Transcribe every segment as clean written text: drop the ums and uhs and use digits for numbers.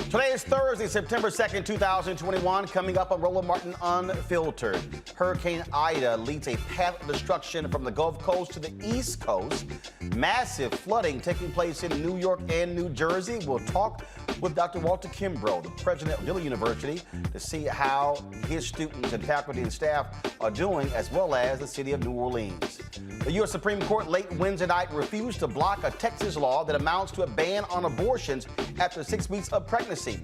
Today is Thursday, September 2nd, 2021. Coming up on Roland Martin Unfiltered. Hurricane Ida leads a path of destruction from the Gulf Coast to the East Coast. Massive flooding taking place in New York and New Jersey. We'll talk with Dr. Walter Kimbrough, the president of Dillard University, to see how his students and faculty and staff are doing, as well as the city of New Orleans. The U.S. Supreme Court late Wednesday night refused to block a Texas law that amounts to a ban on abortions after 6 weeks of pregnancy.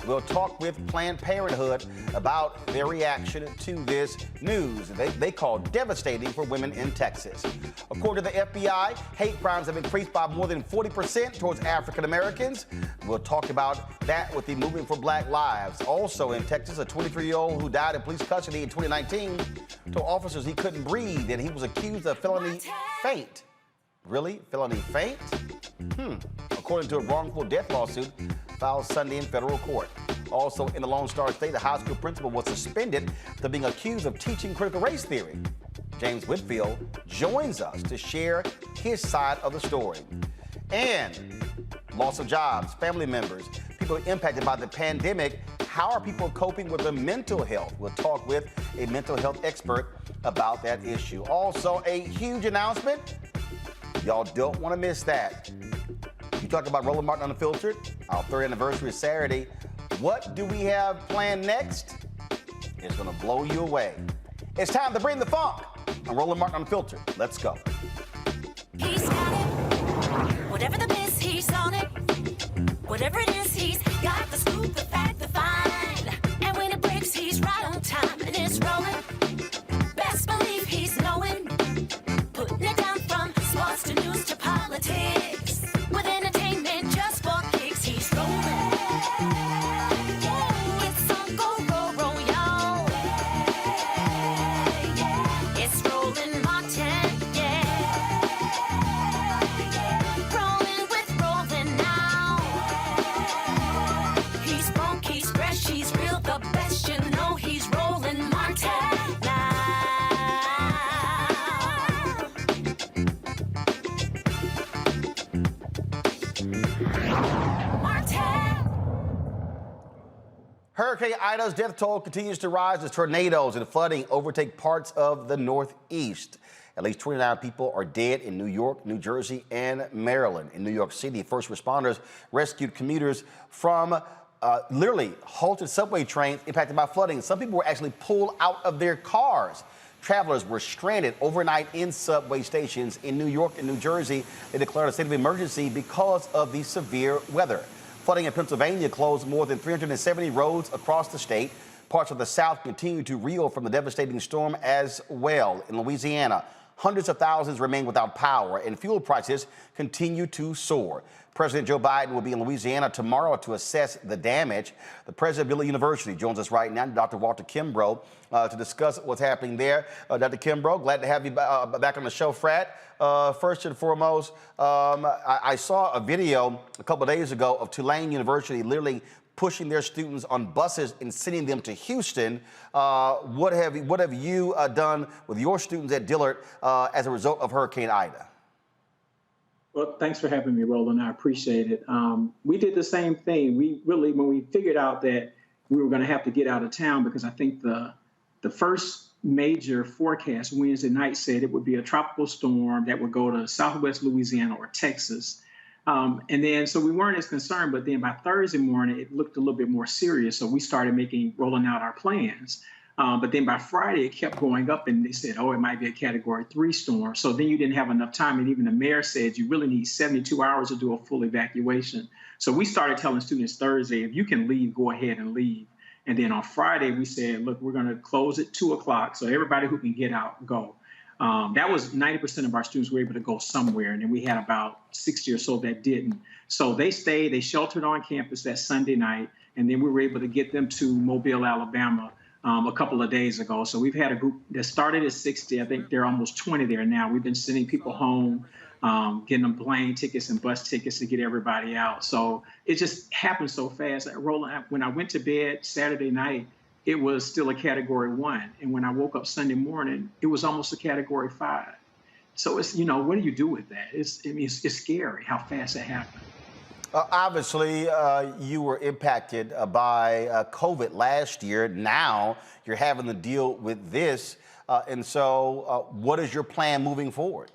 We'll talk with Planned Parenthood about their reaction to this news they call devastating for women in Texas. According to the FBI, hate crimes have increased by more than 40% towards African Americans. We'll talk about that with the Movement for Black Lives. Also in Texas, a 23-year-old who died in police custody in 2019 told officers he couldn't breathe and he was accused of felony faint. Really? Felony faint? According to a wrongful death lawsuit filed Sunday in federal court. Also in the Lone Star State, a high school principal was suspended for being accused of teaching critical race theory. James Whitfield joins us to share his side of the story. And loss of jobs, family members, people impacted by the pandemic. How are people coping with their mental health? We'll talk with a mental health expert about that issue. Also, a huge announcement. Y'all don't want to miss that. You talk about Roland Martin Unfiltered. Our 3rd anniversary is Saturday. What do we have planned next? It's going to blow you away. It's time to bring the funk on Roland Martin Unfiltered. Let's go. He's got it. Whatever the miss, he's on it. Whatever it is, he's got the scoop, the fact, the find. And when it breaks, he's right on time and it's rolling. Best believe he's knowing. Putting it down from sports to news to politics. With entertainment just for kicks, he's rolling. It's on go, roll, y'all. It's Roland Martin, rolling with Roland now. He's funk, he's fresh, he's real, the best, you know he's Roland Martin now. Hurricane Ida's death toll continues to rise as tornadoes and flooding overtake parts of the Northeast. At least 29 people are dead in New York, New Jersey, and Maryland. In New York City, first responders rescued commuters from literally halted subway trains impacted by flooding. Some people were actually pulled out of their cars. Travelers were stranded overnight in subway stations in New York and New Jersey. They declared a state of emergency because of the severe weather. Flooding in Pennsylvania closed more than 370 roads across the state. Parts of the South continue to reel from the devastating storm as well. In Louisiana, hundreds of thousands remain without power and fuel prices continue to soar. President Joe Biden will be in Louisiana tomorrow to assess the damage. The president of Dillard University joins us right now, Dr. Walter Kimbrough, to discuss what's happening there. Dr. Kimbrough, glad to have you back on the show, Frat. First and foremost, I saw a video a couple of days ago of Tulane University literally pushing their students on buses and sending them to Houston. What have you done with your students at Dillard as a result of Hurricane Ida? Well, thanks for having me, Roland. I appreciate it. We did the same thing. We really, when we figured out that we were going to have to get out of town, because I think the first major forecast Wednesday night said it would be a tropical storm that would go to southwest Louisiana or Texas. And then, so we weren't as concerned, but then by Thursday morning, it looked a little bit more serious. So we started rolling out our plans. But then by Friday, it kept going up and they said, oh, it might be a Category 3 storm. So then you didn't have enough time. And even the mayor said you really need 72 hours to do a full evacuation. So we started telling students Thursday, if you can leave, go ahead and leave. And then on Friday, we said, look, we're going to close at 2 o'clock. So everybody who can get out, go. That was 90% of our students were able to go somewhere. And then we had about 60 or so that didn't. So they stayed, they sheltered on campus that Sunday night. And then we were able to get them to Mobile, Alabama a couple of days ago. So we've had a group that started at 60. I think there are almost 20 there now. We've been sending people home, getting them plane tickets and bus tickets to get everybody out. So it just happened so fast. Roland, when I went to bed Saturday night, it was still a Category 1. And when I woke up Sunday morning, it was almost a Category 5. So it's, what do you do with that? It's scary how fast it happened. Obviously, you were impacted by COVID last year. Now you're having to deal with this. And so what is your plan moving forward?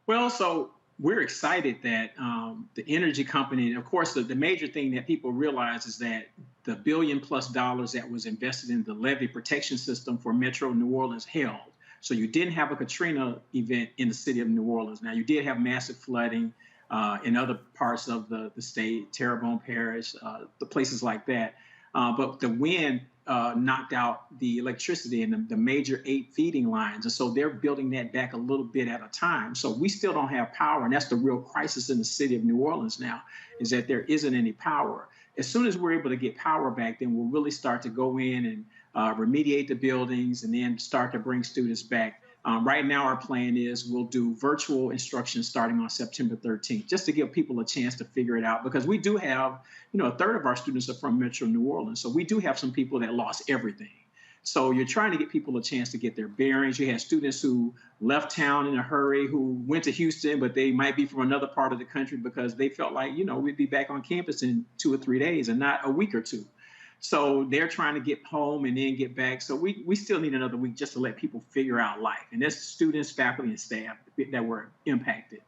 Well, so we're excited that the energy company, and of course, the major thing that people realize is that the $1 billion+ that was invested in the levee protection system for Metro New Orleans held. So you didn't have a Katrina event in the city of New Orleans. Now, you did have massive flooding in other parts of the state, Terrebonne Parish, the places like that. But the wind knocked out the electricity in the major 8 feeding lines. And so they're building that back a little bit at a time. So we still don't have power. And that's the real crisis in the city of New Orleans now, is that there isn't any power. As soon as we're able to get power back, then we'll really start to go in and remediate the buildings and then start to bring students back. Right now, our plan is we'll do virtual instruction starting on September 13th, just to give people a chance to figure it out, because we do have, a third of our students are from Metro New Orleans. So we do have some people that lost everything. So you're trying to get people a chance to get their bearings. You have students who left town in a hurry, who went to Houston, but they might be from another part of the country because they felt like, we'd be back on campus in 2 or 3 days and not a week or two. So they're trying to get home and then get back. So we still need another week just to let people figure out life. And there's students, faculty, and staff that were impacted.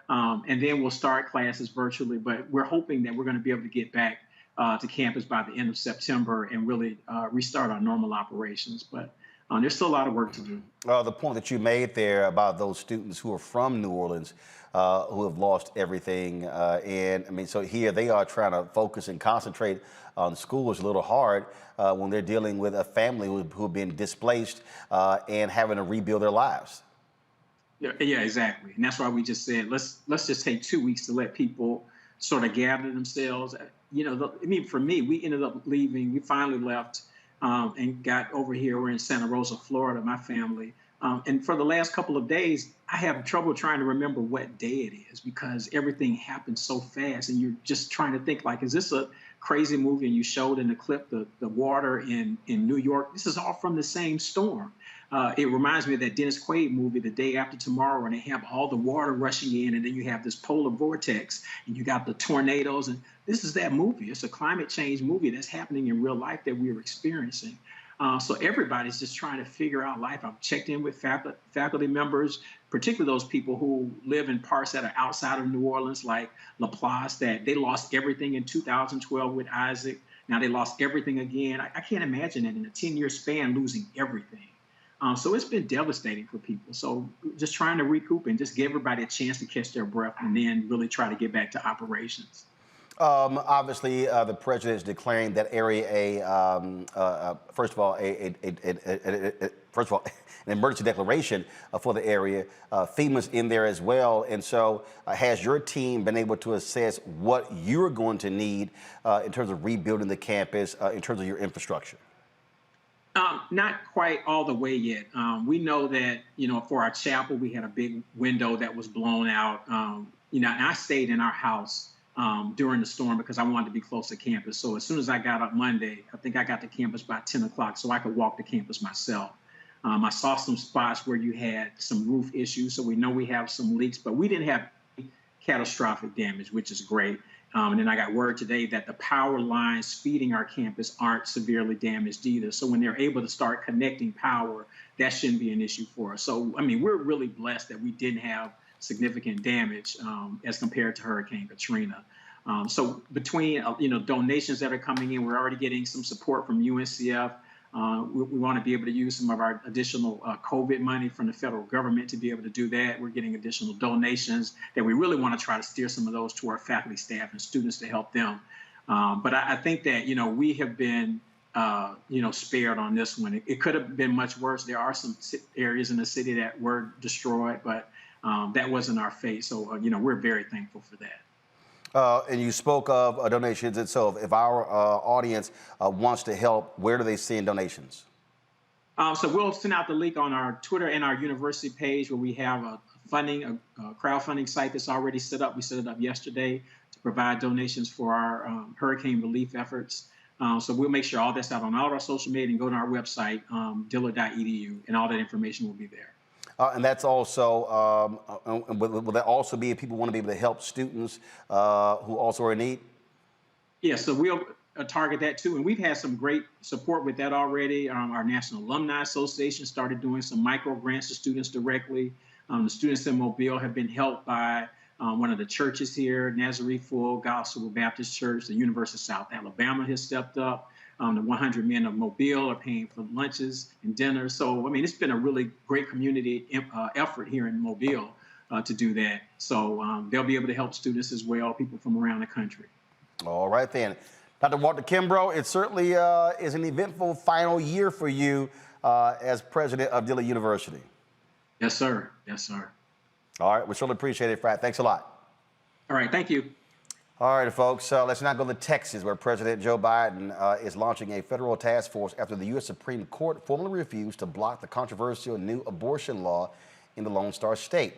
And then we'll start classes virtually. But we're hoping that we're going to be able to get back to campus by the end of September and really restart our normal operations. But there's still a lot of work to do. The point that you made there about those students who are from New Orleans, who have lost everything. So here they are trying to focus and concentrate on school. Is a little hard when they're dealing with a family who have been displaced and having to rebuild their lives. Yeah, exactly. And that's why we just said, let's just take 2 weeks to let people sort of gather themselves. For me, we ended up leaving. We finally left and got over here. We're in Santa Rosa, Florida, my family. And for the last couple of days, I have trouble trying to remember what day it is because everything happened so fast. And you're just trying to think, like, is this a crazy movie? And you showed in the clip the water in New York. This is all from the same storm. It reminds me of that Dennis Quaid movie, The Day After Tomorrow, and they have all the water rushing in, and then you have this polar vortex, and you got the tornadoes. And this is that movie. It's a climate change movie that's happening in real life that we're experiencing. So everybody's just trying to figure out life. I've checked in with faculty members, particularly those people who live in parts that are outside of New Orleans, like LaPlace, that they lost everything in 2012 with Isaac. Now they lost everything again. I can't imagine that in a 10-year span losing everything. So it's been devastating for people. So just trying to recoup and just give everybody a chance to catch their breath and then really try to get back to operations. Obviously, the president is declaring that area first of all, an emergency declaration for the area. FEMA's in there as well. And so has your team been able to assess what you're going to need in terms of rebuilding the campus, in terms of your infrastructure? Not quite all the way yet. We know that, for our chapel, we had a big window that was blown out. And I stayed in our house during the storm because I wanted to be close to campus. So as soon as I got up Monday, I think I got to campus by 10 o'clock so I could walk to campus myself. I saw some spots where you had some roof issues, so we know we have some leaks, but we didn't have catastrophic damage, which is great. And then I got word today that the power lines feeding our campus aren't severely damaged either. So when they're able to start connecting power, that shouldn't be an issue for us. So, we're really blessed that we didn't have significant damage as compared to Hurricane Katrina. So between, donations that are coming in, we're already getting some support from UNCF. We want to be able to use some of our additional COVID money from the federal government to be able to do that. We're getting additional donations that we really want to try to steer some of those to our faculty, staff, and students to help them But I think that, we have been, spared on this one. It could have been much worse. There are some areas in the city that were destroyed, but that wasn't our fate. So, we're very thankful for that. And you spoke of donations itself. If our audience wants to help, where do they send donations? So we'll send out the link on our Twitter and our university page where we have a crowdfunding site that's already set up. We set it up yesterday to provide donations for our hurricane relief efforts. So we'll make sure all that's out on all of our social media and go to our website, dillard.edu, and all that information will be there. And that's also, will that also be if people want to be able to help students who also are in need? Yeah, so we'll target that too. And we've had some great support with that already. Our National Alumni Association started doing some micro grants to students directly. The students in Mobile have been helped by one of the churches here, Nazarene Full Gospel Baptist Church. The University of South Alabama has stepped up. The 100 Men of Mobile are paying for lunches and dinners. So, I mean, it's been a really great community effort here in Mobile to do that. So they'll be able to help students as well, people from around the country. All right, then. Dr. Walter Kimbrough, it certainly is an eventful final year for you as president of Dillard University. Yes, sir. Yes, sir. All right, we surely appreciate it, Frat. Thanks a lot. All right, thank you. All right, folks, let's now go to Texas, where President Joe Biden is launching a federal task force after the U.S. Supreme Court formally refused to block the controversial new abortion law in the Lone Star State.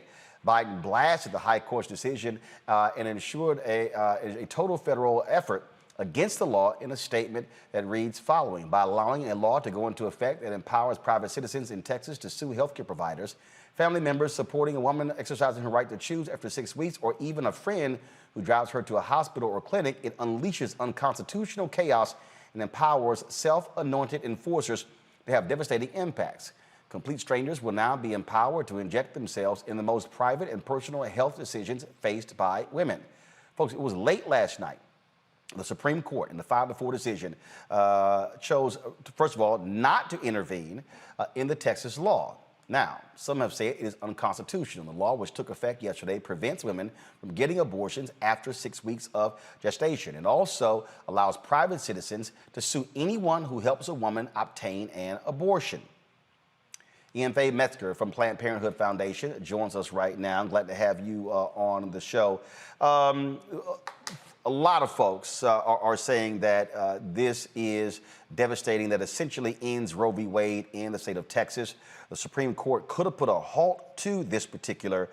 Biden blasted the high court's decision and ensured a total federal effort against the law in a statement that reads following: by allowing a law to go into effect that empowers private citizens in Texas to sue healthcare providers, family members supporting a woman exercising her right to choose after 6 weeks, or even a friend who drives her to a hospital or clinic, it unleashes unconstitutional chaos and empowers self-anointed enforcers to have devastating impacts. Complete strangers will now be empowered to inject themselves in the most private and personal health decisions faced by women. Folks, it was late last night. The Supreme Court, in the 5-4 decision, chose, first of all, not to intervene in the Texas law. Now, some have said it is unconstitutional. The law, which took effect yesterday, prevents women from getting abortions after 6 weeks of gestation. It also allows private citizens to sue anyone who helps a woman obtain an abortion. Ian Faye Metzger from Planned Parenthood Foundation joins us right now. I'm glad to have you on the show. A lot of folks are saying that this is devastating, that essentially ends Roe v. Wade in the state of Texas. The Supreme Court could have put a halt to this particular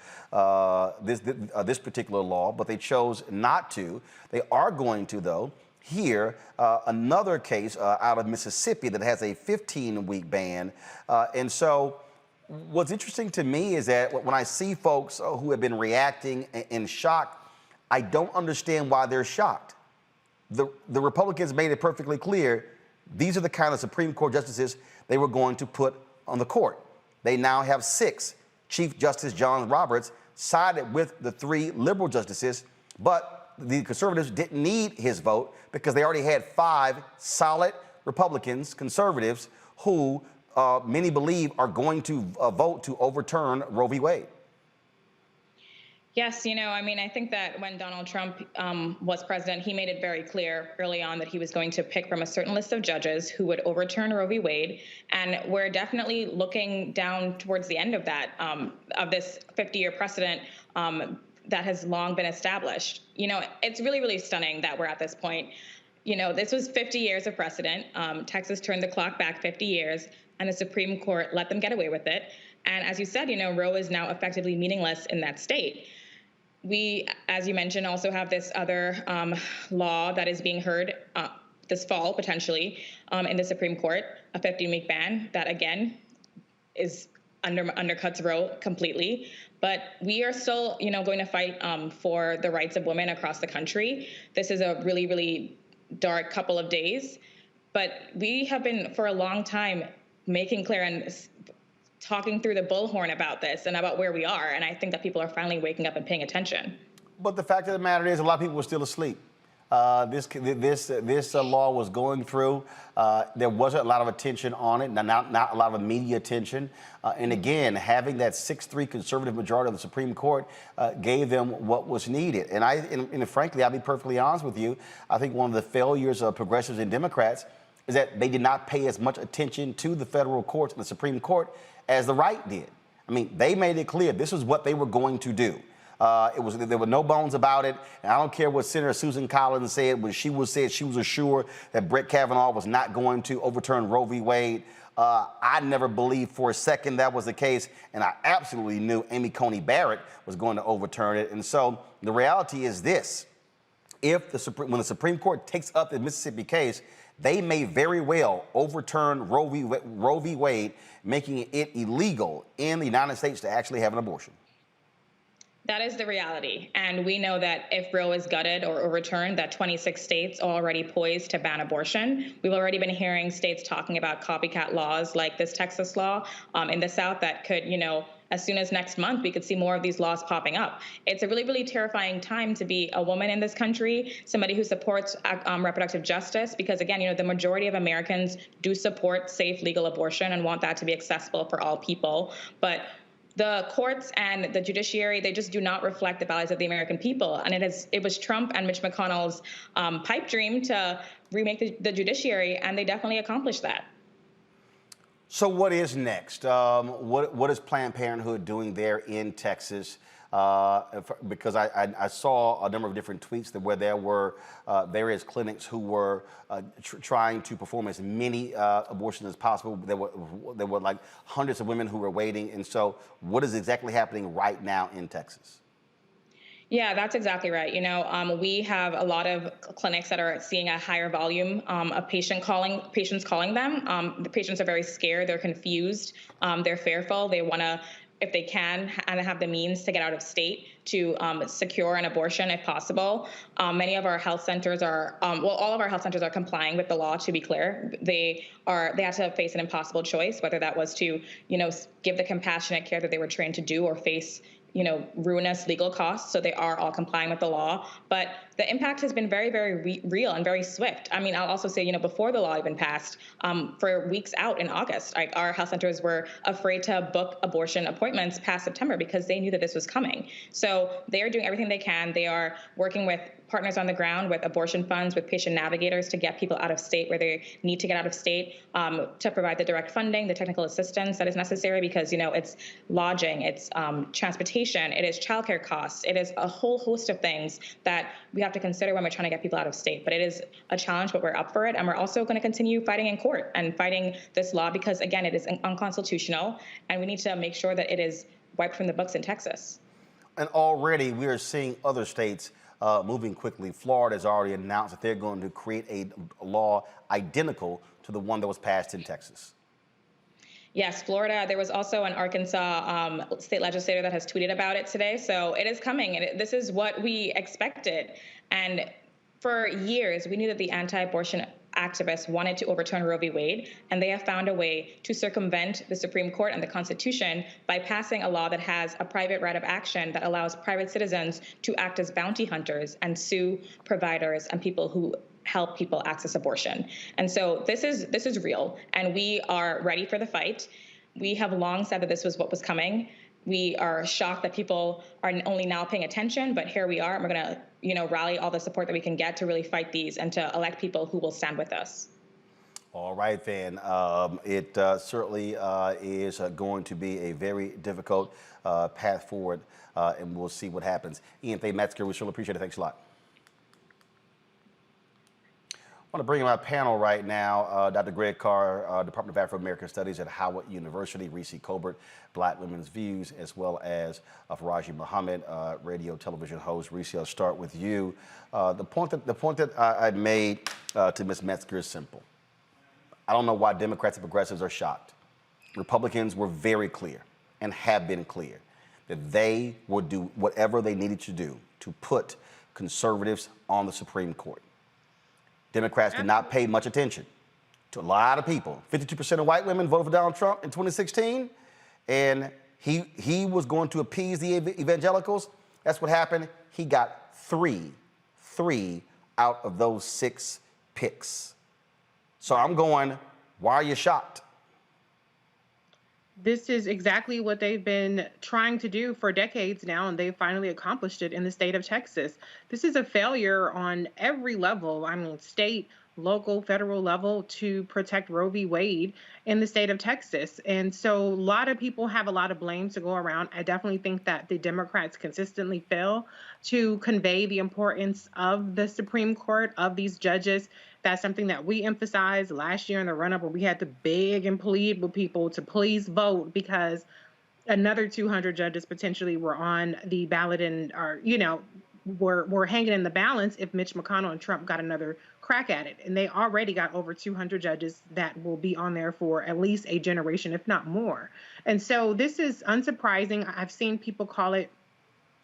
this particular law, but they chose not to. They are going to, though, hear another case out of Mississippi that has a 15-week ban. And so what's interesting to me is that when I see folks who have been reacting in shock, I don't understand why they're shocked. The Republicans made it perfectly clear these are the kind of Supreme Court justices they were going to put on the court. They now have 6. Chief Justice John Roberts sided with the 3 liberal justices, but the conservatives didn't need his vote because they already had 5 solid Republicans, conservatives, who many believe are going to vote to overturn Roe v. Wade. Yes, I think that when Donald Trump was president, he made it very clear early on that he was going to pick from a certain list of judges who would overturn Roe v. Wade. And we're definitely looking down towards the end of that, of this 50-year precedent that has long been established. It's really, really stunning that we're at this point. This was 50 years of precedent. Texas turned the clock back 50 years, and the Supreme Court let them get away with it. And as you said, Roe is now effectively meaningless in that state. We, as you mentioned, also have this other law that is being heard this fall, potentially, in the Supreme Court, a 15-week ban that, again, is undercuts Roe completely. But we are still, going to fight for the rights of women across the country. This is a really, really dark couple of days. But we have been, for a long time, making clear and talking through the bullhorn about this and about where we are. And I think that people are finally waking up and paying attention. But the fact of the matter is a lot of people are still asleep. this law was going through. There wasn't a lot of attention on it, not a lot of media attention. And again, having that 6-3 conservative majority of the Supreme Court gave them what was needed. And frankly, I'll be perfectly honest with you, I think one of the failures of progressives and Democrats is that they did not pay as much attention to the federal courts and the Supreme Court as the right did. I mean, they made it clear this is what they were going to do. There were no bones about it. And I don't care what Senator Susan Collins said when she was assured that Brett Kavanaugh was not going to overturn Roe v. Wade. I never believed for a second that was the case, and I absolutely knew Amy Coney Barrett was going to overturn it. And so the reality is this: when the Supreme Court takes up the Mississippi case, they may very well overturn Roe v. Wade, making it illegal in the United States to actually have an abortion. That is the reality. And we know that if Roe is gutted or overturned, that 26 states are already poised to ban abortion. We've already been hearing states talking about copycat laws like this Texas law in the South that could, as soon as next month, we could see more of these laws popping up. It's a really, really terrifying time to be a woman in this country, somebody who supports reproductive justice, because again, the majority of Americans do support safe, legal abortion and want that to be accessible for all people. But the courts and the judiciary, they just do not reflect the values of the American people. And it was Trump and Mitch McConnell's pipe dream to remake the judiciary, and they definitely accomplished that. So what is next? What is Planned Parenthood doing there in Texas? Because I saw a number of different tweets where there were various clinics who were trying to perform as many abortions as possible. There were like hundreds of women who were waiting. And so what is exactly happening right now in Texas? Yeah, that's exactly right. We have a lot of clinics that are seeing a higher volume of patients calling them. The patients are very scared. They're confused. They're fearful. They want to, if they can, and have the means to get out of state to secure an abortion if possible. Many of our health centers are, all of our health centers are complying with the law, to be clear. They had to face an impossible choice, whether that was to, give the compassionate care that they were trained to do or face ruinous legal costs. So they are all complying with the law. But the impact has been very, very real and very swift. I mean, I'll also say, before the law even passed, for weeks out in August, our health centers were afraid to book abortion appointments past September because they knew that this was coming. So they are doing everything they can. They are working with partners on the ground, with abortion funds, with patient navigators to get people out of state where they need to get out of state, to provide the direct funding, the technical assistance that is necessary, because, it's lodging, it's transportation, it is childcare costs, it is a whole host of things that we have to consider when we're trying to get people out of state. But it is a challenge, but we're up for it. And we're also going to continue fighting in court and fighting this law because, again, it is unconstitutional, and we need to make sure that it is wiped from the books in Texas. And already we are seeing other states moving quickly. Florida has already announced that they're going to create a law identical to the one that was passed in Texas. Yes, Florida. There was also an Arkansas state legislator that has tweeted about it today. So it is coming, and this is what we expected. And for years, we knew that the anti-abortion activists wanted to overturn Roe v. Wade, and they have found a way to circumvent the Supreme Court and the Constitution by passing a law that has a private right of action that allows private citizens to act as bounty hunters and sue providers and people who help people access abortion. And so this is real, and we are ready for the fight. We have long said that this was what was coming. We are shocked that people are only now paying attention, but here we are, and we're going to, rally all the support that we can get to really fight these and to elect people who will stand with us. All right, then. It certainly is going to be a very difficult path forward, and we'll see what happens. Ian Faye Metzger, we sure appreciate it. Thanks a lot. I want to bring in my panel right now, Dr. Greg Carr, Department of Afro-American Studies at Howard University, Reese Colbert, Black Women's Views, as well as Faraji Muhammad, radio television host. Reese, I'll start with you. The point that I made to Ms. Metzger is simple. I don't know why Democrats and progressives are shocked. Republicans were very clear and have been clear that they would do whatever they needed to do to put conservatives on the Supreme Court. Democrats did not pay much attention to a lot of people. 52% of white women voted for Donald Trump in 2016, and he was going to appease the evangelicals. That's what happened. He got three out of those 6 picks. So I'm going, why are you shocked? This is exactly what they've been trying to do for decades now, and they've finally accomplished it in the state of Texas. This is a failure on every level. I mean, state, local, federal level to protect Roe v. Wade in the state of Texas. And so a lot of people have a lot of blame to go around. I definitely think that the Democrats consistently fail to convey the importance of the Supreme Court, of these judges. That's something that we emphasized last year in the run-up, where we had to beg and plead with people to please vote, because another 200 judges potentially were on the ballot and are, were hanging in the balance if Mitch McConnell and Trump got another crack at it. And they already got over 200 judges that will be on there for at least a generation, if not more. And so this is unsurprising. I've seen people call it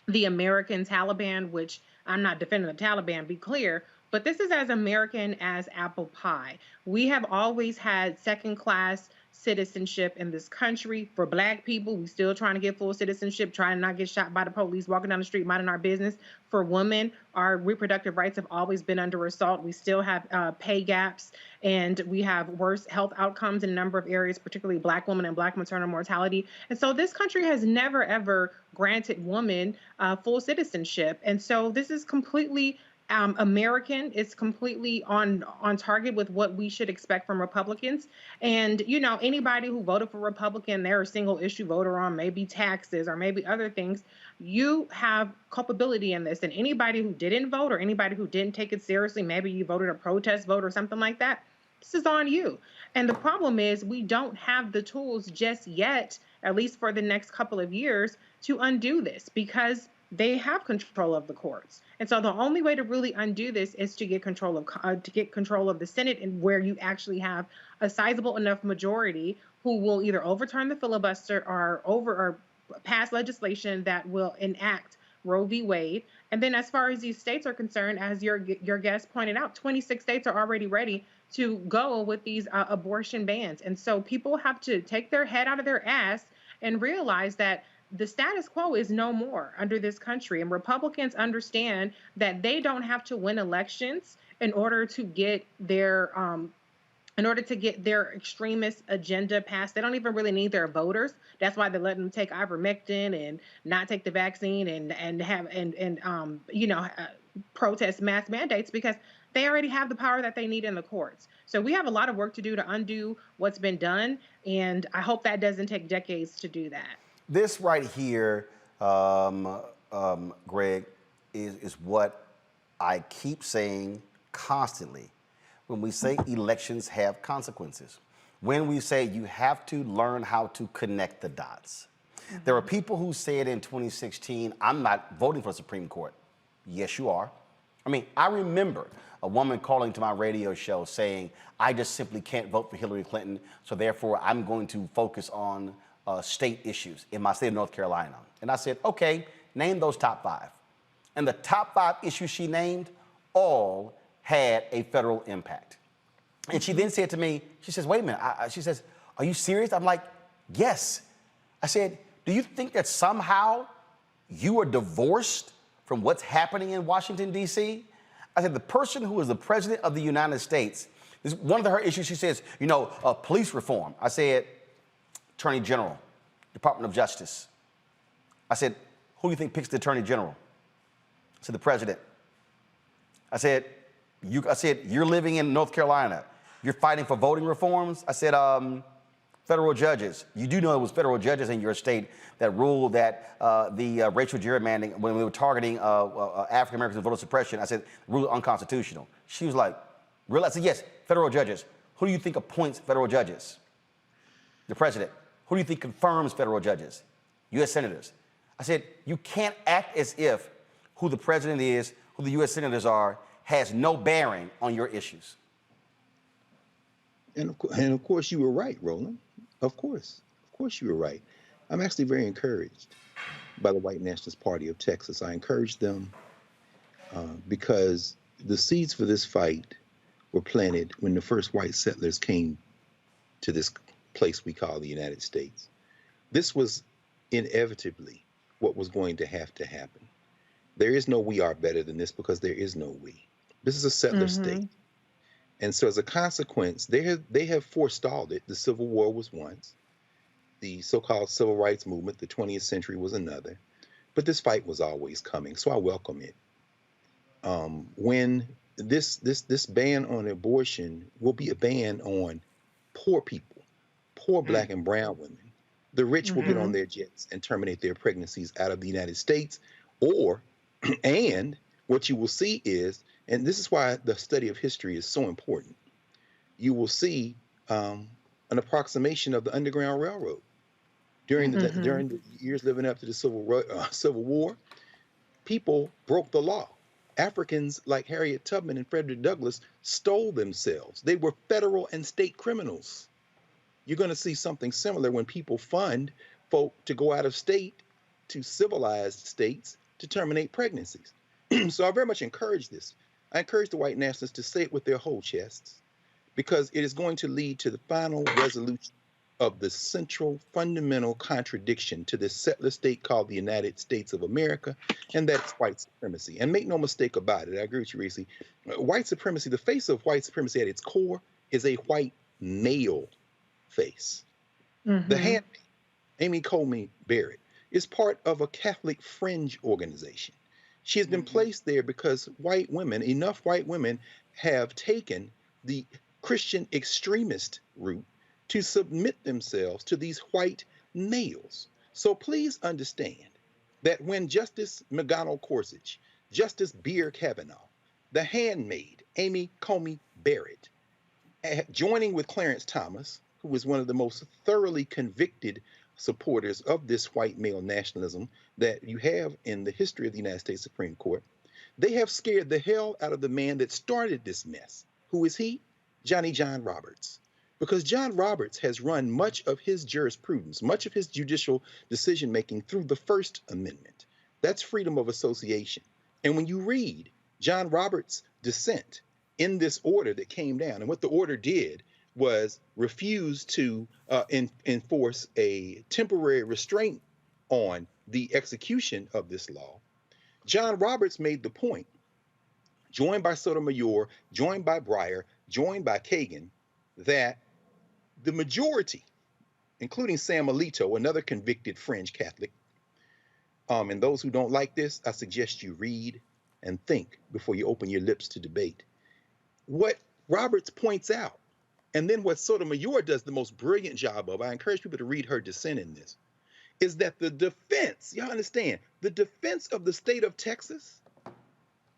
the American Taliban, which I'm not defending the Taliban, be clear, but this is as American as apple pie. We have always had second-class citizenship in this country. For Black people, we still trying to get full citizenship, trying to not get shot by the police, walking down the street, minding our business. For women, our reproductive rights have always been under assault. We still have pay gaps, and we have worse health outcomes in a number of areas, particularly Black women and Black maternal mortality. And so this country has never, ever granted women full citizenship. And so this is completely American. It's completely on target with what we should expect from Republicans. And, anybody who voted for Republican, they're a single issue voter on maybe taxes or maybe other things. You have culpability in this. And anybody who didn't vote or anybody who didn't take it seriously, maybe you voted a protest vote or something like that, this is on you. And the problem is we don't have the tools just yet, at least for the next couple of years, to undo this, because they have control of the courts. And so the only way to really undo this is to get control of the Senate, and where you actually have a sizable enough majority who will either overturn the filibuster or pass legislation that will enact Roe v. Wade. And then as far as these states are concerned, as your guest pointed out, 26 states are already ready to go with these abortion bans. And so people have to take their head out of their ass and realize that the status quo is no more under this country. And Republicans understand that they don't have to win elections in order to get their extremist agenda passed. They don't even really need their voters. That's why they let them take ivermectin and not take the vaccine and protest mass mandates, because they already have the power that they need in the courts. So we have a lot of work to do to undo what's been done, and I hope that doesn't take decades to do that. This right here, Greg, is what I keep saying constantly. When we say elections have consequences, when we say you have to learn how to connect the dots. There are people who said in 2016, I'm not voting for the Supreme Court. Yes, you are. I mean, I remember a woman calling to my radio show saying, I just simply can't vote for Hillary Clinton, so therefore I'm going to focus on state issues in my state of North Carolina. And I said, okay, name those top 5. And the top 5 issues she named all had a federal impact. And she then said to me, she says, wait a minute. She says, are you serious? I'm like, yes. I said, do you think that somehow you are divorced from what's happening in Washington, D.C.? I said, the person who is the president of the United States, is one of her issues, she says, police reform. I said, Attorney General, Department of Justice. I said, who do you think picks the Attorney General? I said, the president. I said, you're living in North Carolina. You're fighting for voting reforms? I said, federal judges. You do know it was federal judges in your state that ruled that the racial gerrymandering, when we were targeting African Americans with voter suppression, I said, ruled unconstitutional. She was like, really? I said, yes, federal judges. Who do you think appoints federal judges? The president. Who do you think confirms federal judges? U.S. senators. I said, you can't act as if who the president is, who the U.S. senators are, has no bearing on your issues. And of course you were right, Roland. Of course you were right. I'm actually very encouraged by the White Nationalist Party of Texas. I encourage them because the seeds for this fight were planted when the first white settlers came to this place we call the United States. This was inevitably what was going to have to happen. There is no we are better than this, because there is no we. This is a settler state. And so as a consequence, they have forestalled it. The Civil War was once. The so-called civil rights movement, the 20th century, was another. But this fight was always coming, so I welcome it. When this ban on abortion will be a ban on poor people, poor Black and brown women. The rich will get on their jets and terminate their pregnancies out of the United States, and what you will see is, and this is why the study of history is so important, you will see an approximation of the Underground Railroad. During the years living up to the Civil War, people broke the law. Africans like Harriet Tubman and Frederick Douglass stole themselves. They were federal and state criminals. You're going to see something similar when people fund folk to go out of state to civilized states to terminate pregnancies. So I very much encourage this. I encourage the white nationalists to say it with their whole chests, because it is going to lead to the final resolution of the central fundamental contradiction to this settler state called the United States of America, and that's white supremacy. And make no mistake about it, I agree with you, Reese. White supremacy, the face of white supremacy at its core is a white male face. The handmaid, Amy Coney Barrett, is part of a Catholic fringe organization. She has been placed there because enough white women have taken the Christian extremist route to submit themselves to these white males. So please understand that when Justice McDonnell-Gorsuch, Justice Beer Kavanaugh, the handmaid, Amy Coney Barrett, joining with Clarence Thomas, who was one of the most thoroughly convicted supporters of this white male nationalism that you have in the history of the United States Supreme Court, they have scared the hell out of the man that started this mess. Who is he? Johnny John Roberts. Because John Roberts has run much of his jurisprudence, much of his judicial decision-making through the First Amendment. That's freedom of association. And when you read John Roberts' dissent in this order that came down, and what the order did was refuse to enforce a temporary restraint on the execution of this law, John Roberts made the point, joined by Sotomayor, joined by Breyer, joined by Kagan, that the majority, including Sam Alito, another convicted fringe Catholic, and those who don't like this, I suggest you read and think before you open your lips to debate. What Roberts points out, and then what Sotomayor does the most brilliant job of, I encourage people to read her dissent in this, is that the defense, y'all understand, the defense of the state of Texas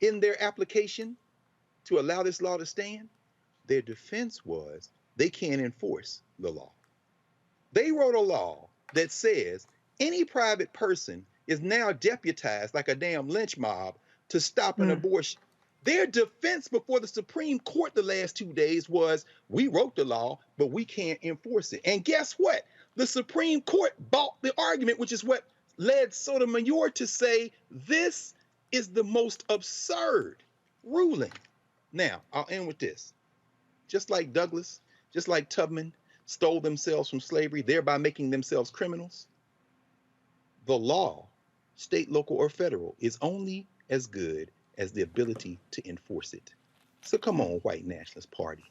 in their application to allow this law to stand, their defense was they can't enforce the law. They wrote a law that says any private person is now deputized like a damn lynch mob to stop an abortion. Their defense before the Supreme Court the last 2 days was, we wrote the law, but we can't enforce it. And guess what? The Supreme Court bought the argument, which is what led Sotomayor to say, this is the most absurd ruling. Now, I'll end with this. Just like Douglas, just like Tubman stole themselves from slavery, thereby making themselves criminals, the law, state, local, or federal, is only as good as the ability to enforce it. So come on, white nationalist party,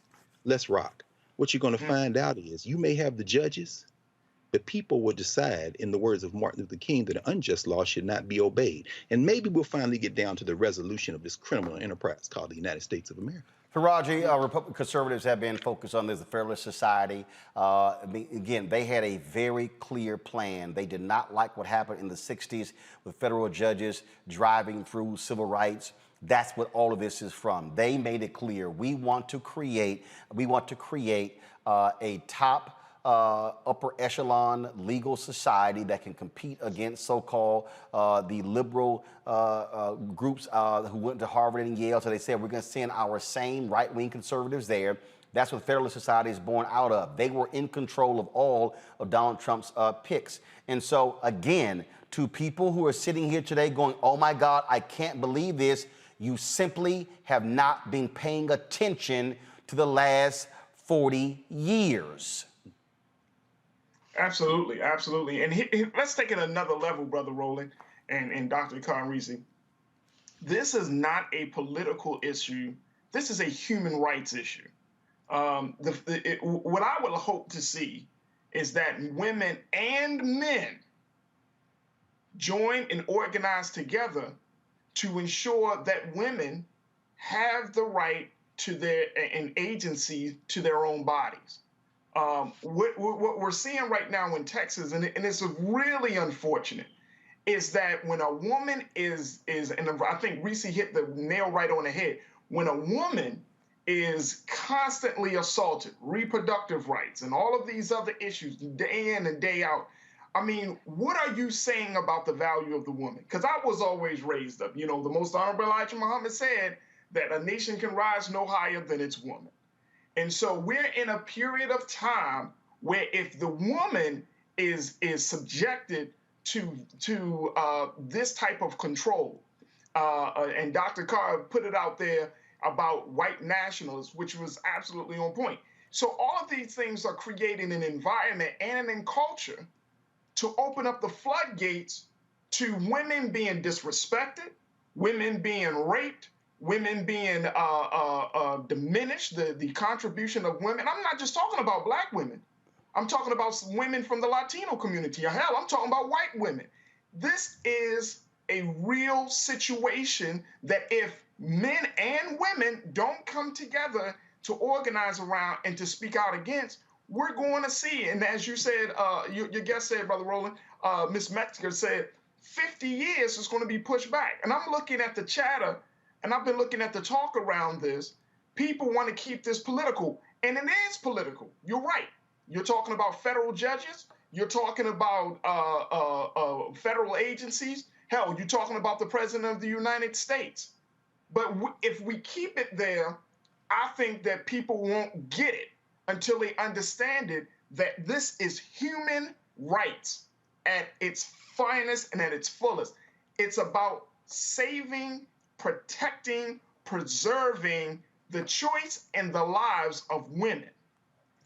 let's rock. What you're going to find out is you may have the judges, the people will decide, in the words of Martin Luther King, that an unjust law should not be obeyed. And maybe we'll finally get down to the resolution of this criminal enterprise called the United States of America. Taraji, Republican conservatives have been focused on this, the Federalist Society. Again, they had a very clear plan. They did not like what happened in the 60s with federal judges driving through civil rights. That's what all of this is from. They made it clear. We want to create a top upper echelon legal society that can compete against so-called the liberal groups who went to Harvard and Yale. So they said, we're going to send our same right-wing conservatives there. That's what Federalist Society is born out of. They were in control of all of Donald Trump's picks. And so, again, to people who are sitting here today going, oh my God, I can't believe this, you simply have not been paying attention to the last 40 years. Absolutely, absolutely. And let's take it another level, Brother Roland and Dr. Conreese. This is not a political issue this is a human rights issue. What I would hope to see is that women and men join and organize together to ensure that women have the right to an agency to their own bodies. What we're seeing right now in Texas, and it's really unfortunate, is that when a woman is, and I think Reese hit the nail right on the head, when a woman is constantly assaulted, reproductive rights, and all of these other issues day in and day out, I mean, what are you saying about the value of the woman? Because I was always raised up, the most honorable Elijah Muhammad said that a nation can rise no higher than its woman. And so we're in a period of time where if the woman is subjected to this type of control, and Dr. Carr put it out there about white nationalists, which was absolutely on point. So all of these things are creating an environment and an culture to open up the floodgates to women being disrespected, women being raped, women being diminished, the contribution of women. I'm not just talking about Black women. I'm talking about women from the Latino community. Hell, I'm talking about white women. This is a real situation that if men and women don't come together to organize around and to speak out against, we're going to see. And as you said, your guest said, Brother Roland, Ms. Metzger said, 50 years is going to be pushed back. And I'm looking at the chatter, and I've been looking at the talk around this. People want to keep this political, and it is political. You're right. You're talking about federal judges. You're talking about federal agencies. Hell, you're talking about the President of the United States. But if we keep it there, I think that people won't get it until they understand it, that this is human rights at its finest and at its fullest. It's about saving, protecting, preserving the choice and the lives of women.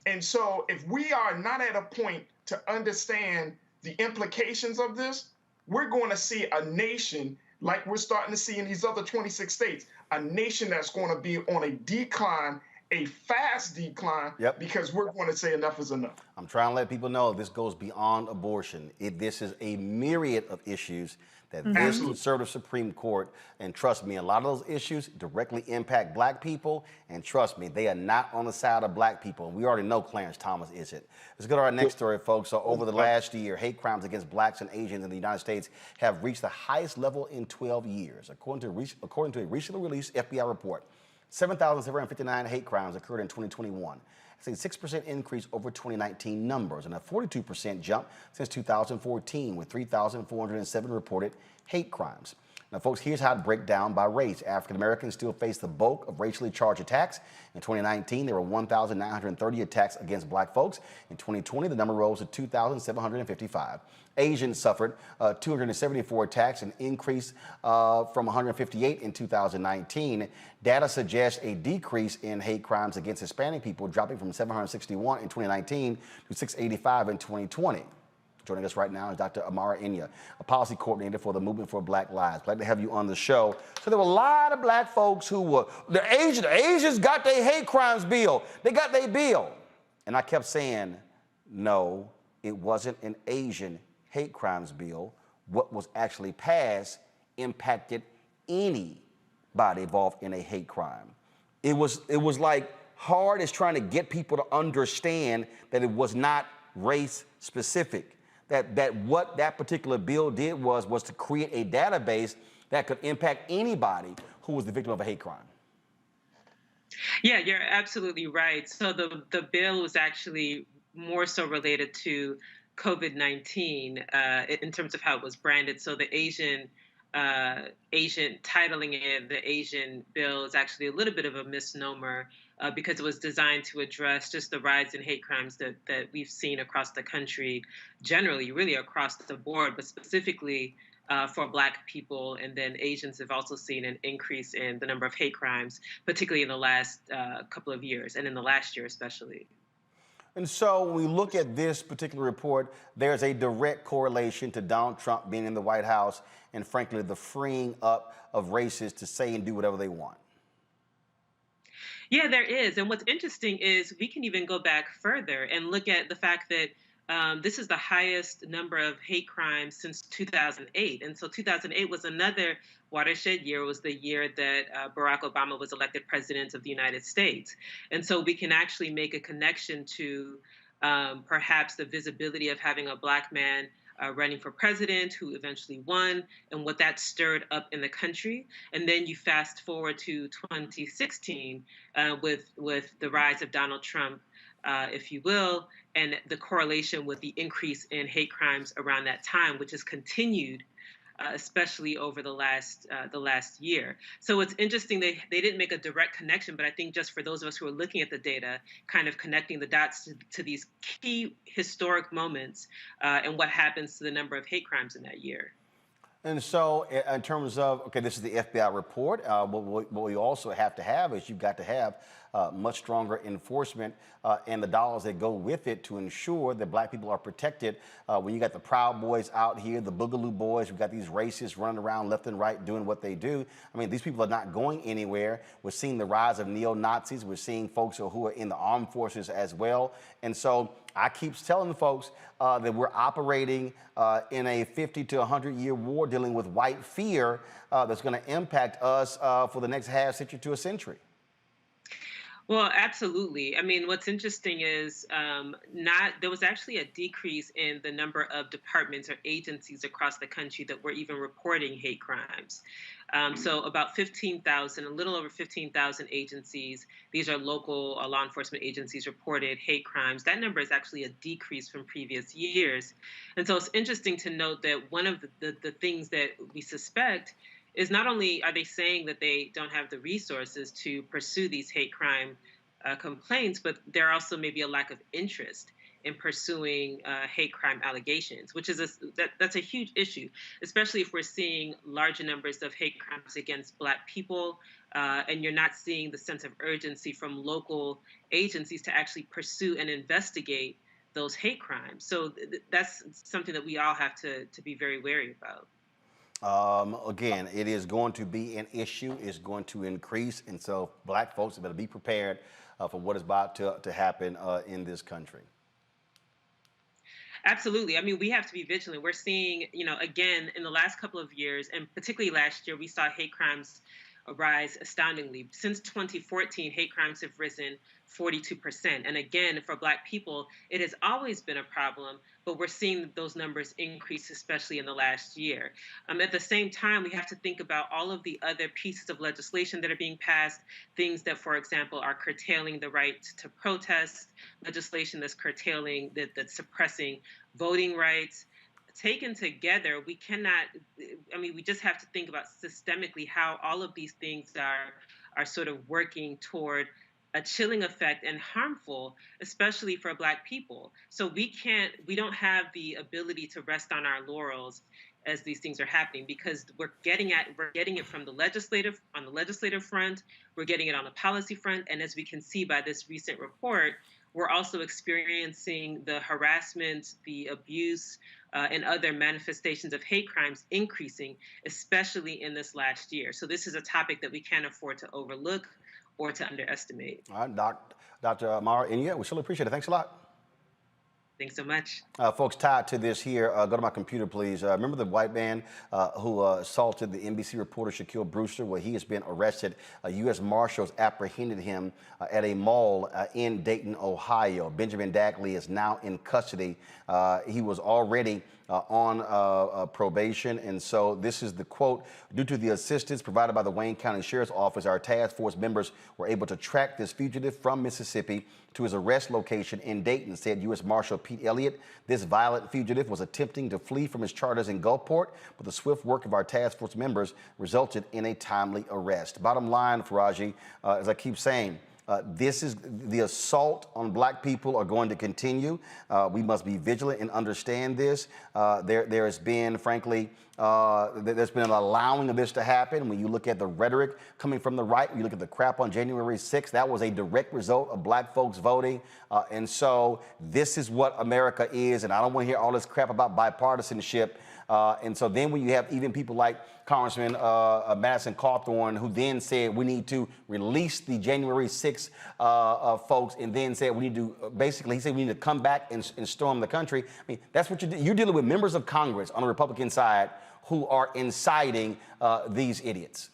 And so if we are not at a point to understand the implications of this, we're going to see a nation like we're starting to see in these other 26 states, a nation that's going to be on a decline, a fast decline, because we're going to say enough is enough. I'm trying to let people know this goes beyond abortion. This is a myriad of issues that this conservative Supreme Court, and trust me, a lot of those issues directly impact Black people, and trust me, they are not on the side of Black people. And we already know Clarence Thomas isn't. Let's go to our next story, folks. So over the last year, hate crimes against Blacks and Asians in the United States have reached the highest level in 12 years. According to a recently released FBI report, 7,759 hate crimes occurred in 2021. That's a 6% increase over 2019 numbers and a 42% jump since 2014, with 3,407 reported hate crimes. Now, folks, here's how it breaks down by race. African Americans still face the bulk of racially charged attacks. In 2019, there were 1,930 attacks against Black folks. In 2020, the number rose to 2,755. Asians suffered 274 attacks, an increase from 158 in 2019. Data suggests a decrease in hate crimes against Hispanic people, dropping from 761 in 2019 to 685 in 2020. Joining us right now is Dr. Amara Inya, a policy coordinator for the Movement for Black Lives. Glad to have you on the show. So there were a lot of Black folks who were, the Asians got their hate crimes bill. They got their bill. And I kept saying, no, it wasn't an Asian hate crimes bill. What was actually passed impacted anybody involved in a hate crime. It was like hard as trying to get people to understand that it was not race specific. That what that particular bill did was to create a database that could impact anybody who was the victim of a hate crime. Yeah, you're absolutely right. So the bill was actually more so related to COVID-19 in terms of how it was branded. So the Asian titling it the Asian bill is actually a little bit of a misnomer because it was designed to address just the rise in hate crimes that we've seen across the country, generally, really across the board, but specifically for Black people. And then Asians have also seen an increase in the number of hate crimes, particularly in the last couple of years, and in the last year especially. And so when we look at this particular report, there's a direct correlation to Donald Trump being in the White House and, frankly, the freeing up of racists to say and do whatever they want. Yeah, there is. And what's interesting is we can even go back further and look at the fact that this is the highest number of hate crimes since 2008. And so 2008 was another watershed year. It was the year that Barack Obama was elected president of the United States. And so we can actually make a connection to perhaps the visibility of having a Black man running for president who eventually won and what that stirred up in the country. And then you fast forward to 2016 with the rise of Donald Trump, if you will, and the correlation with the increase in hate crimes around that time, which has continued especially over the last year. So it's interesting they didn't make a direct connection, but I think just for those of us who are looking at the data, kind of connecting the dots to these key historic moments and what happens to the number of hate crimes in that year. And so in terms of, okay, this is the FBI report. What we also have to have is you've got to have much stronger enforcement and the dollars that go with it to ensure that Black people are protected. When you got the Proud Boys out here, the Boogaloo Boys, we've got these racists running around left and right doing what they do. I mean, these people are not going anywhere. We're seeing the rise of neo-Nazis. We're seeing folks who are in the armed forces as well. And so I keep telling the folks that we're operating in a 50 to 100-year war dealing with white fear that's going to impact us for the next half century to a century. Well, absolutely. I mean, what's interesting is there was actually a decrease in the number of departments or agencies across the country that were even reporting hate crimes. So about 15,000, a little over 15,000 agencies, these are local law enforcement agencies, reported hate crimes. That number is actually a decrease from previous years. And so it's interesting to note that one of the things that we suspect is not only are they saying that they don't have the resources to pursue these hate crime complaints, but there also may be a lack of interest in pursuing hate crime allegations, which is that's a huge issue, especially if we're seeing larger numbers of hate crimes against Black people, and you're not seeing the sense of urgency from local agencies to actually pursue and investigate those hate crimes. So that's something that we all have to be very wary about. Again, it is going to be an issue. It's going to increase. And so Black folks better be prepared for what is about to happen in this country. Absolutely. I mean, we have to be vigilant. We're seeing, again, in the last couple of years, and particularly last year, we saw hate crimes rise astoundingly. Since 2014, hate crimes have risen 42%. And again, for Black people, it has always been a problem, but we're seeing those numbers increase, especially in the last year. At the same time, we have to think about all of the other pieces of legislation that are being passed, things that, for example, are curtailing the right to protest, legislation that's curtailing, that's suppressing voting rights. Taken together, we cannot, we just have to think about systemically how all of these things are sort of working toward a chilling effect and harmful, especially for Black people. So we don't have the ability to rest on our laurels as these things are happening, because we're getting it from on the legislative front, we're getting it on the policy front, and as we can see by this recent report, we're also experiencing the harassment, the abuse, and other manifestations of hate crimes increasing, especially in this last year. So this is a topic that we can't afford to overlook or to underestimate. All right, Dr. Mara Inya, we surely appreciate it. Thanks a lot. Thanks so much. Folks, tied to this here, go to my computer, please. Remember the white man who assaulted the NBC reporter Shaquille Brewster? Well, he has been arrested. U.S. Marshals apprehended him at a mall in Dayton, Ohio. Benjamin Dagley is now in custody. He was already on probation, and so this is the quote: "Due to the assistance provided by the Wayne County Sheriff's Office, our task force members were able to track this fugitive from Mississippi to his arrest location in Dayton," said U.S. Marshal Pete Elliott. "This violent fugitive was attempting to flee from his charters in Gulfport, but the swift work of our task force members resulted in a timely arrest." Bottom line, Faraji, as I keep saying, this is the assault on Black people are going to continue. We must be vigilant and understand this. There has been, frankly, There's been an allowing of this to happen. When you look at the rhetoric coming from the right, when you look at the crap on January 6th, that was a direct result of black folks voting. And so this is what America is. And I don't want to hear all this crap about bipartisanship. And so then when you have even people like Congressman Madison Cawthorn, who then said we need to release the January 6th folks, and then said we need to, basically, he said we need to come back and storm the country. I mean, that's what you're dealing with members of Congress on the Republican side who are inciting these idiots.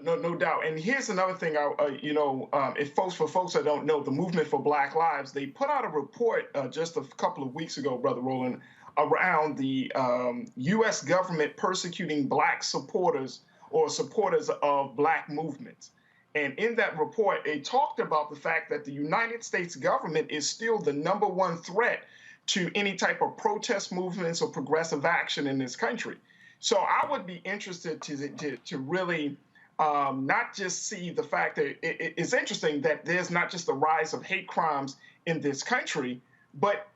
No doubt. And here's another thing, if for folks that don't know, the Movement for Black Lives, they put out a report just a couple of weeks ago, Brother Roland, around the U.S. government persecuting black supporters or supporters of black movements. And in that report, they talked about the fact that the United States government is still the #1 threat to any type of protest movements or progressive action in this country. So I would be interested to really not just see the fact that it's interesting that there's not just the rise of hate crimes in this country, but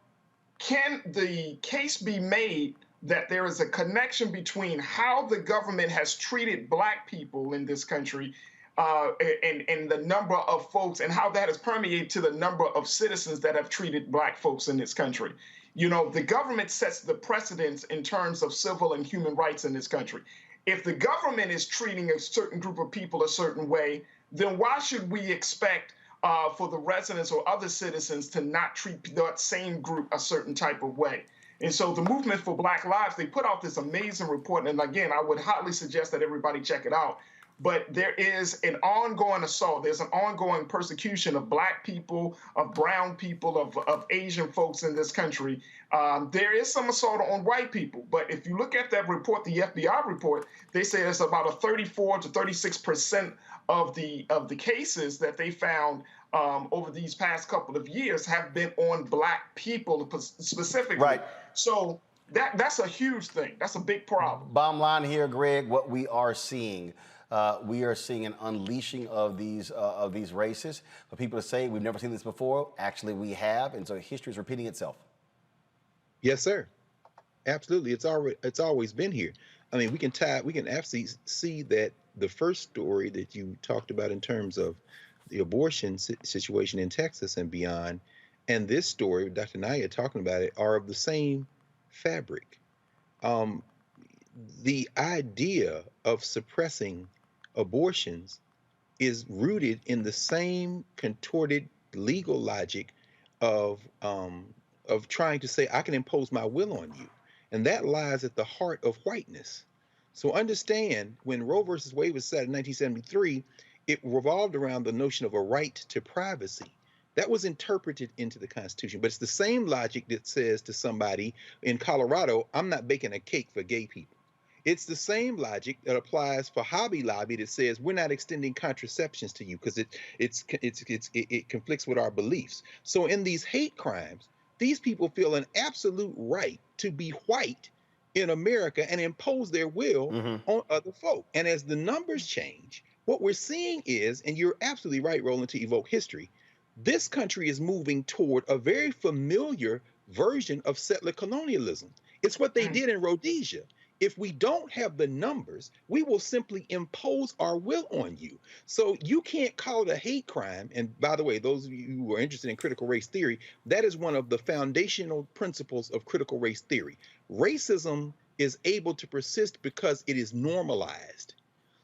can the case be made that there is a connection between how the government has treated black people in this country and the number of folks, and how that has permeated to the number of citizens that have treated black folks in this country? You know, the government sets the precedence in terms of civil and human rights in this country. If the government is treating a certain group of people a certain way, then why should we expect for the residents or other citizens to not treat that same group a certain type of way? And so the Movement for Black Lives, they put out this amazing report. And again, I would highly suggest that everybody check it out. But there is an ongoing assault. There's an ongoing persecution of black people, of brown people, of Asian folks in this country. There is some assault on white people. But if you look at that report, the FBI report, they say it's about a 34 to 36% of the cases that they found over these past couple of years have been on black people specifically. Right. So that's a huge thing. That's a big problem. Bottom line here, Greg, what we are seeing an unleashing of these races. For people to say we've never seen this before, actually we have, and so history is repeating itself. Yes, sir. Absolutely, it's always been here. I mean, we can absolutely see that the first story that you talked about in terms of the abortion situation in Texas and beyond, and this story, Dr. Naya talking about it, are of the same fabric. The idea of suppressing abortions is rooted in the same contorted legal logic of trying to say I can impose my will on you, and that lies at the heart of whiteness. So understand, when Roe versus Wade was set in 1973, it revolved around the notion of a right to privacy. That was interpreted into the Constitution, but it's the same logic that says to somebody in Colorado, I'm not baking a cake for gay people. It's the same logic that applies for Hobby Lobby that says we're not extending contraceptions to you because it conflicts with our beliefs. So in these hate crimes, these people feel an absolute right to be white in America and impose their will on other folk. And as the numbers change, what we're seeing is, and you're absolutely right, Roland, to evoke history, this country is moving toward a very familiar version of settler colonialism. It's what they did in Rhodesia. If we don't have the numbers, we will simply impose our will on you. So you can't call it a hate crime. And by the way, those of you who are interested in critical race theory, that is one of the foundational principles of critical race theory. Racism is able to persist because it is normalized.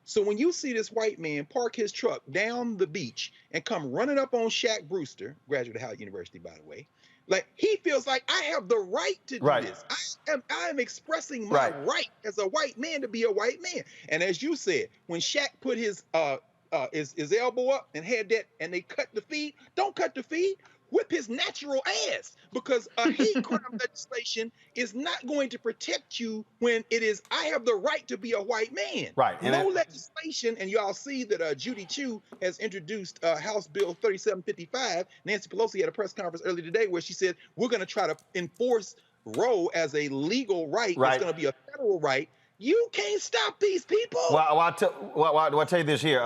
So when you see this white man park his truck down the beach and come running up on Shaq Brewster, graduate of Howard University, by the way, like he feels like I have the right to do this. I am expressing my right as a white man to be a white man. And as you said, when Shaq put his elbow up and had that, and they cut the feed, don't cut the feed. Whip his natural ass, because a hate crime legislation is not going to protect you when it is, I have the right to be a white man. Right. No legislation, and y'all see that Judy Chu has introduced House Bill 3755. Nancy Pelosi had a press conference earlier today where she said, we're going to try to enforce Roe as a legal right. It's going to be a federal right. You can't stop these people. Well, I'll tell you this here.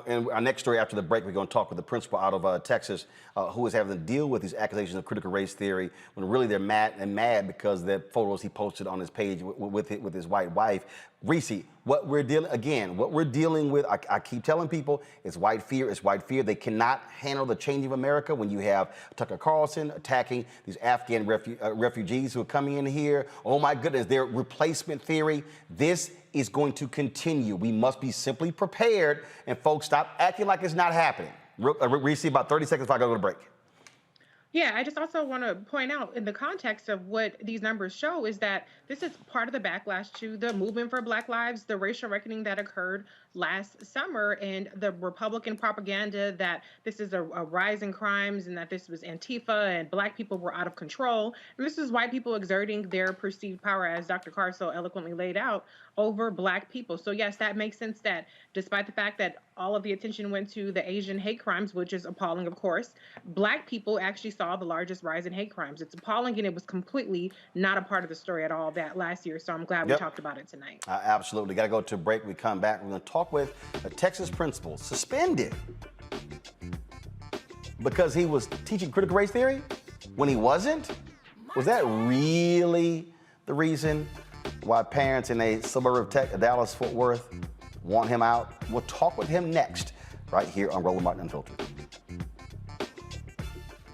In our next story after the break, we're going to talk with the principal out of Texas who is having to deal with these accusations of critical race theory when really they're mad because of the photos he posted on his page with his white wife. Reese, what we're dealing with, I keep telling people, it's white fear. It's white fear. They cannot handle the change of America when you have Tucker Carlson attacking these Afghan refugees who are coming in here. Oh my goodness, their replacement theory. This is going to continue. We must be simply prepared, and folks, stop acting like it's not happening. Reese, about 30 seconds before I go to the break. Yeah, I just also want to point out in the context of what these numbers show is that this is part of the backlash to the movement for Black Lives, the racial reckoning that occurred last summer, and the Republican propaganda that this is a rise in crimes and that this was Antifa and Black people were out of control. And this is white people exerting their perceived power, as Dr. Carr so eloquently laid out, over Black people. So yes, that makes sense that despite the fact that all of the attention went to the Asian hate crimes, which is appalling, of course, Black people actually saw the largest rise in hate crimes. It's appalling, and it was completely not a part of the story at all that last year. So I'm glad we talked about it tonight. Absolutely. Got to go to a break. We come back. We're going to talk with a Texas principal suspended because he was teaching critical race theory when he wasn't. Was that really the reason why parents in a suburb of Dallas-Fort Worth want him out? We'll talk with him next, right here on Roland Martin Unfiltered.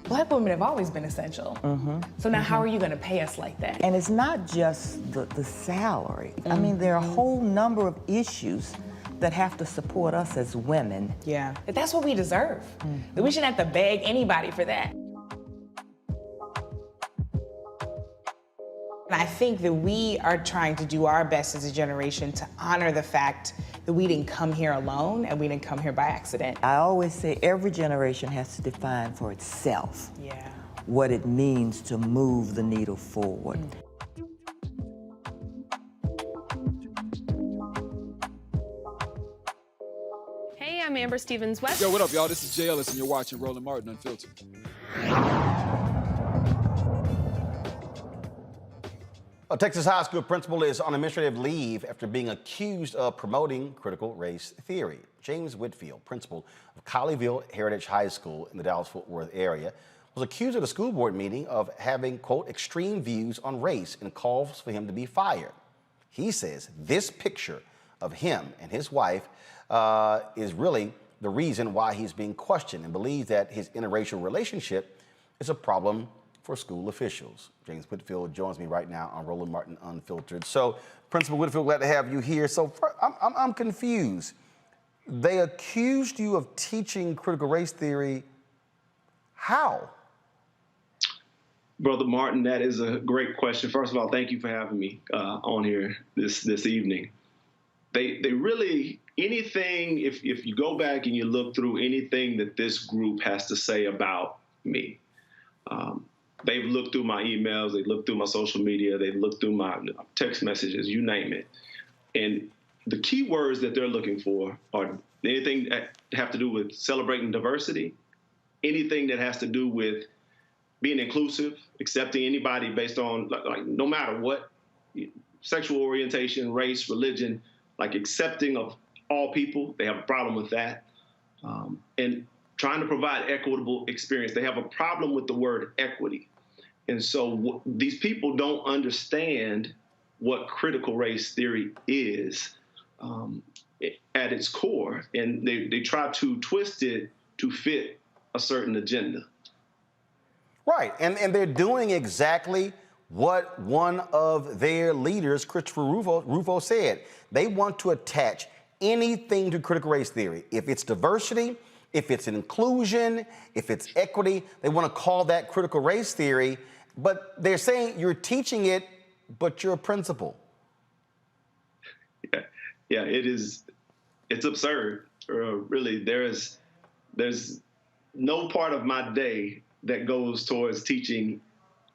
Black women have always been essential. So now how are you going to pay us like that? And it's not just the salary. I mean, there are a whole number of issues that have to support us as women. Yeah. But that's what we deserve. We shouldn't have to beg anybody for that. And I think that we are trying to do our best as a generation to honor the fact that we didn't come here alone and we didn't come here by accident. I always say every generation has to define for itself what it means to move the needle forward. Hey, I'm Amber Stevens-West. Yo, what up, y'all? This is Jay Ellis, and you're watching Roland Martin Unfiltered. A Texas high school principal is on administrative leave after being accused of promoting critical race theory. James Whitfield, principal of Colleyville Heritage High School in the Dallas-Fort Worth area, was accused at a school board meeting of having, quote, extreme views on race and calls for him to be fired. He says this picture of him and his wife is really the reason why he's being questioned, and believes that his interracial relationship is a problem for school officials. James Whitfield joins me right now on Roland Martin Unfiltered. So, Principal Whitfield, glad to have you here. So, I'm confused. They accused you of teaching critical race theory. How? Brother Martin, that is a great question. First of all, thank you for having me on here this evening. They really, anything, if you go back and you look through anything that this group has to say about me, they've looked through my emails, they've looked through my social media, they've looked through my text messages, you name it. And the key words that they're looking for are anything that have to do with celebrating diversity, anything that has to do with being inclusive, accepting anybody based on, like no matter what, sexual orientation, race, religion, like accepting of all people. They have a problem with that. And trying to provide equitable experience. They have a problem with the word equity. And so these people don't understand what critical race theory is at its core. And they try to twist it to fit a certain agenda. Right, and they're doing exactly what one of their leaders, Christopher Rufo, said. They want to attach anything to critical race theory. If it's diversity, if it's inclusion, if it's equity, they want to call that critical race theory, but they're saying you're teaching it, but you're a principal. Yeah, it's absurd. Really, there's no part of my day that goes towards teaching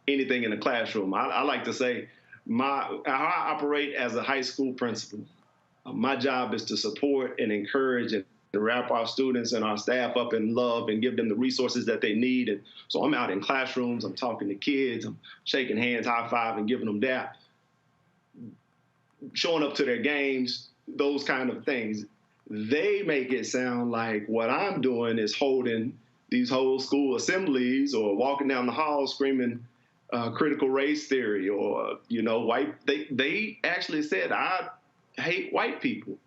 anything in the classroom. I like to say how I operate as a high school principal. My job is to support and encourage and wrap our students and our staff up in love and give them the resources that they need. And so I'm out in classrooms, I'm talking to kids, I'm shaking hands, high five, and giving them that. showing up to their games, those kind of things. They make it sound like what I'm doing is holding these whole school assemblies or walking down the hall screaming critical race theory or, white. They actually said, I hate white people,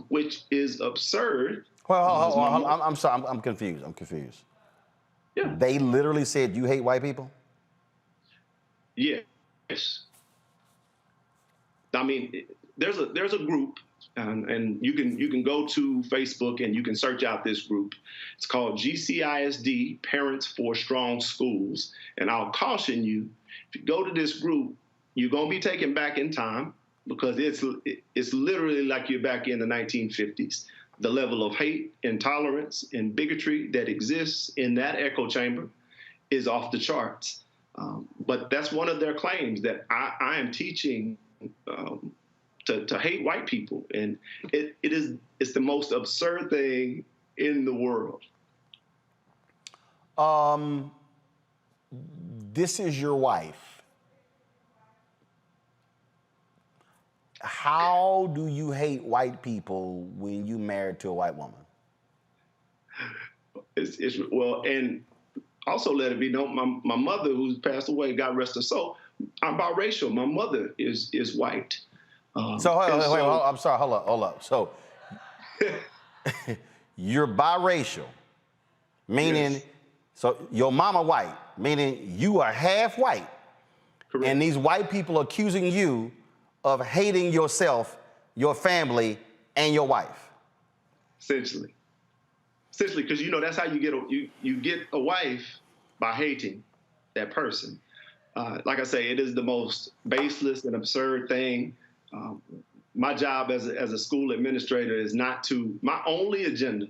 which is absurd. Well, I'm sorry. I'm confused. Yeah. They literally said you hate white people? Yes. I mean, there's a group, and you can go to Facebook and you can search out this group. It's called GCISD, Parents for Strong Schools. And I'll caution you, if you go to this group, you're going to be taken back in time because it's literally like you're back in the 1950s. The level of hate, intolerance, and bigotry that exists in that echo chamber is off the charts. But that's one of their claims, that I am teaching to hate white people. And it's the most absurd thing in the world. This is your wife. How do you hate white people when you married to a white woman? Well, and also let it be known, my mother, who's passed away, God rest her soul, I'm biracial. My mother is white. I'm sorry, hold up. So you're biracial, meaning, yes. So your mama white, meaning you are half white. Correct. And these white people are accusing you of hating yourself, your family, and your wife. Essentially, because that's how you get a wife, by hating that person. Like I say, it is the most baseless and absurd thing. My job as a school administrator is not to. My only agenda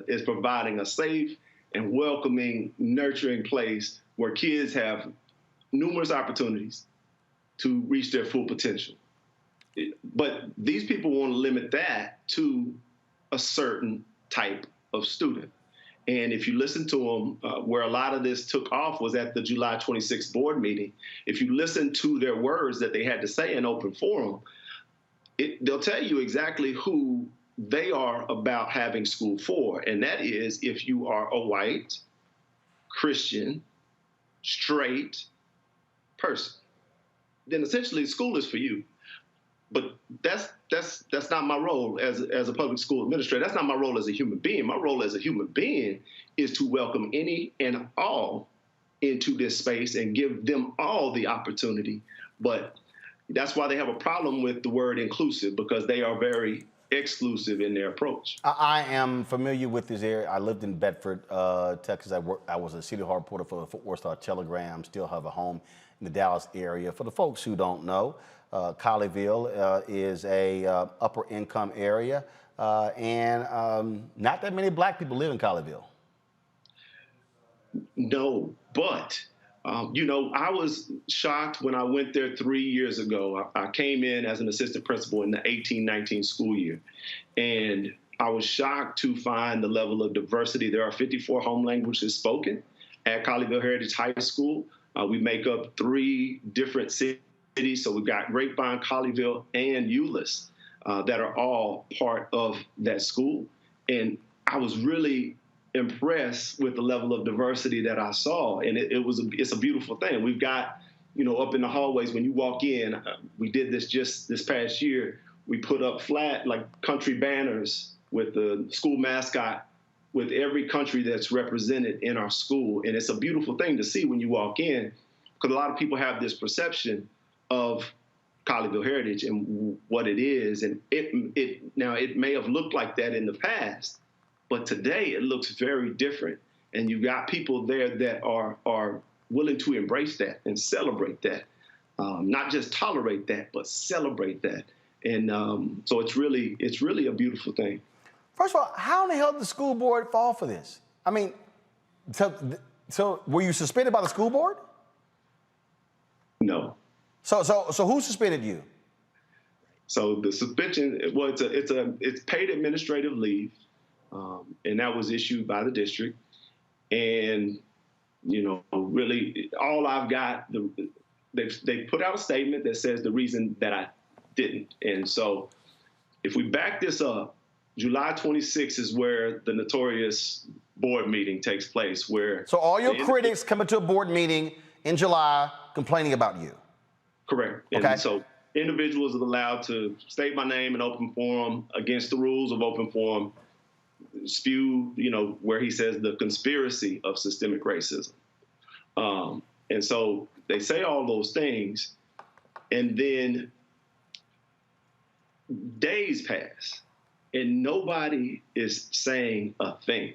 is providing a safe and welcoming, nurturing place where kids have numerous opportunities to reach their full potential. But these people want to limit that to a certain type of student. And if you listen to them, where a lot of this took off was at the July 26th board meeting. If you listen to their words that they had to say in open forum, they'll tell you exactly who they are about having school for. And that is if you are a white, Christian, straight person, then essentially school is for you. But that's not my role as a public school administrator. That's not my role as a human being. My role as a human being is to welcome any and all into this space and give them all the opportunity. But that's why they have a problem with the word inclusive, because they are very exclusive in their approach. I am familiar with this area. I lived in Bedford, Texas. I was a city hall reporter for the Fort Worth Star-Telegram. Still have a home in the Dallas area. For the folks who don't know, Colleyville is a upper income area, and not that many black people live in Colleyville. No, but I was shocked when I went there 3 years ago. I came in as an assistant principal in the 18-19 school year, and I was shocked to find the level of diversity. There are 54 home languages spoken at Colleyville Heritage High School. We make up 3 different cities. So we've got Grapevine, Colleyville, and Euless that are all part of that school. And I was really impressed with the level of diversity that I saw. And it's a beautiful thing. We've got, up in the hallways, when you walk in, we did this just this past year. We put up flat, like, country banners with the school mascot with every country that's represented in our school. And it's a beautiful thing to see when you walk in, because a lot of people have this perception of Colleyville Heritage and what it is. And it may have looked like that in the past, but today it looks very different. And you've got people there that are willing to embrace that and celebrate that, not just tolerate that, but celebrate that. And so it's really a beautiful thing. First of all, how in the hell did the school board fall for this? I mean, so were you suspended by the school board? No. So who suspended you? So the suspension, well, it's paid administrative leave, and that was issued by the district. And really, all I've got, they put out a statement that says the reason that I didn't. And so if we back this up, July 26th is where the notorious board meeting takes place, where... So all your critics coming to a board meeting in July complaining about you. Correct. Okay. And so individuals are allowed to state my name in open forum against the rules of open forum, spew, where he says the conspiracy of systemic racism. And so they say all those things, and then days pass, and nobody is saying a thing.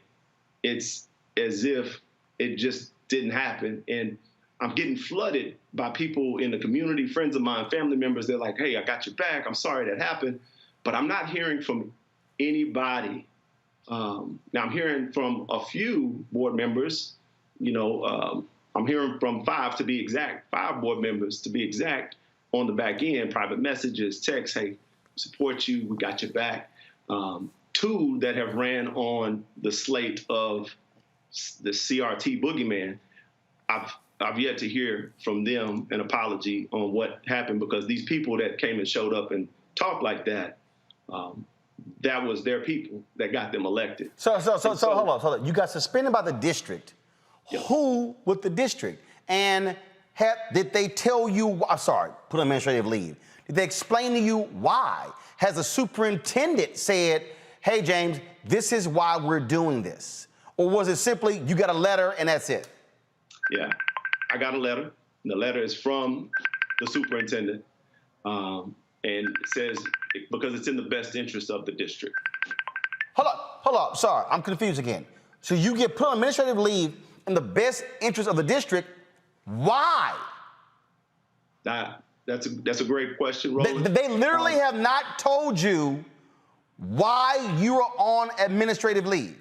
It's as if it just didn't happen. And I'm getting flooded by people in the community, friends of mine, family members. They're like, hey, I got your back. I'm sorry that happened. But I'm not hearing from anybody. Now, I'm hearing from a few board members. I'm hearing from 5 to be exact, 5 board members to be exact on the back end, private messages, texts, hey, support you, we got your back. 2 that have ran on the slate of the CRT boogeyman. I've yet to hear from them an apology on what happened, because these people that came and showed up and talked like that, that was their people that got them elected. So hold on. You got suspended by the district. Yep. Who with the district? And did they tell you, put on administrative leave. Did they explain to you why? Has the superintendent said, hey, James, this is why we're doing this? Or was it simply you got a letter and that's it? Yeah, I got a letter. The letter is from the superintendent. And it says, because it's in the best interest of the district. Hold up. Sorry, I'm confused again. So you get put on administrative leave in the best interest of the district. Why? That's a great question, Roland. They literally have not told you why you are on administrative leave.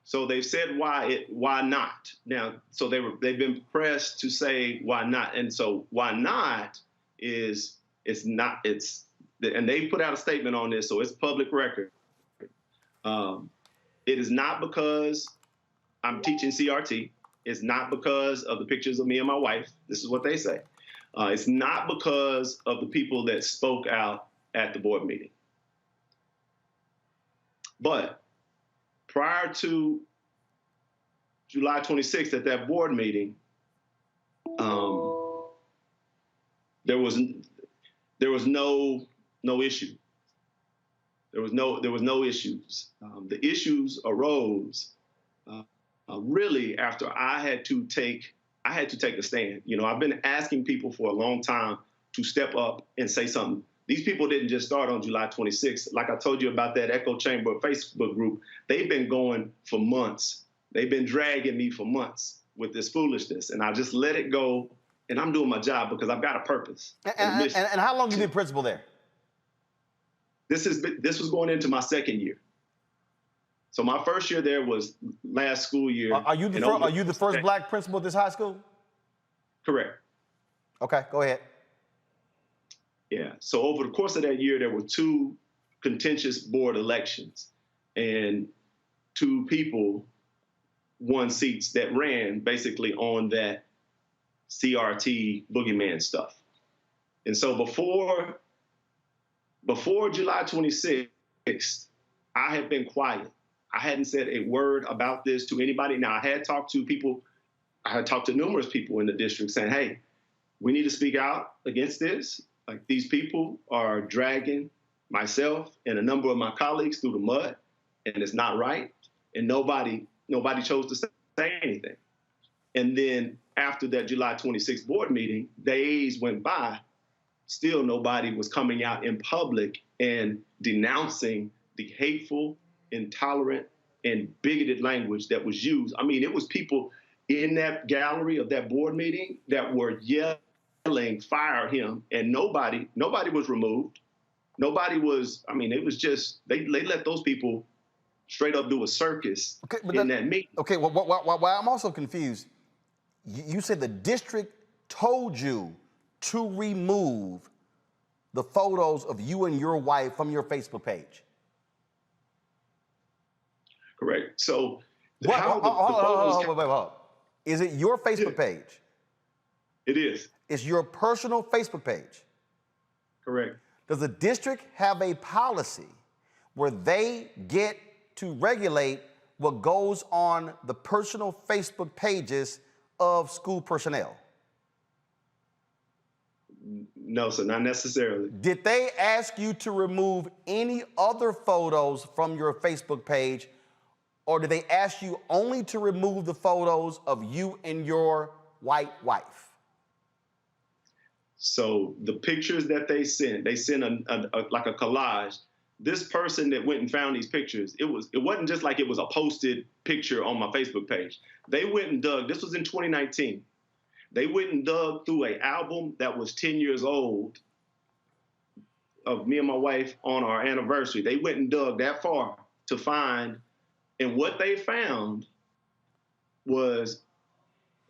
So they've said why not. Now, so they've been pressed to say why not. And so why not is and they put out a statement on this, so it's public record. It is not because I'm teaching CRT. It's not because of the pictures of me and my wife. This is what they say. It's not because of the people that spoke out at the board meeting. But prior to July 26th at that board meeting, there was no issue. There was no issues. The issues arose really after I had to take a stand. I've been asking people for a long time to step up and say something. These people didn't just start on July 26th. Like I told you about that echo chamber Facebook group, they've been going for months. They've been dragging me for months with this foolishness, and I just let it go, and I'm doing my job because I've got a purpose. And how long have you been principal there? This was going into my second year. So my first year there was last school year. Are you the first black principal at this high school? Correct. Okay, go ahead. Yeah. So over the course of that year, there were 2 contentious board elections, and 2 people won seats that ran basically on that CRT boogeyman stuff. And so before July 26th, I had been quiet. I hadn't said a word about this to anybody. Now, I had talked to numerous people in the district saying, hey, we need to speak out against this. Like, these people are dragging myself and a number of my colleagues through the mud, and it's not right. And nobody chose to say anything. And then after that July 26th board meeting, days went by, still nobody was coming out in public and denouncing the hateful, intolerant, and bigoted language that was used. I mean, it was people in that gallery of that board meeting that were yelling, fire him, and nobody was removed. Nobody was, it was just, they let those people straight up do a circus in that meeting. Okay, well, I'm also confused. You said the district told you to remove the photos of you and your wife from your Facebook page. Correct. So hold on. Is it your Facebook page? It is. It's your personal Facebook page. Correct. Does the district have a policy where they get to regulate what goes on the personal Facebook pages of school personnel? No, sir, not necessarily. Did they ask you to remove any other photos from your Facebook page, or did they ask you only to remove the photos of you and your white wife? So the pictures that they sent like a collage. This person that went and found these pictures, it wasn't just like it was a posted picture on my Facebook page. They went and dug, this was in 2019. They went and dug through an album that was 10 years old of me and my wife on our anniversary. They went and dug that far to find, and what they found was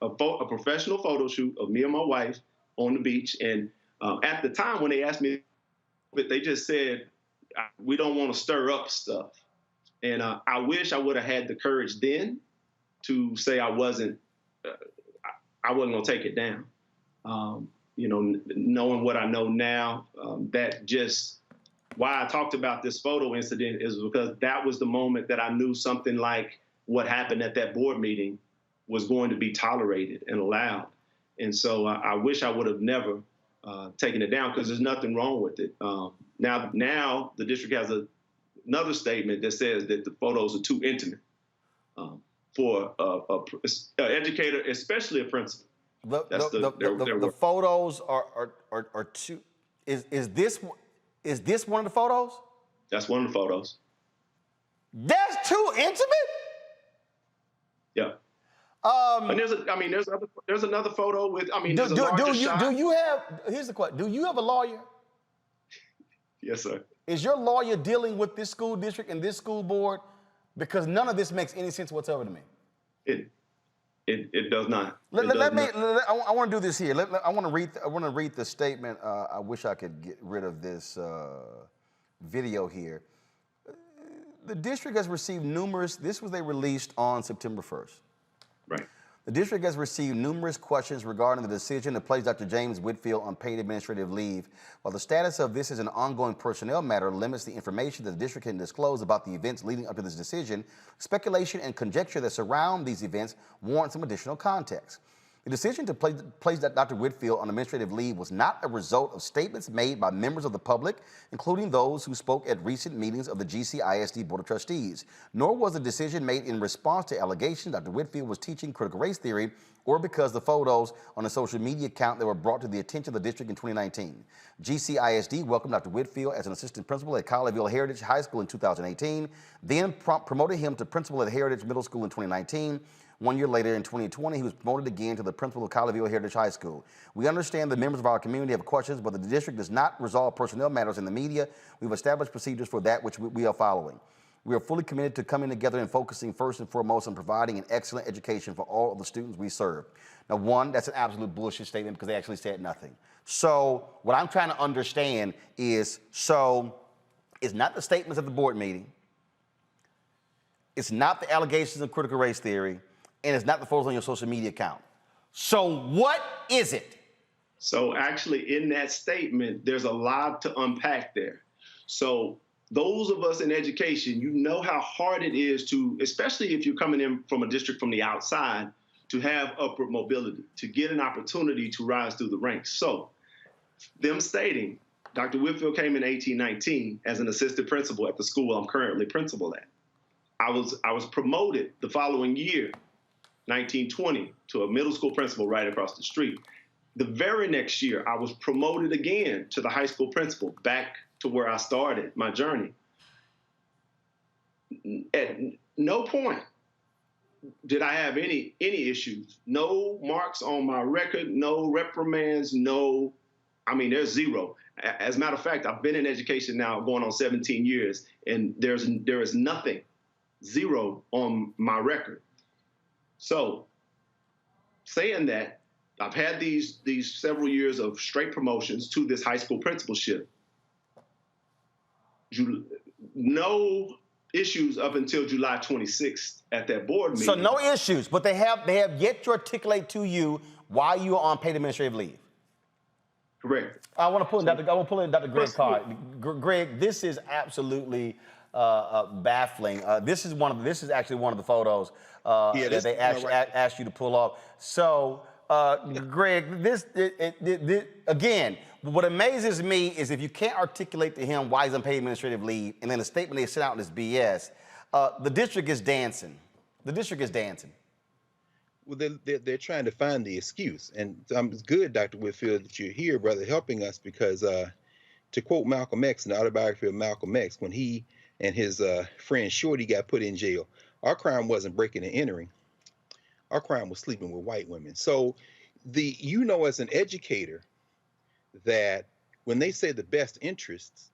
a professional photo shoot of me and my wife on the beach. And at the time when they asked me, they just said, we don't want to stir up stuff. And I wish I would have had the courage then to say I wasn't going to take it down. Knowing what I know now, why I talked about this photo incident is because that was the moment that I knew something like what happened at that board meeting was going to be tolerated and allowed. And so I wish I would have never taken it down, because there's nothing wrong with it. Now the district has another statement that says that the photos are too intimate for an educator, especially a principal. The photos are too. Is this one of the photos? That's one of the photos. That's too intimate? Yeah. And there's another photo with, there's a larger shot. Here's the question. Do you have a lawyer? Yes, sir. Is your lawyer dealing with this school district and this school board? Because none of this makes any sense whatsoever to me. It does not. I want to do this here. I want to read the statement. I wish I could get rid of this video here. The district has received they released on September 1st. Right. The district has received numerous questions regarding the decision to place Dr. James Whitfield on paid administrative leave. While the status of this is an ongoing personnel matter limits the information that the district can disclose about the events leading up to this decision, speculation and conjecture that surround these events warrant some additional context. The decision to place Dr. Whitfield on administrative leave was not a result of statements made by members of the public, including those who spoke at recent meetings of the GCISD Board of Trustees, nor was the decision made in response to allegations Dr. Whitfield was teaching critical race theory or because the photos on a social media account that were brought to the attention of the district in 2019. GCISD welcomed Dr. Whitfield as an assistant principal at Colleyville Heritage High School in 2018, then promoted him to principal at Heritage Middle School in 2019. 1 year later, in 2020, he was promoted again to the principal of Colleyville Heritage High School. We understand the members of our community have questions, but the district does not resolve personnel matters in the media. We've established procedures for that, which we are following. We are fully committed to coming together and focusing first and foremost on providing an excellent education for all of the students we serve. Now, one, that's an absolute bullshit statement because they actually said nothing. So what I'm trying to understand is, it's not the statements at the board meeting, it's not the allegations of critical race theory, and it's not the photos on your social media account. So what is it? So actually in that statement, there's a lot to unpack there. So those of us in education, you know how hard it is to, especially if you're coming in from a district from the outside, to have upward mobility, to get an opportunity to rise through the ranks. So them stating, Dr. Whitfield came in 1819 as an assistant principal at the school I'm currently principal at. I was promoted the following year, 1920, to a middle school principal right across the street. The very next year, I was promoted again to the high school principal, back to where I started my journey. At no point did I have any issues. No marks on my record, no reprimands, there's zero. As a matter of fact, I've been in education now going on 17 years, and there is nothing, zero on my record. So saying that, I've had these several years of straight promotions to this high school principalship. No issues up until July 26th at that board meeting. So no issues, but they have yet to articulate to you while you are on paid administrative leave. Correct. I want to pull in Dr. Greg First, Carr. Greg, this is absolutely baffling. This is actually one of the photos that they asked you to pull off. So, Greg, again, what amazes me is if you can't articulate to him why he's on paid administrative leave, and then the statement they sent out is BS. The district is dancing. The district is dancing. Well, they're trying to find the excuse. And it's good, Dr. Whitfield, that you're here, brother, helping us because to quote Malcolm X in the autobiography of Malcolm X, when he and his friend Shorty got put in jail, our crime wasn't breaking and entering. Our crime was sleeping with white women. So as an educator, that when they say the best interests,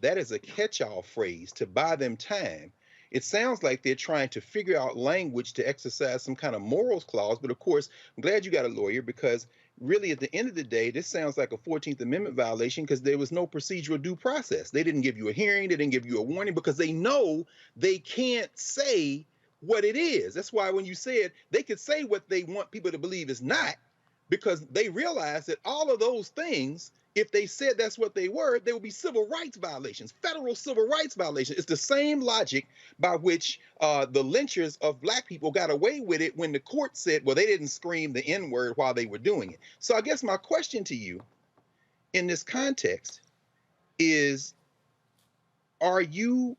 that is a catch-all phrase to buy them time. It sounds like they're trying to figure out language to exercise some kind of morals clause. But of course, I'm glad you got a lawyer because really at the end of the day, this sounds like a 14th Amendment violation because there was no procedural due process. They didn't give you a hearing. They didn't give you a warning because they know they can't say what it is. That's why when you said they could say what they want people to believe is not, because they realize that all of those things, if they said that's what they were, there would be civil rights violations, federal civil rights violations. It's the same logic by which the lynchers of black people got away with it when the court said, well, they didn't scream the N-word while they were doing it. So I guess my question to you in this context is, are you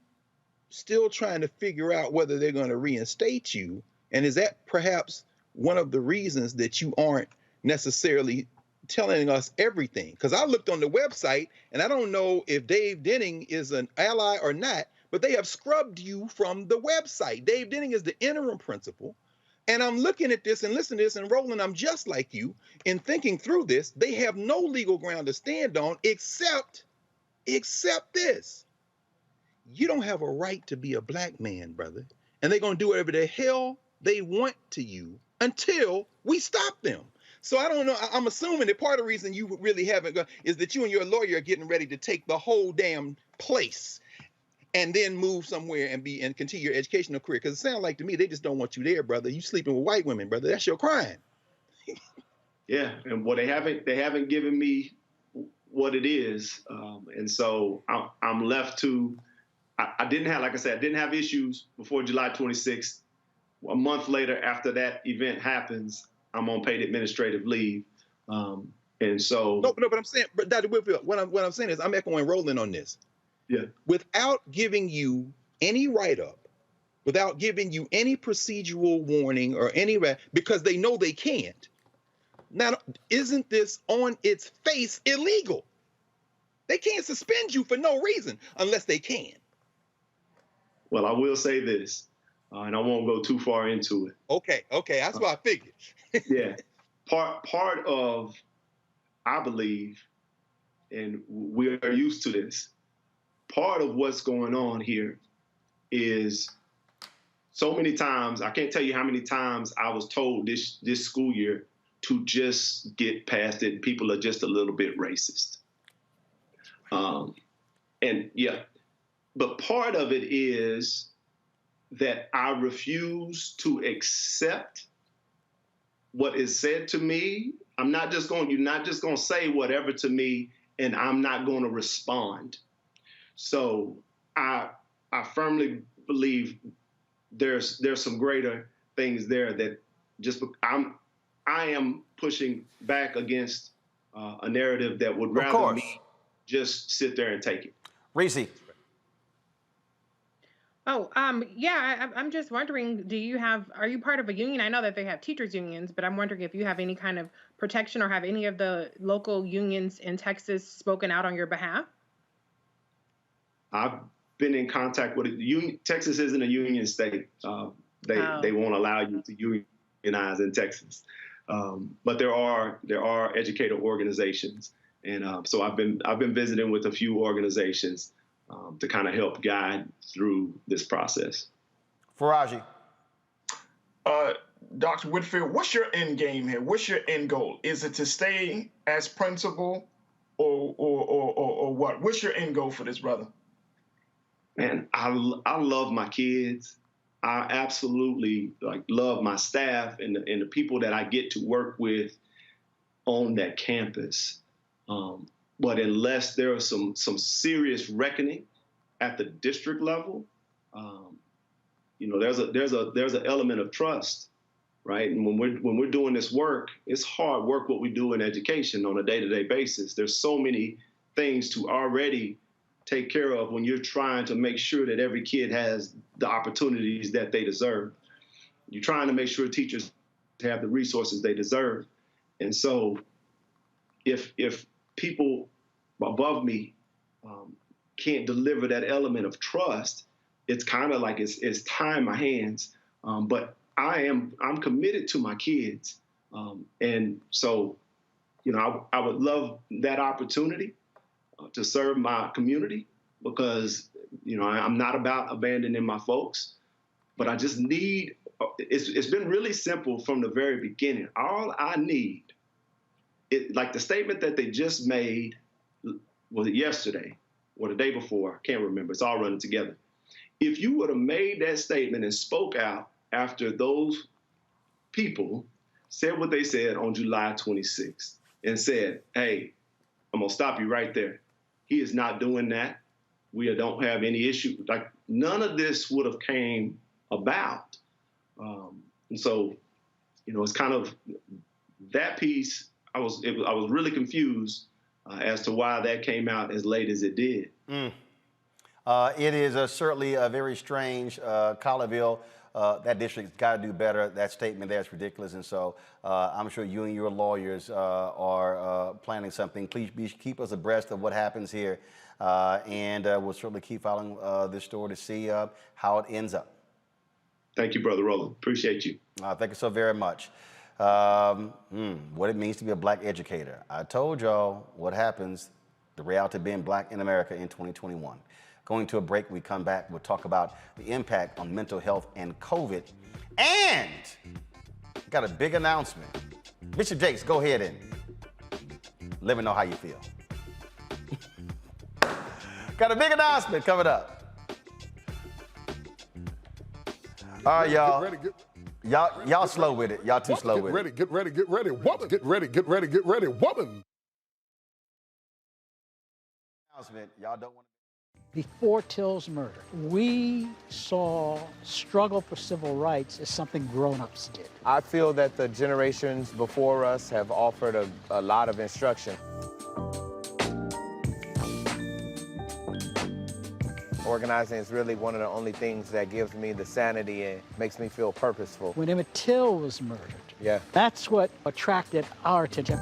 still trying to figure out whether they're going to reinstate you? And is that perhaps one of the reasons that you aren't necessarily telling us everything? Because I looked on the website and I don't know if Dave Denning is an ally or not, but they have scrubbed you from the website. Dave Denning is the interim principal. And I'm looking at this and listening to this, and Roland, I'm just like you in thinking through this. They have no legal ground to stand on except this. You don't have a right to be a black man, brother. And they're going to do whatever the hell they want to you until we stop them. So I don't know. I'm assuming that part of the reason you really haven't gone is that you and your lawyer are getting ready to take the whole damn place and then move somewhere and continue your educational career. Because it sounds like to me they just don't want you there, brother. You sleeping with white women, brother. That's your crime. Yeah, and they haven't given me what it is, and so I'm left to. I didn't have, like I said, I didn't have issues before July 26th. A month later, after that event happens, I'm on paid administrative leave, and so. No, but I'm saying, but Dr. Whitfield, what I'm saying is I'm echoing Roland on this. Yeah. Without giving you any write-up, without giving you any procedural warning or any, because they know they can't. Now, isn't this on its face illegal? They can't suspend you for no reason unless they can. Well, I will say this, and I won't go too far into it. Okay, that's what I figured. Yeah, part of, I believe, and we are used to this, part of what's going on here is so many times, I can't tell you how many times I was told this school year to just get past it. People are just a little bit racist. And yeah, but part of it is that I refuse to accept what is said to me. You're not just going to say whatever to me and I'm not going to respond. So I firmly believe there's some greater things there that just I am pushing back against a narrative that would rather me just sit there and take it. Reese. Oh, yeah, I'm just wondering, are you part of a union? I know that they have teachers unions, but I'm wondering if you have any kind of protection or have any of the local unions in Texas spoken out on your behalf? I've been in contact with it. Texas isn't a union state. They won't allow you to unionize in Texas. But there are educator organizations. And so I've been visiting with a few organizations to kind of help guide through this process. Faraji. Dr. Whitfield, what's your end game here? What's your end goal? Is it to stay as principal or what? What's your end goal for this, brother? Man, I love my kids. I absolutely love my staff and the people that I get to work with. on that campus. But unless there is some serious reckoning at the district level, there's an element of trust, right? And when we're doing this work, it's hard work what we do in education on a day-to-day basis. There's so many things to already take care of when you're trying to make sure that every kid has the opportunities that they deserve. You're trying to make sure teachers have the resources they deserve. And so if people above me can't deliver that element of trust, it's kind of like it's tying my hands. But I'm committed to my kids. And so, I would love that opportunity to serve my community because, I'm not about abandoning my folks, but I just need, it's been really simple from the very beginning. All I need, like the statement that they just made, was it yesterday or the day before? I can't remember. It's all running together. If you would have made that statement and spoke out after those people said what they said on July 26th and said, hey, I'm going to stop you right there. He is not doing that. We don't have any issue. Like, none of this would have came about. And so, it's kind of that piece. I was really confused as to why that came out as late as it did. It is certainly very strange. Colleyville, that district's got to do better. That statement there is ridiculous. And so I'm sure you and your lawyers are planning something. Please keep us abreast of what happens here. And we'll certainly keep following this story to see how it ends up. Thank you, Brother Roland. Appreciate you. Thank you so very much. What it means to be a black educator. I told y'all what happens, the reality of being black in America in 2021. Going to a break, we come back, we'll talk about the impact on mental health and COVID. And got a big announcement. Bishop Jakes, go ahead and let me know how you feel. Got a big announcement coming up. All right, y'all. Y'all slow with it. Y'all too slow with it. Get ready, woman. Get ready, woman. Announcement. Y'all don't want. Before Till's murder, we saw struggle for civil rights as something grown-ups did. I feel that the generations before us have offered a lot of instruction. Organizing is really one of the only things that gives me the sanity and makes me feel purposeful. When Emmett Till was murdered, yeah, that's what attracted our attention.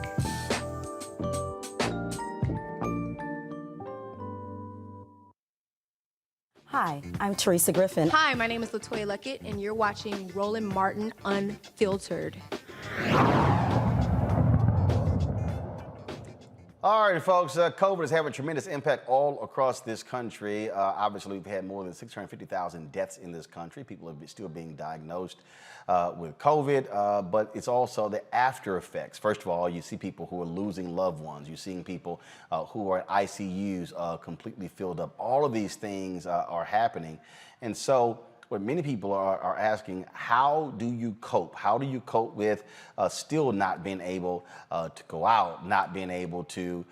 Hi, I'm Teresa Griffin. Hi, my name is LaToya Luckett, and you're watching Roland Martin Unfiltered. All right, folks, COVID is having a tremendous impact all across this country. Obviously, we've had more than 650,000 deaths in this country. People are still being diagnosed with COVID, but it's also the after effects. First of all, you see people who are losing loved ones. You're seeing people who are at ICUs completely filled up. All of these things are happening. And so what many people are asking, how do you cope? How do you cope with still not being able to go out, not being able to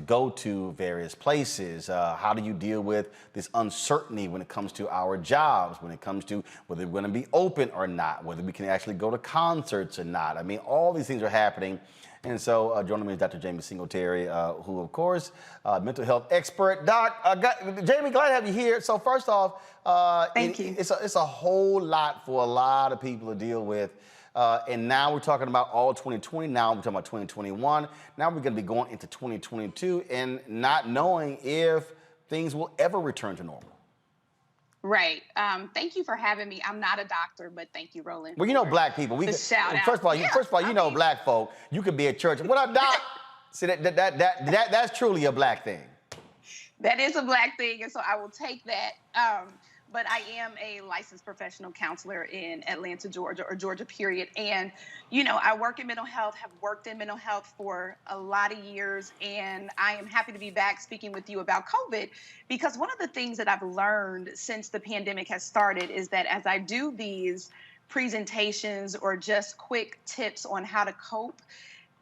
go to various places? How do you deal with this uncertainty when it comes to our jobs, when it comes to whether we're going to be open or not, whether we can actually go to concerts or not? I mean, all these things are happening. And so joining me is Dr. Jamie Singletary, who, of course, mental health expert. Doc, Jamie, glad to have you here. So first off, Thank you. It's a whole lot for a lot of people to deal with. And now we're talking about all 2020. Now we're talking about 2021. Now we're going to be going into 2022 and not knowing if things will ever return to normal. Right. Thank you for having me. I'm not a doctor, but thank you, Roland. Well, you know, black people. Shout out. First of all, you know, black folk. You could be at church. What up, Doc? See, that's truly a black thing. That is a black thing, and so I will take that. But I am a licensed professional counselor in Atlanta, Georgia, or Georgia, period. And, you know, I work in mental health, have worked in mental health for a lot of years. And I am happy to be back speaking with you about COVID, because one of the things that I've learned since the pandemic has started is that as I do these presentations or just quick tips on how to cope,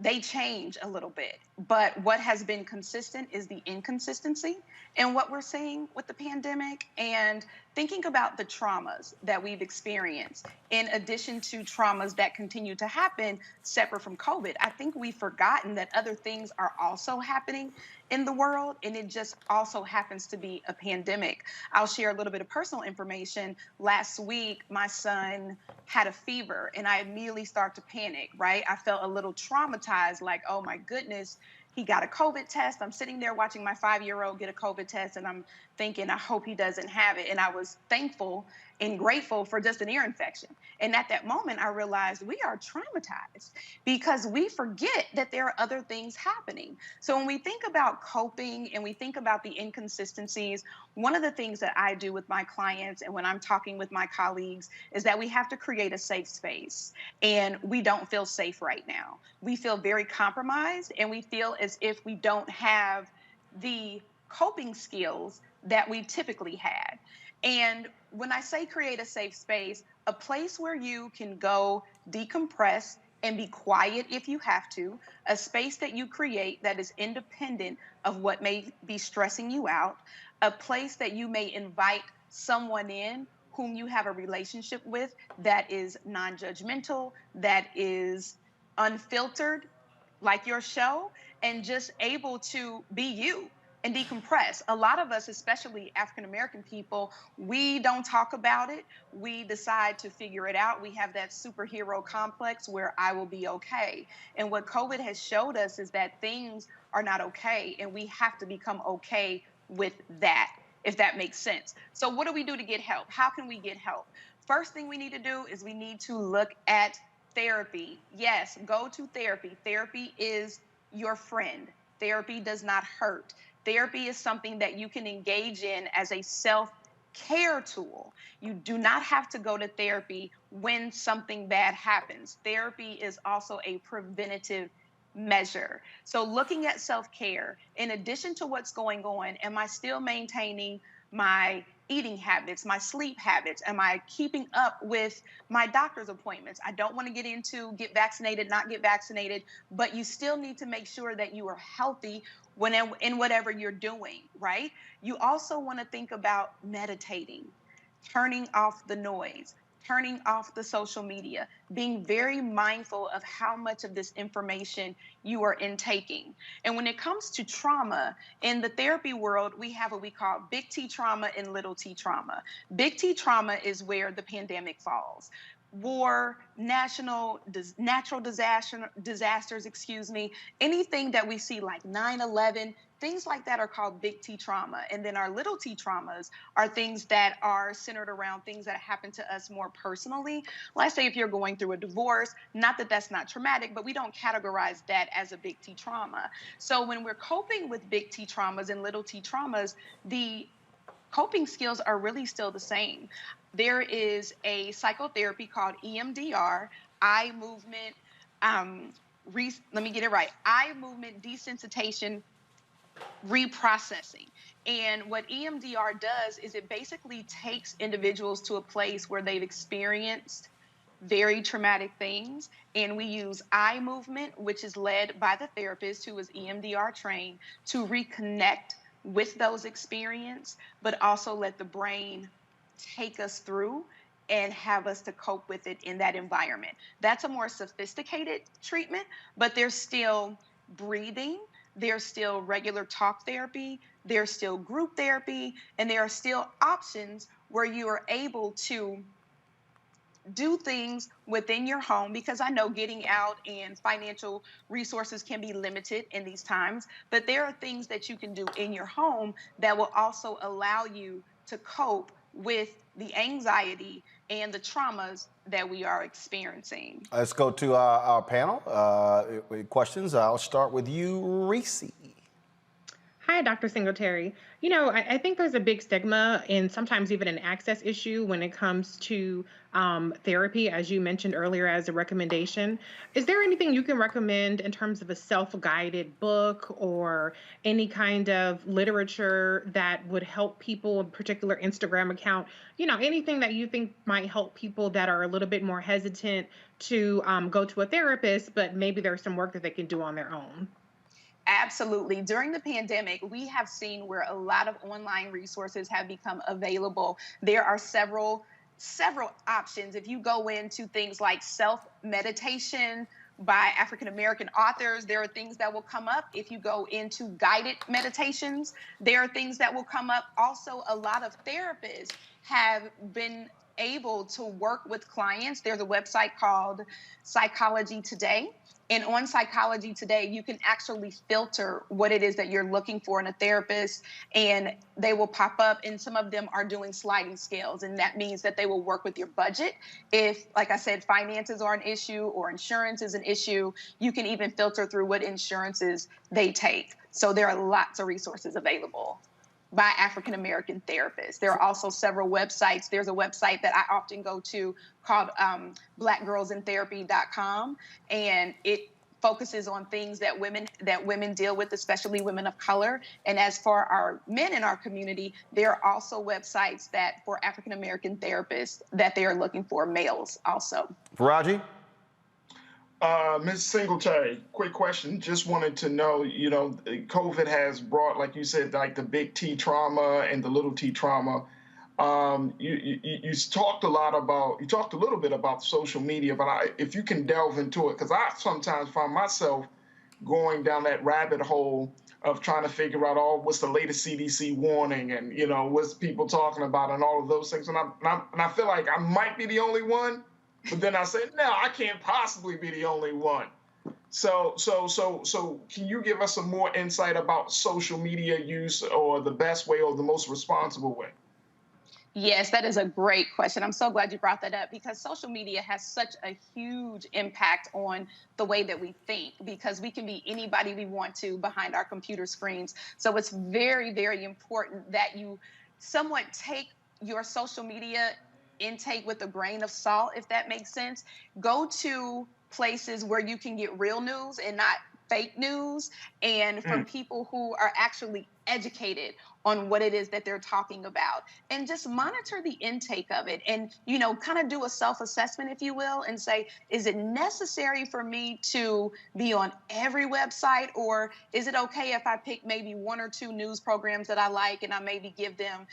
they change a little bit. But what has been consistent is the inconsistency in what we're seeing with the pandemic, and thinking about the traumas that we've experienced, in addition to traumas that continue to happen separate from COVID. I think we've forgotten that other things are also happening in the world, and it just also happens to be a pandemic. I'll share a little bit of personal information. Last week, my son had a fever, and I immediately started to panic, right? I felt a little traumatized, like, oh my goodness, he got a COVID test. I'm sitting there watching my 5-year-old get a COVID test, and I'm thinking, I hope he doesn't have it. And I was thankful and grateful for just an ear infection. And at that moment, I realized we are traumatized because we forget that there are other things happening. So when we think about coping and we think about the inconsistencies, one of the things that I do with my clients and when I'm talking with my colleagues is that we have to create a safe space. And we don't feel safe right now. We feel very compromised, and we feel as if we don't have the coping skills that we typically had. And when I say create a safe space, a place where you can go decompress and be quiet if you have to, a space that you create that is independent of what may be stressing you out, a place that you may invite someone in whom you have a relationship with that is non-judgmental, that is unfiltered, like your show, and just able to be you and decompress. A lot of us, especially African-American people, we don't talk about it. We decide to figure it out. We have that superhero complex where I will be okay. And what COVID has showed us is that things are not okay, and we have to become okay with that, if that makes sense. So what do we do to get help? How can we get help? First thing we need to do is we need to look at therapy. Yes, go to therapy. Therapy is your friend. Therapy does not hurt. Therapy is something that you can engage in as a self-care tool. You do not have to go to therapy when something bad happens. Therapy is also a preventative measure. So looking at self-care, in addition to what's going on, am I still maintaining my eating habits, my sleep habits? Am I keeping up with my doctor's appointments? I don't want to get into get vaccinated, not get vaccinated, but you still need to make sure that you are healthy in whatever you're doing, right? You also want to think about meditating, turning off the noise, turning off the social media, being very mindful of how much of this information you are intaking. And when it comes to trauma, in the therapy world, we have what we call big T trauma and little t trauma. Big T trauma is where the pandemic falls. War, natural disasters, anything that we see like 9/11, things like that are called big T trauma. And then our little t traumas are things that are centered around things that happen to us more personally. Let's say if you're going through a divorce, not that that's not traumatic, but we don't categorize that as a big T trauma. So when we're coping with big T traumas and little t traumas, the coping skills are really still the same. There is a psychotherapy called EMDR, eye movement, let me get it right, eye movement desensitization reprocessing. And what EMDR does is it basically takes individuals to a place where they've experienced very traumatic things, and we use eye movement, which is led by the therapist who is EMDR trained, to reconnect with those experiences, but also let the brain take us through and have us to cope with it in that environment. That's a more sophisticated treatment, but there's still breathing, there's still regular talk therapy, there's still group therapy, and there are still options where you are able to do things within your home, because I know getting out and financial resources can be limited in these times, but there are things that you can do in your home that will also allow you to cope with the anxiety and the traumas that we are experiencing. Let's go to our panel. Questions. I'll start with you, Reese. Hi, Dr. Singletary. I think there's a big stigma and sometimes even an access issue when it comes to therapy, as you mentioned earlier, as a recommendation. Is there anything you can recommend in terms of a self-guided book or any kind of literature that would help people, a particular Instagram account, anything that you think might help people that are a little bit more hesitant to go to a therapist, but maybe there's some work that they can do on their own? Absolutely. During the pandemic, we have seen where a lot of online resources have become available. There are several options. If you go into things like self-meditation by African American authors, there are things that will come up. If you go into guided meditations, there are things that will come up. Also, a lot of therapists have been able to work with clients. There's a website called Psychology Today. And on Psychology Today, you can actually filter what it is that you're looking for in a therapist, and they will pop up, and some of them are doing sliding scales, and that means that they will work with your budget. If, like I said, finances are an issue or insurance is an issue, you can even filter through what insurances they take. So there are lots of resources available by African American therapists. There are also several websites. There's a website that I often go to called blackgirlsintherapy.com, and it focuses on things that women deal with, especially women of color. And as for our men in our community, there are also websites that for African American therapists that they are looking for males also. Faraji? Ms. Singletary, quick question. Just wanted to know, COVID has brought, like you said, like the big T trauma and the little T trauma. You talked a little bit about social media, but if you can delve into it, because I sometimes find myself going down that rabbit hole of trying to figure out what's the latest CDC warning and, what's people talking about and all of those things. And I feel like I might be the only one. But then I said, no, I can't possibly be the only one. So can you give us some more insight about social media use or the best way or the most responsible way? Yes, that is a great question. I'm so glad you brought that up because social media has such a huge impact on the way that we think because we can be anybody we want to behind our computer screens. So it's very, very important that you somewhat take your social media intake with a grain of salt, if that makes sense. Go to places where you can get real news and not fake news, and from people who are actually educated on what it is that they're talking about, and just monitor the intake of it and, kind of do a self-assessment, if you will, and say, is it necessary for me to be on every website, or is it okay if I pick maybe one or two news programs that I like and I maybe give them,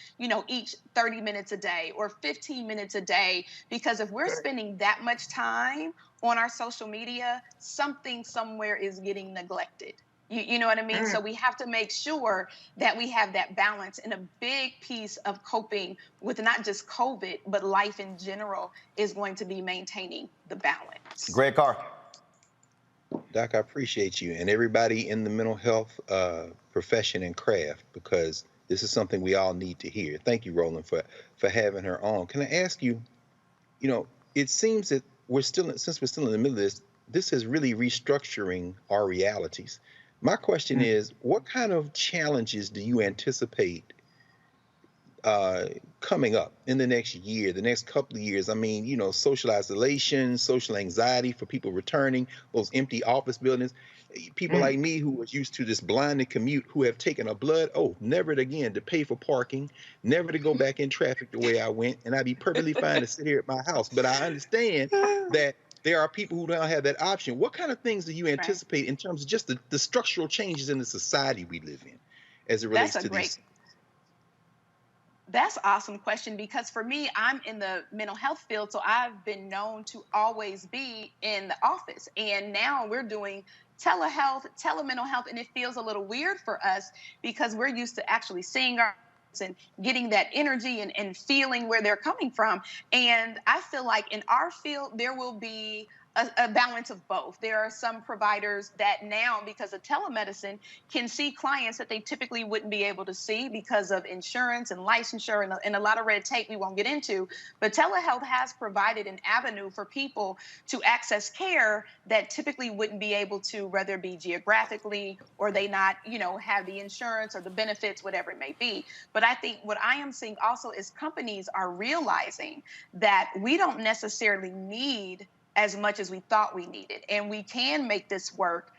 each 30 minutes a day or 15 minutes a day? Because if we're spending that much time on our social media, something somewhere is getting neglected. You know what I mean? So we have to make sure that we have that balance. And a big piece of coping with not just COVID, but life in general is going to be maintaining the balance. Greg Carr. Doc, I appreciate you and everybody in the mental health profession and craft because this is something we all need to hear. Thank you, Roland, for having her on. Can I ask you, it seems that since we're still in the middle of this is really restructuring our realities. My question is, what kind of challenges do you anticipate coming up in the next year, the next couple of years? I mean, social isolation, social anxiety for people returning, those empty office buildings. People like me who was used to this blinded commute who have taken a blood oath, never again to pay for parking, never to go back in traffic the way I went, and I'd be perfectly fine to sit here at my house. But I understand that there are people who don't have that option. What kind of things do you anticipate in terms of just the structural changes in the society we live in as it relates to these? That's an awesome question because for me, I'm in the mental health field, so I've been known to always be in the office. And now we're doing telehealth, telemental health, and it feels a little weird for us because we're used to actually seeing our and getting that energy and feeling where they're coming from. And I feel like in our field, there will be a balance of both. There are some providers that now, because of telemedicine, can see clients that they typically wouldn't be able to see because of insurance and licensure and a lot of red tape we won't get into. But telehealth has provided an avenue for people to access care that typically wouldn't be able to, whether it be geographically or they not, have the insurance or the benefits, whatever it may be. But I think what I am seeing also is companies are realizing that we don't necessarily need as much as we thought we needed. And we can make this work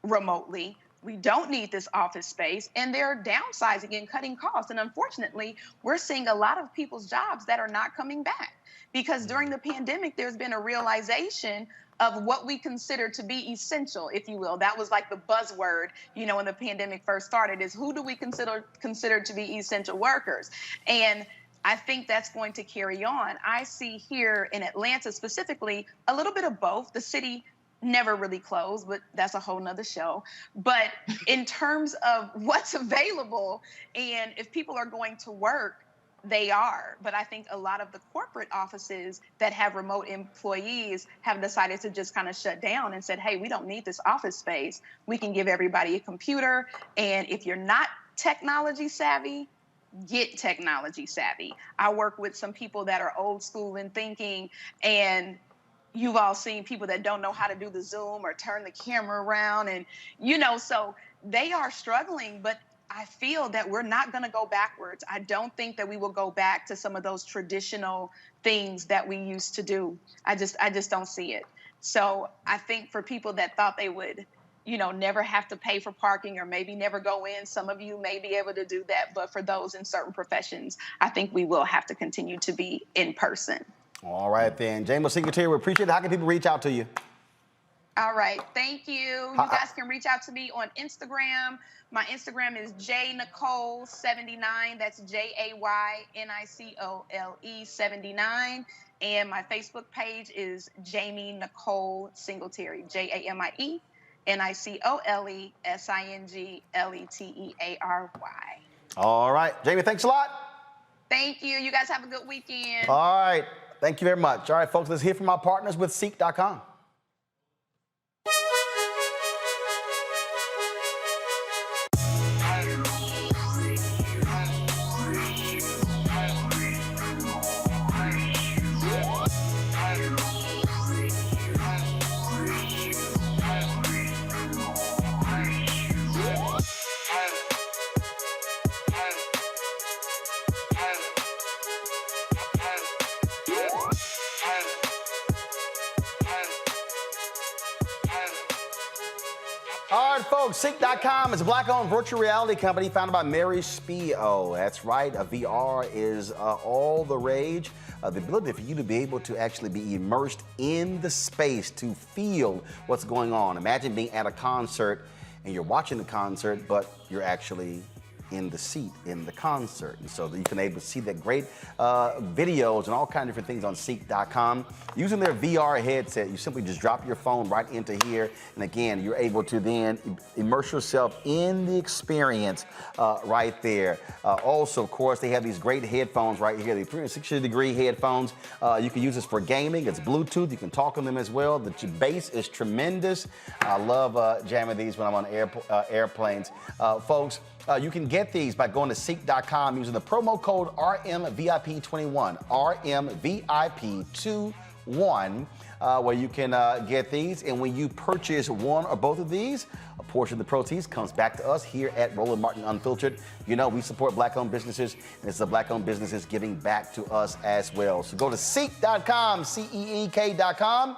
remotely. We don't need this office space. And they're downsizing and cutting costs. And unfortunately, we're seeing a lot of people's jobs that are not coming back. Because during the pandemic, there's been a realization of what we consider to be essential, if you will. That was like the buzzword, when the pandemic first started, is who do we consider to be essential workers? And I think that's going to carry on. I see here in Atlanta specifically a little bit of both. The city never really closed, but that's a whole nother show. But in terms of what's available and if people are going to work, they are. But I think a lot of the corporate offices that have remote employees have decided to just kind of shut down and said, hey, we don't need this office space. We can give everybody a computer. And if you're not technology savvy, get technology savvy. I work with some people that are old school in thinking, and you've all seen people that don't know how to do the Zoom or turn the camera around. And, so they are struggling, but I feel that we're not going to go backwards. I don't think that we will go back to some of those traditional things that we used to do. I just don't see it. So I think for people that thought they would, never have to pay for parking or maybe never go in, some of you may be able to do that. But for those in certain professions, I think we will have to continue to be in person. All right, then. Jamie Secretary, we appreciate it. How can people reach out to you? All right. Thank you. You guys can reach out to me on Instagram. My Instagram is jaynicole79. That's JAYNICOLE 79. And my Facebook page is Jamie Nicole Singletary, JAMIE. NICOLESINGLETEARY. All right. Jamie, thanks a lot. Thank you. You guys have a good weekend. All right. Thank you very much. All right, folks, let's hear from our partners with CEEK.com. All right, folks, CEEK.com is a black-owned virtual reality company founded by Mary Spio. That's right, VR is all the rage. The ability for you to be able to actually be immersed in the space to feel what's going on. Imagine being at a concert and you're watching the concert, but you're actually in the seat in the concert. And so that you can able to see that great videos and all kinds of different things on CEEK.com. Using their VR headset, you simply just drop your phone right into here. And again, you're able to then immerse yourself in the experience right there. Also, of course, they have these great headphones right here, the 360-degree headphones. You can use this for gaming. It's Bluetooth. You can talk on them as well. The bass is tremendous. I love jamming these when I'm on airplanes. Folks, you can get these by going to CEEK.com using the promo code RMVIP21, RMVIP21, where you can get these. And when you purchase one or both of these, a portion of the proceeds comes back to us here at Roland Martin Unfiltered. You know, we support black-owned businesses, and it's the black-owned businesses giving back to us as well. So go to CEEK.com, CEEK.com.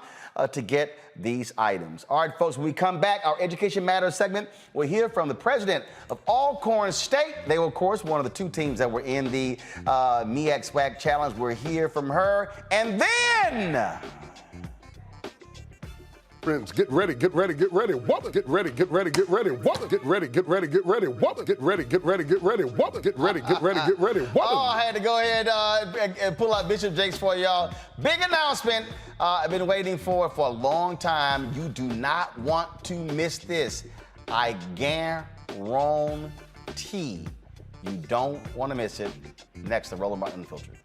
To get these items. All right, folks, when we come back, our Education Matters segment, we'll hear from the president of Alcorn State. They were, of course, one of the two teams that were in the MEAC SWAC Challenge. We'll hear from her. And then... Friends, get ready, get ready, get ready. Woman, get ready, get ready, get ready. Woman, get ready, get ready, get ready. Woman, get ready, get ready, get ready. Woman, get ready, get ready, get ready. Woman. Oh, I had to go ahead and pull out Bishop Jakes for y'all. Big announcement. I've been waiting for a long time. You do not want to miss this. I guarantee you don't want to miss it. Next, the Roland Martin Unfiltered.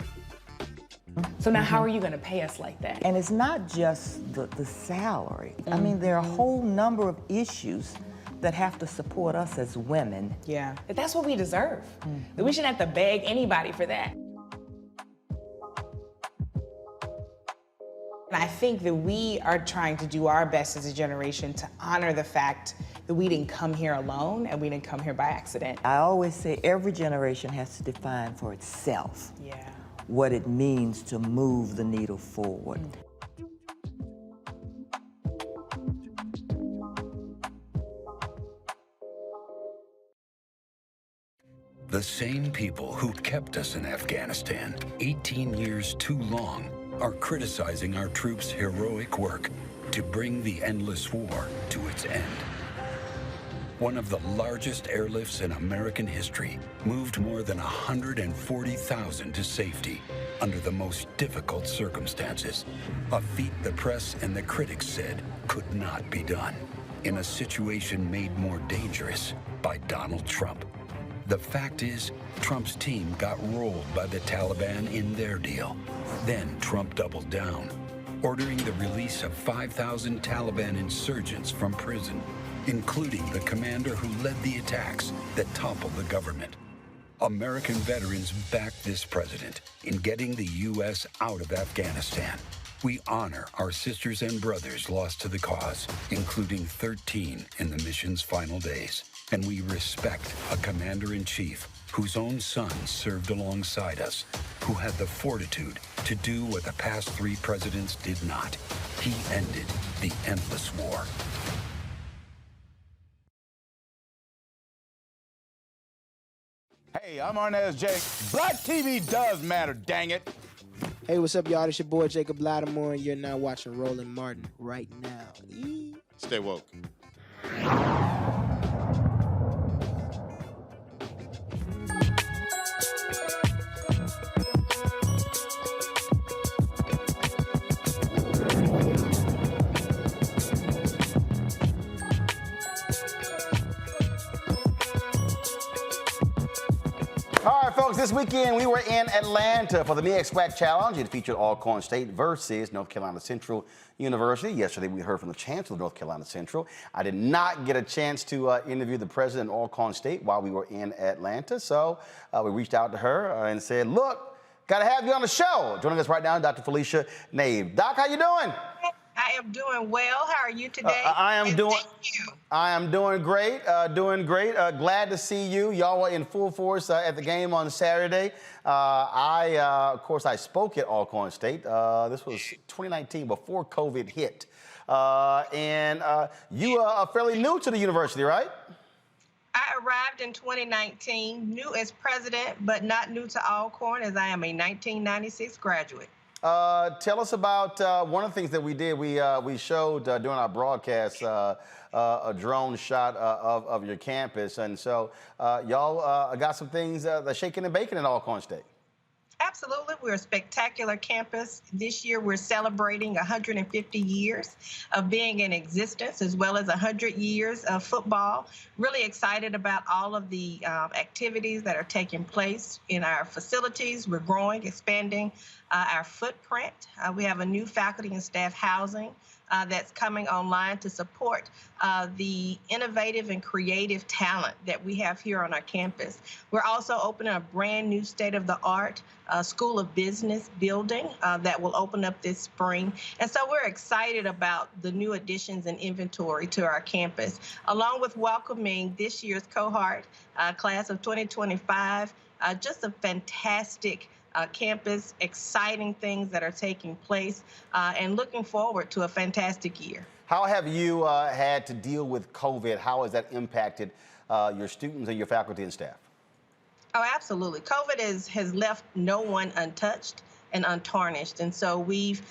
So now how are you going to pay us like that? And it's not just the salary. I mean, there are a whole number of issues that have to support us as women. Yeah, but that's what we deserve. We shouldn't have to beg anybody for that. And I think that we are trying to do our best as a generation to honor the fact that we didn't come here alone and we didn't come here by accident. I always say every generation has to define for itself what it means to move the needle forward. The same people who kept us in Afghanistan 18 years too long are criticizing our troops' heroic work to bring the endless war to its end. One of the largest airlifts in American history moved more than 140,000 to safety under the most difficult circumstances, a feat the press and the critics said could not be done, in a situation made more dangerous by Donald Trump. The fact is, Trump's team got rolled by the Taliban in their deal. Then Trump doubled down, ordering the release of 5,000 Taliban insurgents from prison, including the commander who led the attacks that toppled the government. American veterans backed this president in getting the U.S. out of Afghanistan. We honor our sisters and brothers lost to the cause, including 13 in the mission's final days. And we respect a commander-in-chief whose own son served alongside us, who had the fortitude to do what the past 3 presidents did not. He ended the endless war. Hey, I'm Arnaz J. Black TV does matter, dang it. Hey, what's up, y'all? It's your boy Jacob Lattimore, and you're now watching Roland Martin right now. Stay woke. All right, folks, this weekend we were in Atlanta for the MEAC SWAC Challenge. It featured Alcorn State versus North Carolina Central University. Yesterday, we heard from the chancellor of North Carolina Central. I did not get a chance to interview the president of Alcorn State while we were in Atlanta, so we reached out to her and said, look, got to have you on the show. Joining us right now, Dr. Felicia Nave. Doc, how you doing? I am doing well. How are you today? I am doing great. Glad to see you. Y'all were in full force at the game on Saturday. Of course, I spoke at Alcorn State. This was 2019 before COVID hit. And you are fairly new to the university, right? I arrived in 2019, new as president, but not new to Alcorn, as I am a 1996 graduate. Tell us about one of the things that we did. We showed during our broadcast a drone shot of your campus. And so y'all got some things that's shaking and baking at Alcorn State. Absolutely. We're a spectacular campus. This year, we're celebrating 150 years of being in existence, as well as 100 years of football. Really excited about all of the activities that are taking place in our facilities. We're growing, expanding our footprint. We have a new faculty and staff housing that's coming online to support the innovative and creative talent that we have here on our campus. We're also opening a brand new state-of-the-art School of Business building that will open up this spring. And so we're excited about the new additions and inventory to our campus, along with welcoming this year's cohort, class of 2025, just a fantastic campus, exciting things that are taking place, and looking forward to a fantastic year. How have you had to deal with COVID? How has that impacted your students and your faculty and staff? Oh, absolutely. COVID has left no one untouched and untarnished. And so we've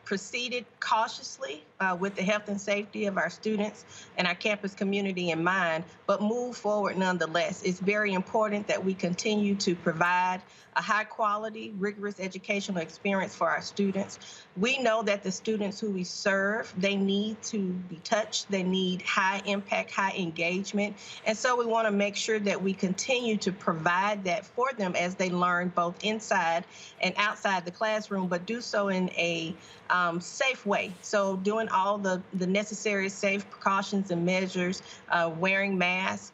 proceeded cautiously with the health and safety of our students and our campus community in mind, but move forward nonetheless. It's very important that we continue to provide a high quality, rigorous educational experience for our students. We know that the students who we serve, they need to be touched, they need high impact, high engagement. And so we want to make sure that we continue to provide that for them as they learn both inside and outside the classroom, but do so in a safe way. So doing all the necessary safe precautions and measures, wearing masks,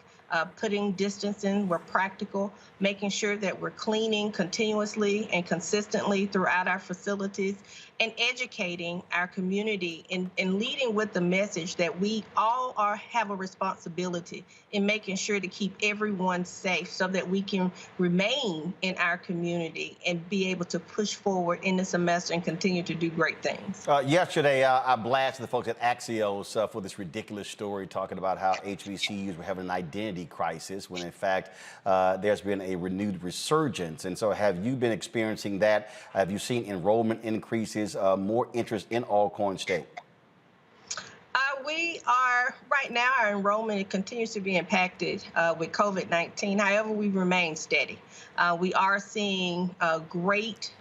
putting distancing where practical, making sure that we're cleaning continuously and consistently throughout our facilities, and educating our community and leading with the message that we all have a responsibility in making sure to keep everyone safe so that we can remain in our community and be able to push forward in the semester and continue to do great things. Yesterday, I blasted the folks at Axios for this ridiculous story talking about how HBCUs were having an identity crisis when, in fact, there's been a renewed resurgence. And so have you been experiencing that? Have you seen enrollment increases, more interest in Alcorn State? We are, right now, our enrollment continues to be impacted with COVID-19. However, we remain steady. We are seeing great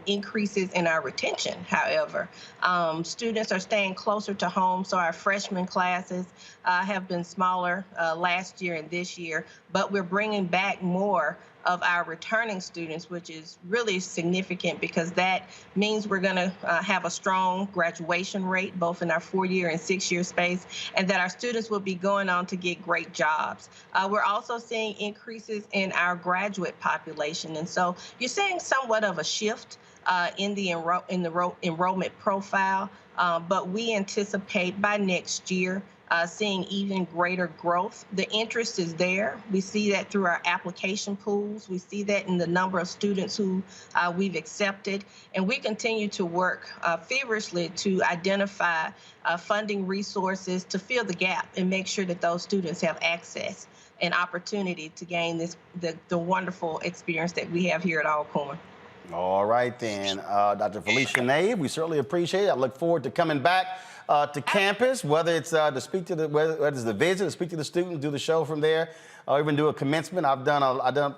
increases in our retention, however. Students are staying closer to home, so our freshman classes have been smaller last year and this year, but we're bringing back more of our returning students, which is really significant because that means we're going to have a strong graduation rate, both in our 4-year and 6-year space, and that our students will be going on to get great jobs. We're also seeing increases in our graduate population, and so you're seeing somewhat of a shift in the enrollment profile, but we anticipate by next year seeing even greater growth. The interest is there. We see that through our application pools. We see that in the number of students who we've accepted. And we continue to work feverishly to identify funding resources to fill the gap and make sure that those students have access and opportunity to gain the wonderful experience that we have here at Alcorn. All right, then. Dr. Felicia Nave, we certainly appreciate it. I look forward to coming back to campus, whether it's to speak to whether it's the visit, to speak to the students, do the show from there, or even do a commencement. I've done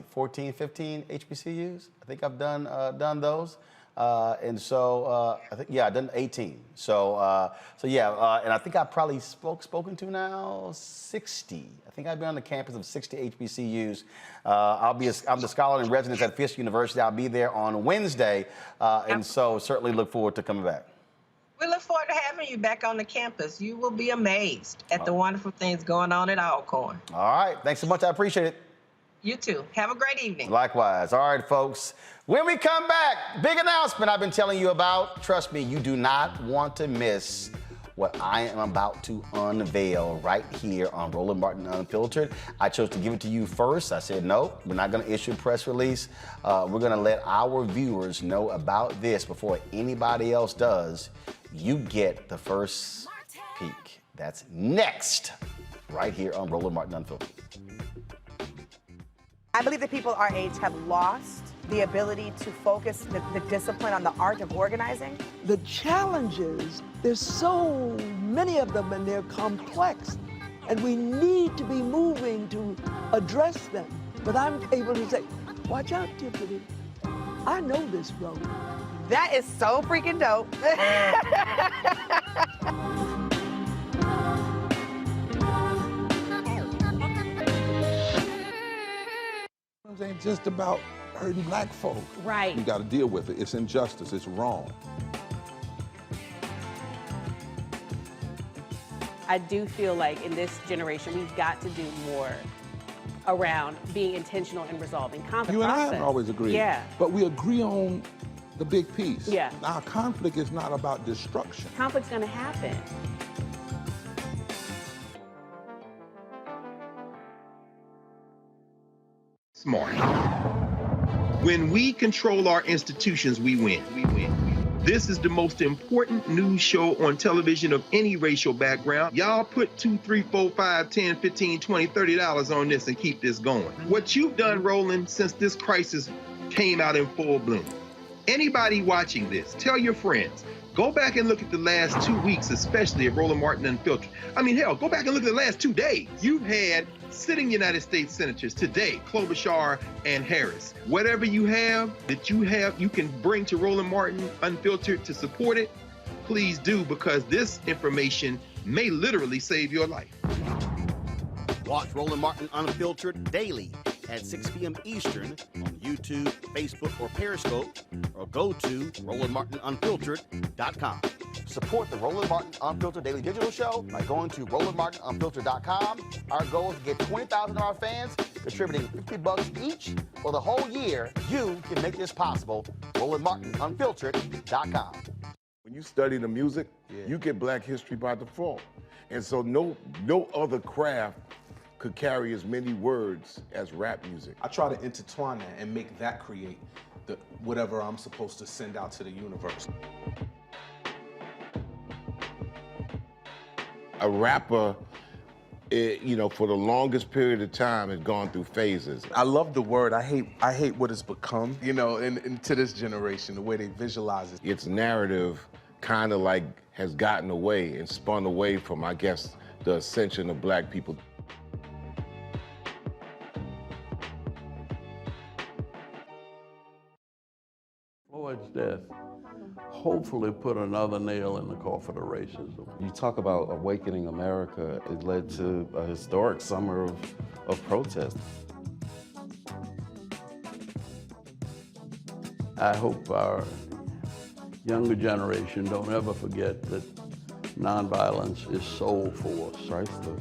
14, 15 HBCUs. I think I've done those. And so I think, I've done 18. So and I think I've probably spoken to now 60. I think I've been on the campus of 60 HBCUs. I'm the scholar in residence at Fisk University. I'll be there on Wednesday, and so certainly look forward to coming back. We look forward to having you back on the campus. You will be amazed at the wonderful things going on at Alcorn. All right. Thanks so much. I appreciate it. You too. Have a great evening. Likewise. All right, folks. When we come back, big announcement I've been telling you about. Trust me, you do not want to miss what I am about to unveil right here on Roland Martin Unfiltered. I chose to give it to you first. I said, no, we're not going to issue a press release. We're going to let our viewers know about this before anybody else does. You get the first peek. That's next, right here on Roland Martin Unfiltered. I believe that people our age have lost the ability to focus the discipline on the art of organizing. The challenges, there's so many of them and they're complex, and we need to be moving to address them. But I'm able to say, watch out, Tiffany. I know this road. That is so freaking dope. It ain't just about hurting black folk. Right. You got to deal with it. It's injustice. It's wrong. I do feel like in this generation, we've got to do more around being intentional in resolving conflict. You and I have always agreed. Yeah. But we agree on the big piece. Yeah. Now, conflict is not about destruction. Conflict's going to happen. Smart. When we control our institutions, we win. This is the most important news show on television of any racial background. Y'all put $2, $3, $4, $5, $10, $15, $20, $30 on this and keep this going. What you've done, Roland, since this crisis came out in full bloom, Anybody watching this, tell your friends. Go back and look at the last 2 weeks, especially of Roland Martin Unfiltered. I mean, hell, go back and look at the last 2 days. You've had sitting United States senators today, Klobuchar and Harris. Whatever you have that you can bring to Roland Martin Unfiltered to support it, please do, because this information may literally save your life. Watch Roland Martin Unfiltered daily at 6 p.m. Eastern on YouTube, Facebook, or Periscope, or go to RolandMartinUnfiltered.com. Support the Roland Martin Unfiltered Daily Digital Show by going to RolandMartinUnfiltered.com. Our goal is to get 20,000 of our fans contributing $50 each for the whole year. You can make this possible. RolandMartinUnfiltered.com. When you study the music, you get Black history by default. And so no other craft could carry as many words as rap music. I try to intertwine that and make that create whatever I'm supposed to send out to the universe. A rapper, for the longest period of time has gone through phases. I love the word. I hate what it's become, and to this generation, the way they visualize it. Its narrative kind of like has gotten away and spun away from, I guess, the ascension of Black people. Floyd's death hopefully put another nail in the coffin of racism. You talk about awakening America. It led to a historic summer of protest. I hope our younger generation don't ever forget that nonviolence is soul force. Strikesters.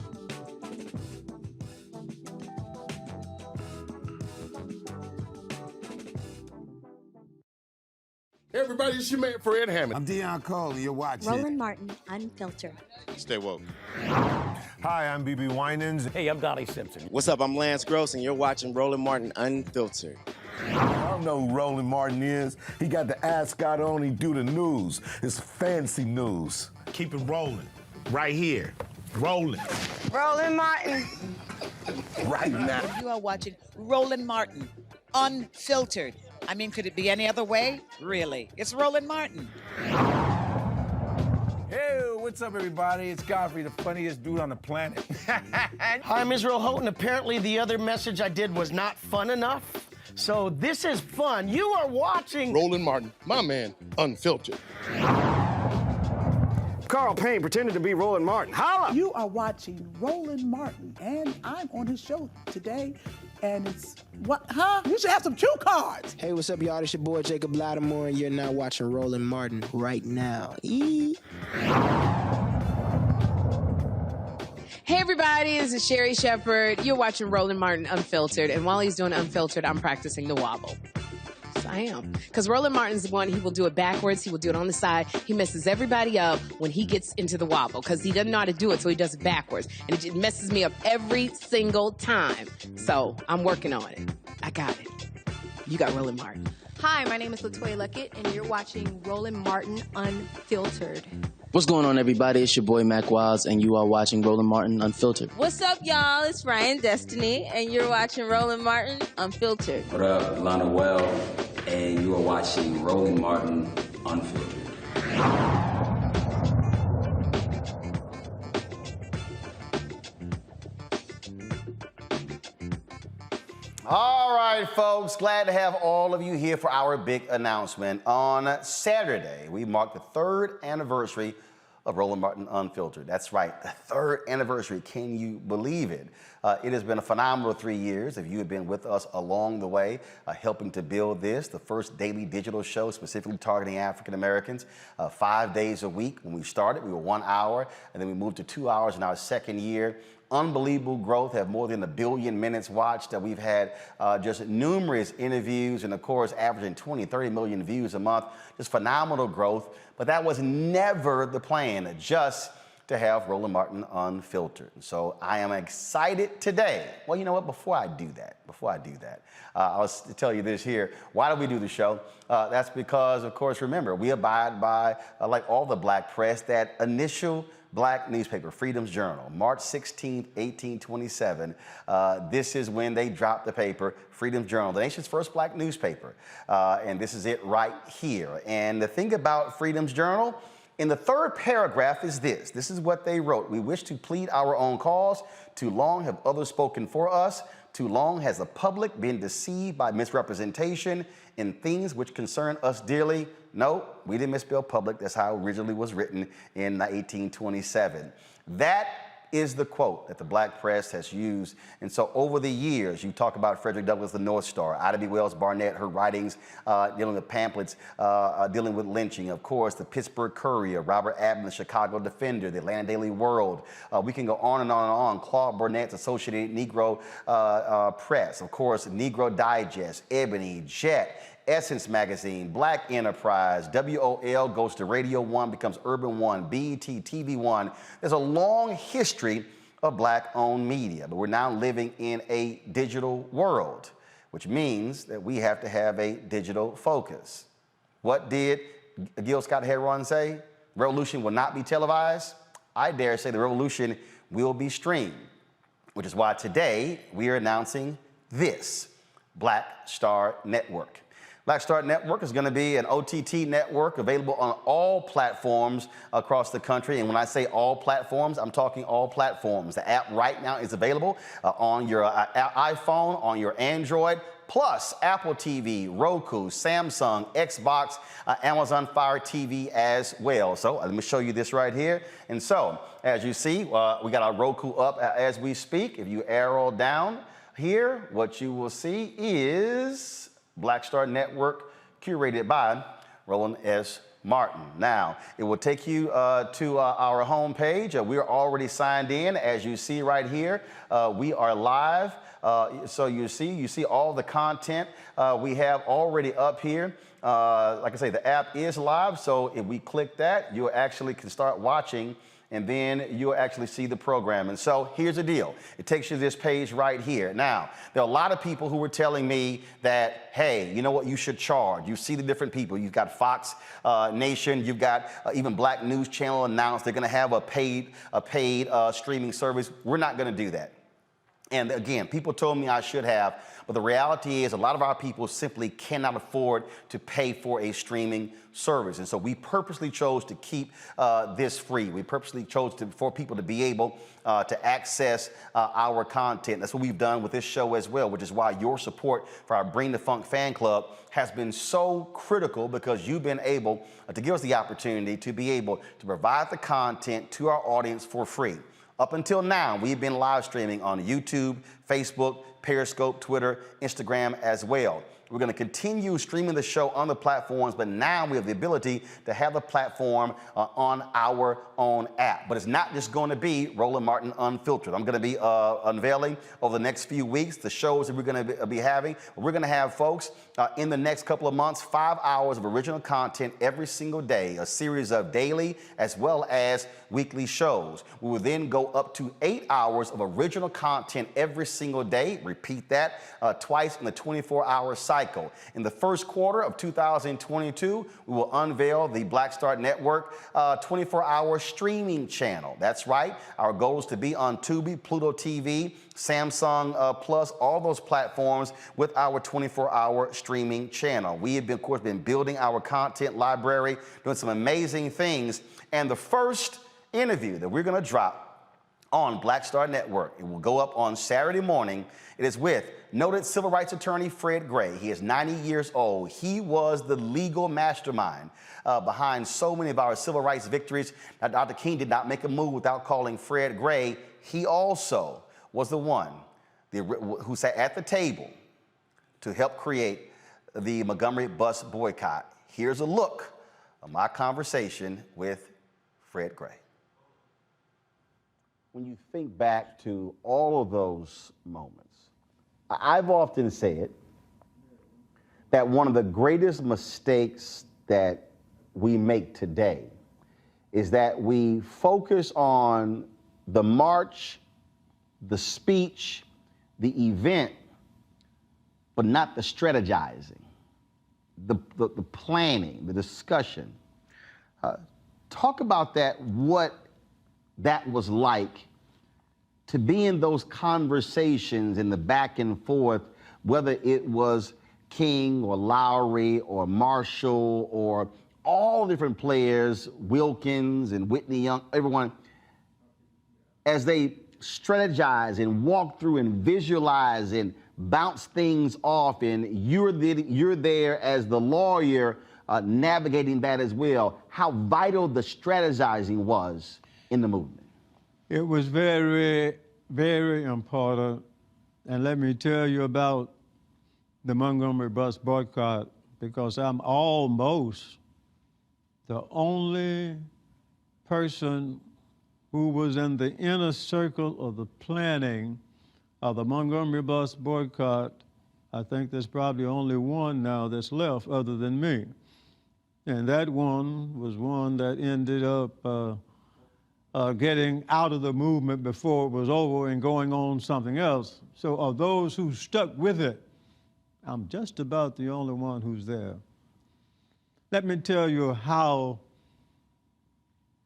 Hey everybody, it's your man Fred Hammond. I'm Deion Cole, and you're watching Roland Martin Unfiltered. Stay woke. Hi, I'm BB Winans. Hey, I'm Donnie Simpson. What's up? I'm Lance Gross, and you're watching Roland Martin Unfiltered. I don't know who Roland Martin is. He got the ascot on, he do the news. It's fancy news. Keep it rolling. Right here. Rolling. Roland Martin. Right now. You are watching Roland Martin Unfiltered. I mean, could it be any other way? Really? It's Roland Martin. Hey, what's up, everybody? It's Godfrey, the funniest dude on the planet. Hi, I'm Israel Houghton. Apparently, the other message I did was not fun enough. So this is fun. You are watching Roland Martin, my man, Unfiltered. Carl Payne pretended to be Roland Martin. Holla! You are watching Roland Martin, and I'm on his show today. And it's, You should have some cue cards. Hey, what's up, y'all? It's your boy, Jacob Lattimore, and you're now watching Roland Martin right now. Hey, everybody, this is Sherry Shepherd. You're watching Roland Martin Unfiltered, and while he's doing Unfiltered, I'm practicing the wobble. Yes, I am. Because Roland Martin's the one, he will do it backwards, he will do it on the side. He messes everybody up when he gets into the wobble, because he doesn't know how to do it, so he does it backwards. And it just messes me up every single time. So I'm working on it. I got it. You got Roland Martin. Hi, my name is LaToya Luckett, and you're watching Roland Martin Unfiltered. What's going on, everybody? It's your boy, Mac Wiles, and you are watching Roland Martin Unfiltered. What's up, y'all? It's Ryan Destiny, and you're watching Roland Martin Unfiltered. What up? Lana Well, and you are watching Roland Martin Unfiltered. All right, folks, glad to have all of you here for our big announcement. On Saturday, we marked the 3rd anniversary of Roland Martin Unfiltered. That's right, the 3rd anniversary. Can you believe it? It has been a phenomenal 3 years. If you have been with us along the way, helping to build this, the first daily digital show specifically targeting African Americans, 5 days a week. When we started, we were 1 hour, and then we moved to 2 hours in our 2nd year. Unbelievable growth, have more than 1 billion minutes watched. We've had just numerous interviews and, of course, averaging 20, 30 million views a month. Just phenomenal growth. But that was never the plan, just to have Roland Martin Unfiltered. So I am excited today. Well, you know what? Before I do that, I'll tell you this here. Why do we do the show? That's because, of course, remember, we abide by, like all the Black press, that initial black newspaper, Freedom's Journal, March 16th, 1827. This is when they dropped the paper, Freedom's Journal, the nation's first black newspaper. And this is it right here. And the thing about Freedom's Journal, in the third paragraph is this. This is what they wrote. We wish to plead our own cause. Too long have others spoken for us. Too long has the public been deceived by misrepresentation in things which concern us dearly. No, we didn't misspell public. That's how it originally was written in 1827. That is the quote that the black press has used. And so over the years, you talk about Frederick Douglass, the North Star, Ida B. Wells Barnett, her writings dealing with pamphlets, dealing with lynching. Of course, the Pittsburgh Courier, Robert Abney, the Chicago Defender, the Atlanta Daily World. We can go on and on and on. Claude Burnett's Associated Negro Press. Of course, Negro Digest, Ebony, Jet, Essence Magazine, Black Enterprise, WOL goes to Radio 1, becomes Urban 1, BET, TV 1. There's a long history of black-owned media, but we're now living in a digital world, which means that we have to have a digital focus. What did Gil Scott-Heron say? Revolution will not be televised. I dare say the revolution will be streamed, which is why today we are announcing this, Black Star Network. Black Star Network is going to be an OTT network available on all platforms across the country. And when I say all platforms, I'm talking all platforms. The app right now is available on your iPhone, on your Android, plus Apple TV, Roku, Samsung, Xbox, Amazon Fire TV as well. So let me show you this right here. And so, as you see, we got our Roku up as we speak. If you arrow down here, what you will see is Black Star Network, curated by Roland S. Martin. Now, it will take you to our homepage. We are already signed in, as you see right here. We are live. So you see all the content we have already up here. Like I say, the app is live. So if we click that, you actually can start watching, and then you'll actually see the program. And so here's the deal. It takes you to this page right here. Now, there are a lot of people who were telling me that, hey, you know what, you should charge. You see the different people. You've got Fox Nation. You've got even Black News Channel announced they're going to have a paid streaming service. We're not going to do that. And again, people told me I should have, but the reality is a lot of our people simply cannot afford to pay for a streaming service. And so we purposely chose to keep this free. We purposely chose for people to be able to access our content. That's what we've done with this show as well, which is why your support for our Bring the Funk fan club has been so critical, because you've been able to give us the opportunity to be able to provide the content to our audience for free. Up until now, we've been live streaming on YouTube, Facebook, Periscope, Twitter, Instagram as well. We're going to continue streaming the show on the platforms, but now we have the ability to have the platform on our own app. But it's not just going to be Roland Martin Unfiltered. I'm going to be unveiling over the next few weeks the shows that we're going to be having. We're going to have, folks, in the next couple of months, 5 hours of original content every single day, a series of daily as well as weekly shows. We will then go up to 8 hours of original content every single day. Repeat that twice in the 24-hour cycle. In the first quarter of 2022, we will unveil the Black Star Network 24-hour streaming channel. That's right. Our goal is to be on Tubi, Pluto TV, Samsung Plus, all those platforms with our 24-hour streaming channel. We have, of course, been building our content library, doing some amazing things. And the first interview that we're going to drop on Black Star Network, it will go up on Saturday morning. It is with noted civil rights attorney Fred Gray. He is 90 years old. He was the legal mastermind behind so many of our civil rights victories. Now, Dr. King did not make a move without calling Fred Gray. He also was the one who sat at the table to help create the Montgomery bus boycott. Here's a look of my conversation with Fred Gray. When you think back to all of those moments, I've often said that one of the greatest mistakes that we make today is that we focus on the march, the speech, the event, but not the strategizing, the planning, the discussion. Talk about that. What that was like to be in those conversations in the back and forth, whether it was King or Lowry or Marshall or all different players, Wilkins and Whitney Young, everyone, as they strategize and walk through and visualize and bounce things off, and you're there as the lawyer navigating that as well, how vital the strategizing was in the movement. It was very, very important. And let me tell you about the Montgomery bus boycott, because I'm almost the only person who was in the inner circle of the planning of the Montgomery bus boycott. I think there's probably only one now that's left other than me. And that one was one that ended up getting out of the movement before it was over and going on something else. So of those who stuck with it, I'm just about the only one who's there. Let me tell you how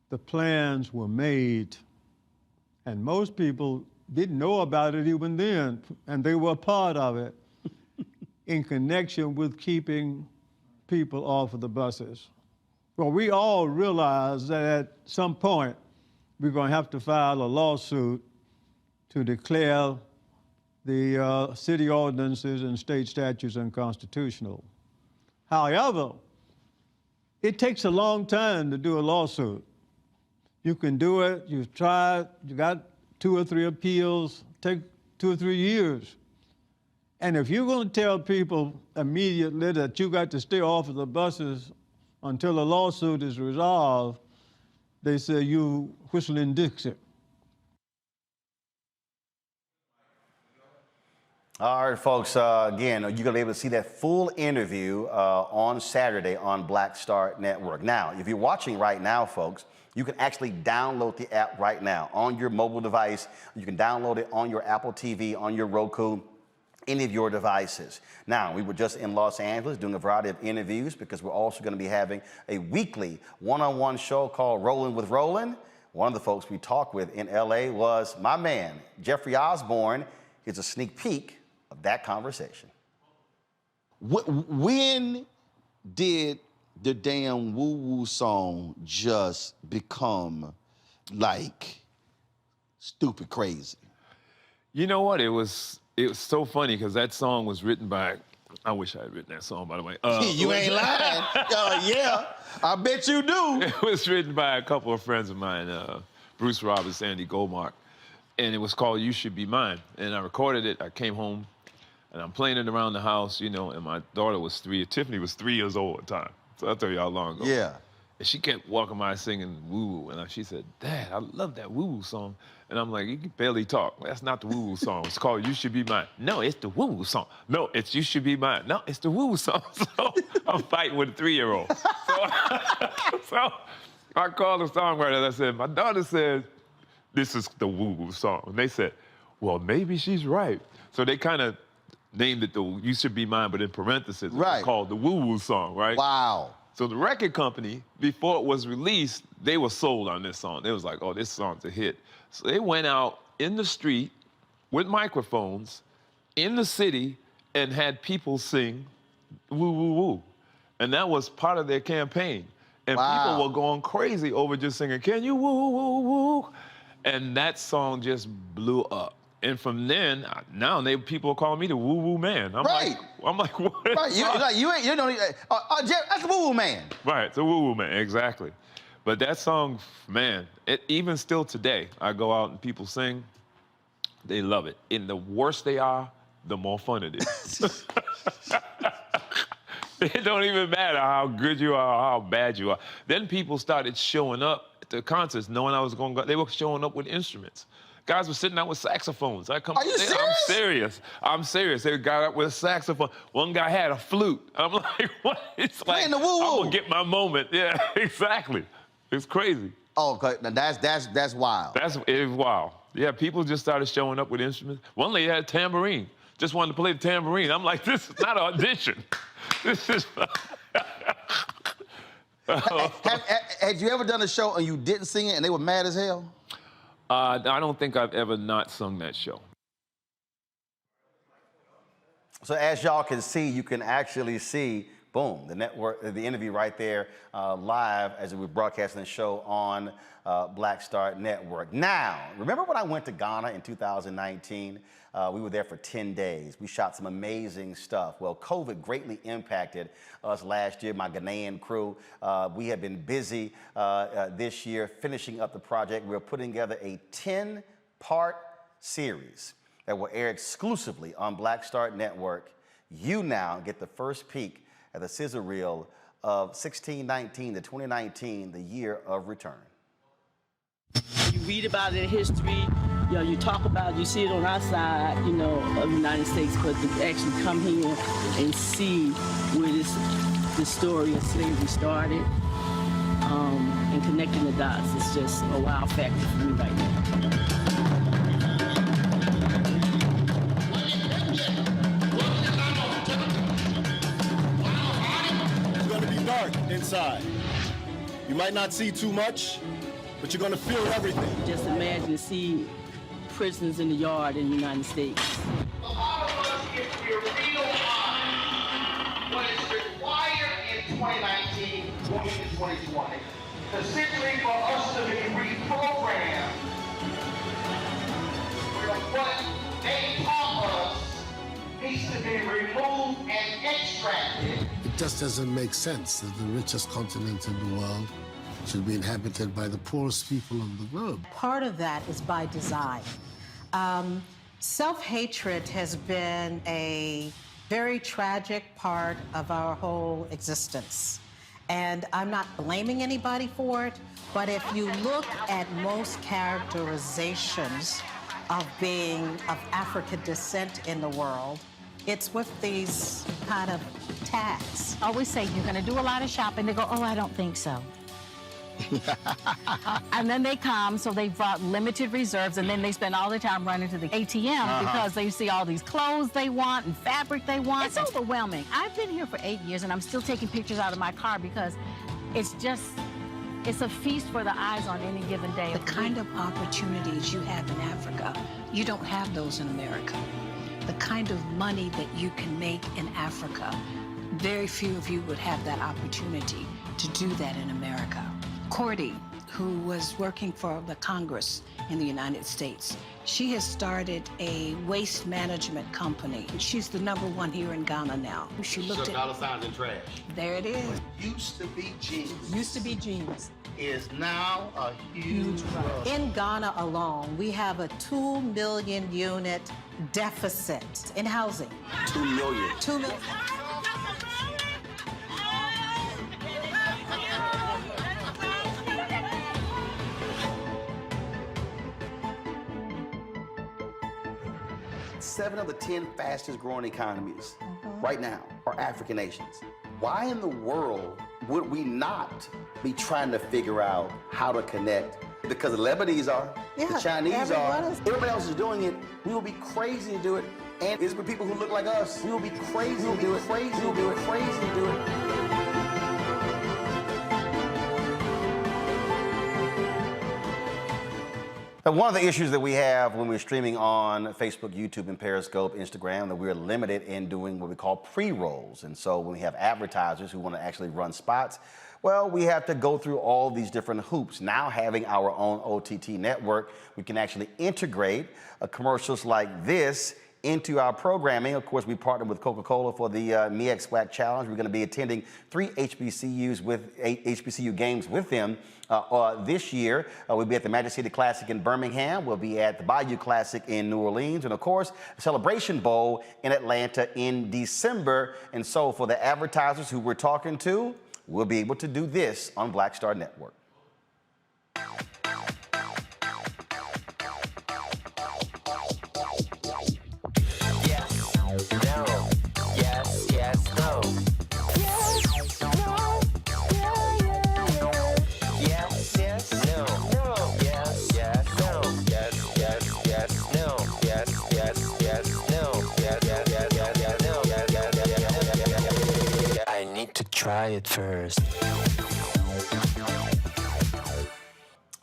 the plans were made. And most people didn't know about it even then, and they were a part of it in connection with keeping people off of the buses. Well, we all realized that at some point we're going to have to file a lawsuit to declare the city ordinances and state statutes unconstitutional. However, it takes a long time to do a lawsuit. You can do it, you've tried, you got 2 or 3 appeals, take 2 or 3 years. And if you're going to tell people immediately that you got to stay off of the buses until a lawsuit is resolved, they say you whistling Dixie. All right, folks, again, you're going to be able to see that full interview on Saturday on Black Star Network. Now, if you're watching right now, folks, you can actually download the app right now on your mobile device. You can download it on your Apple TV, on your Roku, any of your devices. Now, we were just in Los Angeles doing a variety of interviews because we're also going to be having a weekly one-on-one show called Rollin' with Rollin'. One of the folks we talked with in LA was my man, Jeffrey Osborne. Here's a sneak peek of that conversation. When did the damn woo-woo song just become like stupid crazy? You know what? It was so funny because that song was written by, I wish I had written that song, by the way. You ain't lying. Yeah, I bet you do. It was written by a couple of friends of mine, Bruce Roberts, Andy Goldmark, and it was called You Should Be Mine. And I recorded it. I came home, and I'm playing it around the house, you know, and my daughter was 3. Tiffany was 3 years old at the time. So I'll tell you how long ago. Yeah. And she kept walking by singing woo-woo. And she said, Dad, I love that woo-woo song. And I'm like, you can barely talk. That's not the woo-woo song. It's called You Should Be Mine. No, it's the woo-woo song. No, it's You Should Be Mine. No, it's the woo-woo song. So I'm fighting with a 3-year-old. So I called the songwriters. I said, my daughter says, this is the woo-woo song. And they said, well, maybe she's right. So they kind of named it the You Should Be Mine, but in parentheses, right. It's called the woo-woo song, right? Wow. So the record company, before it was released, they were sold on this song. They was like, oh, this song's a hit. So they went out in the street with microphones in the city and had people sing woo, woo, woo. And that was part of their campaign. And people were going crazy over just singing, can you woo, woo, woo? And that song just blew up. And from then, now people are calling me the woo-woo man. I'm like, what? Right, you don't Jeff, that's the woo-woo man. Right, it's a woo-woo man, exactly. But that song, man, even still today, I go out and people sing, they love it. And the worse they are, the more fun it is. It don't even matter how good you are or how bad you are. Then people started showing up at the concerts knowing I was going to go. They were showing up with instruments. Guys were sitting out with saxophones. Are you serious? I'm serious. I'm serious. They got up with a saxophone. One guy had a flute. I'm like, what? It's like, I'm gonna get my moment. Yeah, exactly. It's crazy. Oh, okay. Now that's wild. It is wild. Yeah, people just started showing up with instruments. One lady had a tambourine. Just wanted to play the tambourine. I'm like, this is not an audition. This is. Had you ever done a show and you didn't sing it and they were mad as hell? I don't think I've ever not sung that show. So as y'all can see, you can actually see, boom, the network, the interview right there live as we're broadcasting the show on Black Star Network. Now, remember when I went to Ghana in 2019? We were there for 10 days. We shot some amazing stuff. Well, COVID greatly impacted us last year, my Ghanaian crew. We have been busy this year finishing up the project. We're putting together a 10-part series that will air exclusively on Black Star Network. You now get the first peek at the sizzle reel of 1619 to 2019, the year of return. You read about it in history, you know, you talk about it, you see it on our side, you know, of the United States, but to actually come here and see where this story of slavery started and connecting the dots is just a wow factor for me right now. Dark inside. You might not see too much, but you're gonna feel everything. Just imagine to see prisons in the yard in the United States. A lot of us, if we're real honest, what is required in 2019 going into 2020 is simply for us to be reprogrammed from what they taught us needs to be removed and extracted. It just doesn't make sense that the richest continent in the world should be inhabited by the poorest people of the globe. Part of that is by design. Self-hatred has been a very tragic part of our whole existence. And I'm not blaming anybody for it, but if you look at most characterizations of being of African descent in the world, it's with these kind of tags. I always say, you're gonna do a lot of shopping. They go, oh, I don't think so. And then they come, so they brought limited reserves, and then they spend all their time running to the ATM because they see all these clothes they want and fabric they want. It's overwhelming. I've been here for 8 years, and I'm still taking pictures out of my car because it's a feast for the eyes on any given day. The kind of opportunities you have in Africa, you don't have those in America. The kind of money that you can make in Africa, very few of you would have that opportunity to do that in America. Cordy, who was working for the Congress in the United States, she has started a waste management company. She's the #1 here in Ghana now. She looked at dollar signs and trash. There it is. What used to be jeans. Used to be jeans. Is now a huge rush. In Ghana alone, we have a 2 million unit deficit in housing. 2 million. 2 million. Seven of the 10 fastest growing economies right now are African nations. Why in the world would we not be trying to figure out how to connect? Because the Lebanese are, the Chinese are, everybody else is doing it. We will be crazy to do it. And it's with people who look like us. We will be crazy to do it. Crazy to do it. Crazy to do it. Now, one of the issues that we have when we're streaming on Facebook, YouTube, and Periscope, Instagram, that we're limited in doing what we call pre-rolls. And so when we have advertisers who want to actually run spots, well, we have to go through all these different hoops. Now having our own OTT network, we can actually integrate commercials like this into our programming. Of course, we partnered with Coca-Cola for the MEAC SWAC Challenge. We're going to be attending 3 HBCU games with them this year. We'll be at the Magic City Classic in Birmingham. We'll be at the Bayou Classic in New Orleans. And of course, the Celebration Bowl in Atlanta in December. And so for the advertisers who we're talking to, we'll be able to do this on Black Star Network. Try it first.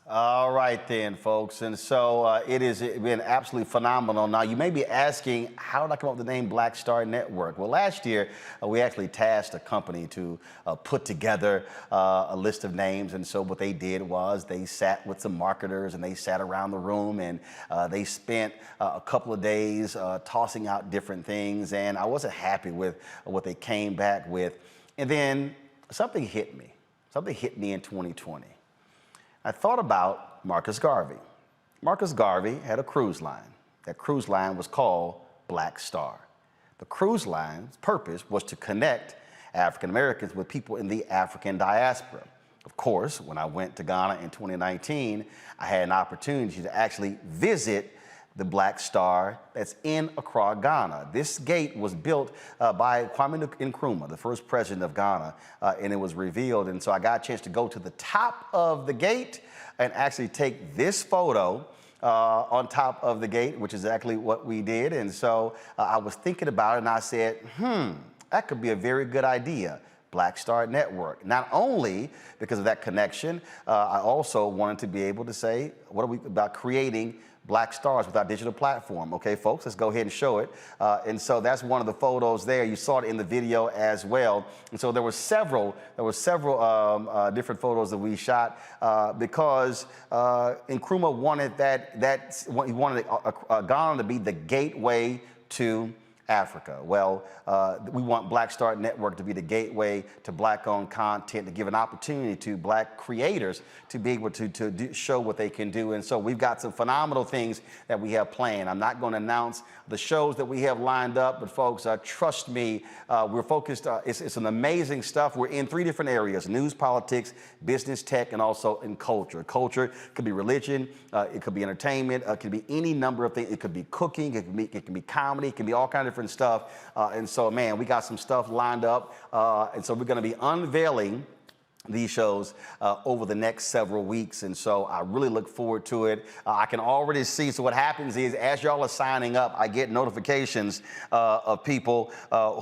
All right. right then, folks. And so it has been absolutely phenomenal. Now, you may be asking, how did I come up with the name Black Star Network? Well, last year, we actually tasked a company to put together a list of names. And so what they did was they sat with some marketers and they sat around the room and they spent a couple of days tossing out different things. And I wasn't happy with what they came back with. And then something hit me. Something hit me in 2020. I thought about Marcus Garvey. Marcus Garvey had a cruise line. That cruise line was called Black Star. The cruise line's purpose was to connect African Americans with people in the African diaspora. Of course, when I went to Ghana in 2019, I had an opportunity to actually visit the Black Star that's in Accra, Ghana. This gate was built by Kwame Nkrumah, the first president of Ghana, and it was revealed. And so I got a chance to go to the top of the gate and actually take this photo on top of the gate, which is exactly what we did. And so I was thinking about it and I said, that could be a very good idea. Black Star Network. Not only because of that connection, I also wanted to be able to say, what are we about creating Black Stars with our digital platform? Okay, folks, let's go ahead and show it. And so that's one of the photos there. You saw it in the video as well. And so there were several different photos that we shot because Nkrumah wanted he wanted Ghana to be the gateway to Africa. Well, we want Black Star Network to be the gateway to Black-owned content, to give an opportunity to Black creators to be able to show what they can do. And so we've got some phenomenal things that we have planned. I'm not going to announce the shows that we have lined up, but folks, trust me, we're focused. It's an amazing stuff. We're in 3 different areas: news, politics, business, tech, and also in culture. Culture could be religion, it could be entertainment, it could be any number of things. It could be cooking, it can be comedy, it can be all kinds of different stuff. And so, man, we got some stuff lined up. And so we're going to be unveiling these shows over the next several weeks. And so I really look forward to it. I can already see. So what happens is, as y'all are signing up, I get notifications of people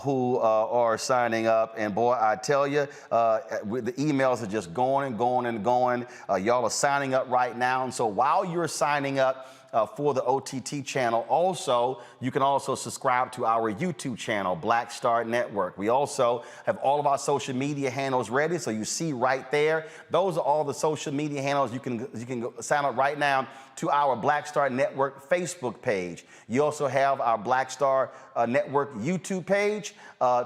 who are signing up. And boy, I tell you, the emails are just going and going and going. Y'all are signing up right now. And so while you're signing up for the OTT channel, also, you can also subscribe to our YouTube channel, Black Star Network. We also have all of our social media handles ready, so you see right there. Those are all the social media handles. You can go sign up right now to our Black Star Network Facebook page. You also have our Black Star Network YouTube page.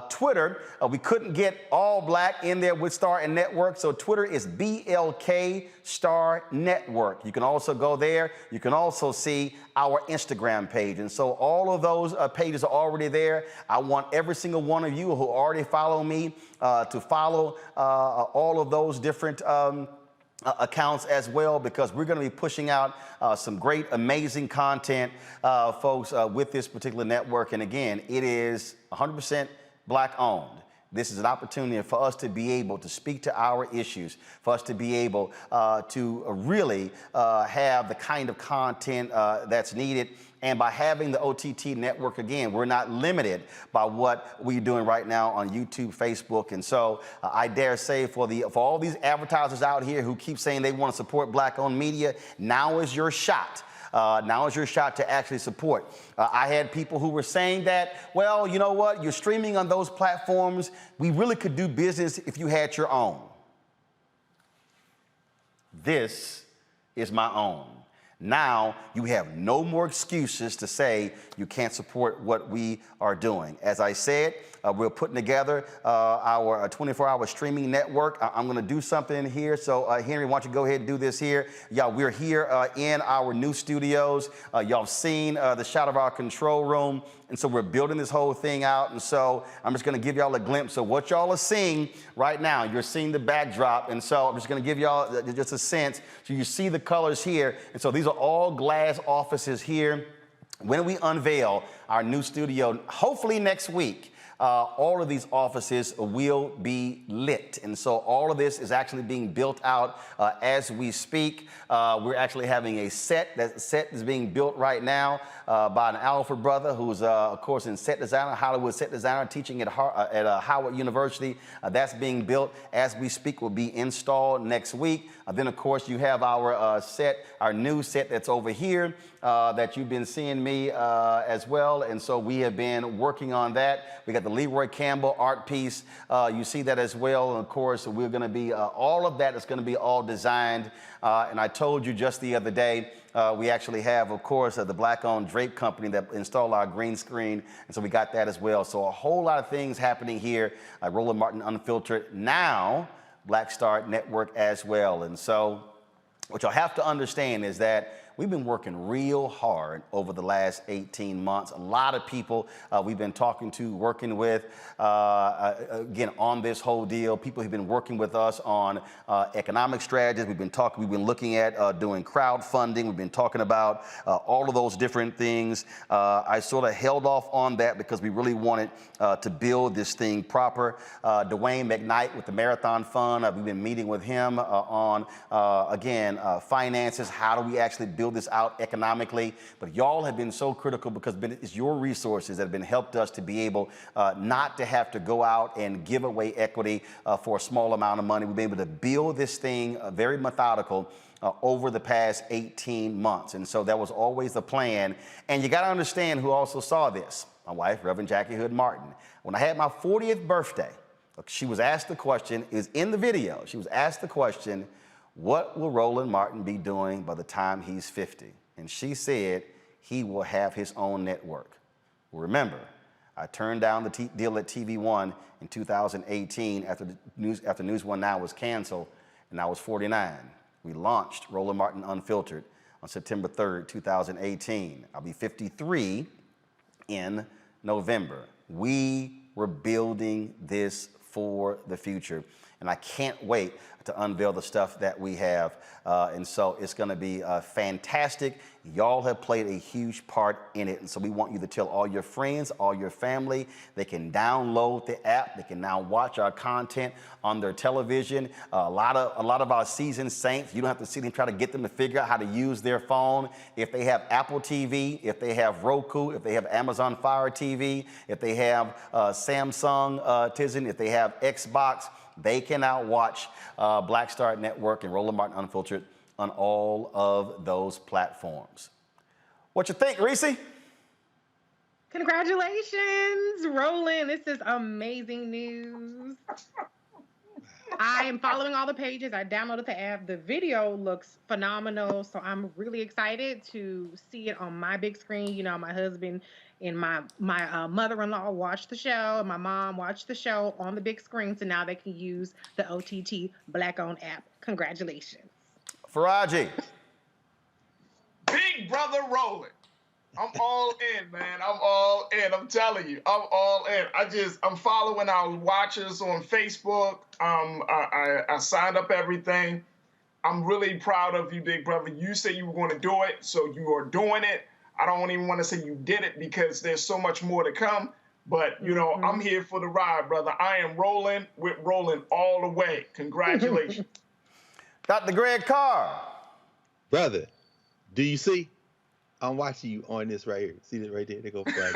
Twitter, we couldn't get all Black in there with Star and Network, so Twitter is BLK Star Network. You can also go there. You can also see our Instagram page. And so all of those pages are already there. I want every single one of you who already follow me to follow all of those different accounts as well, because we're going to be pushing out some great, amazing content, folks, with this particular network. And again, it is 100% Black owned. This is an opportunity for us to be able to speak to our issues, for us to be able to really have the kind of content that's needed. And by having the OTT network, again, we're not limited by what we're doing right now on YouTube, Facebook. And so I dare say for all these advertisers out here who keep saying they want to support Black-owned media, now is your shot. Now is your shot to actually support. I had people who were saying that, well, you know what? You're streaming on those platforms. We really could do business if you had your own. This is my own. Now you have no more excuses to say you can't support what we are doing. As I said, we're putting together our 24-hour streaming network. I'm going to do something here. So, Henry, why don't you go ahead and do this here? Y'all, we're here in our new studios. Y'all seen the shot of our control room. And so we're building this whole thing out. And so I'm just going to give y'all a glimpse of what y'all are seeing right now. You're seeing the backdrop. And so I'm just going to give y'all just a sense. So you see the colors here. And so these are all glass offices here. When we unveil our new studio, hopefully next week, all of these offices will be lit. And so all of this is actually being built out as we speak. We're actually having a set. That set is being built right now by an Alfred brother who's, of course, in set designer, Hollywood set designer, teaching at Howard University. That's being built as we speak, will be installed next week. Then, of course, you have our set, our new set that's over here that you've been seeing me as well. And so we have been working on that. We got the Leroy Campbell art piece. You see that as well. And of course, we're going to be, all of that is going to be all designed. And I told you just the other day, we actually have, of course, the Black-owned drape company that installed our green screen. And so we got that as well. So a whole lot of things happening here at Roland Martin Unfiltered. Now, Black Star Network as well. And so what you'll have to understand is that we've been working real hard over the last 18 months. A lot of people we've been talking to, working with, again, on this whole deal. People who've been working with us on economic strategies. We've been looking at doing crowdfunding. We've been talking about all of those different things. I sort of held off on that because we really wanted to build this thing proper. Dwayne McKnight with the Marathon Fund, we've been meeting with him on, again, finances. How do we actually build this out economically? But y'all have been so critical because it's your resources that have been helped us to be able not to have to go out and give away equity for a small amount of money. We've been able to build this thing very methodical over the past 18 months. And so that was always the plan. And you got to understand who also saw this. My wife, Reverend Jackie Hood Martin. When I had my 40th birthday, she was asked the question, it was in the video, she was asked the question, what will Roland Martin be doing by the time he's 50? And she said he will have his own network. Remember, I turned down the deal at TV One in 2018 after News One Now was canceled, and I was 49. We launched Roland Martin Unfiltered on September 3rd, 2018. I'll be 53 in November. We were building this for the future, and I can't wait to unveil the stuff that we have. And so it's going to be fantastic. Y'all have played a huge part in it. And so we want you to tell all your friends, all your family. They can download the app. They can now watch our content on their television. A lot of our seasoned saints, you don't have to sit and try to get them to figure out how to use their phone. If they have Apple TV, if they have Roku, if they have Amazon Fire TV, if they have Samsung Tizen, if they have Xbox, they can now watch Black Star Network and Roland Martin Unfiltered on all of those platforms. What you think, Reese? Congratulations, Roland. This is amazing news. I am following all the pages. I downloaded the app. The video looks phenomenal, so I'm really excited to see it on my big screen. You know, my husband and my mother-in-law watched the show, and my mom watched the show on the big screen, so now they can use the OTT Black-owned app. Congratulations. Faraji. Big brother Roland. I'm all in, man. I'm all in. I'm telling you, I'm all in. I'm following our watchers on Facebook. I signed up everything. I'm really proud of you, big brother. You said you were going to do it, so you are doing it. I don't even want to say you did it because there's so much more to come. But, you know, I'm here for the ride, brother. I am rolling with Roland all the way. Congratulations. Dr. Greg Carr. Brother, do you see? I'm watching you on this right here. See this right there? They go flag.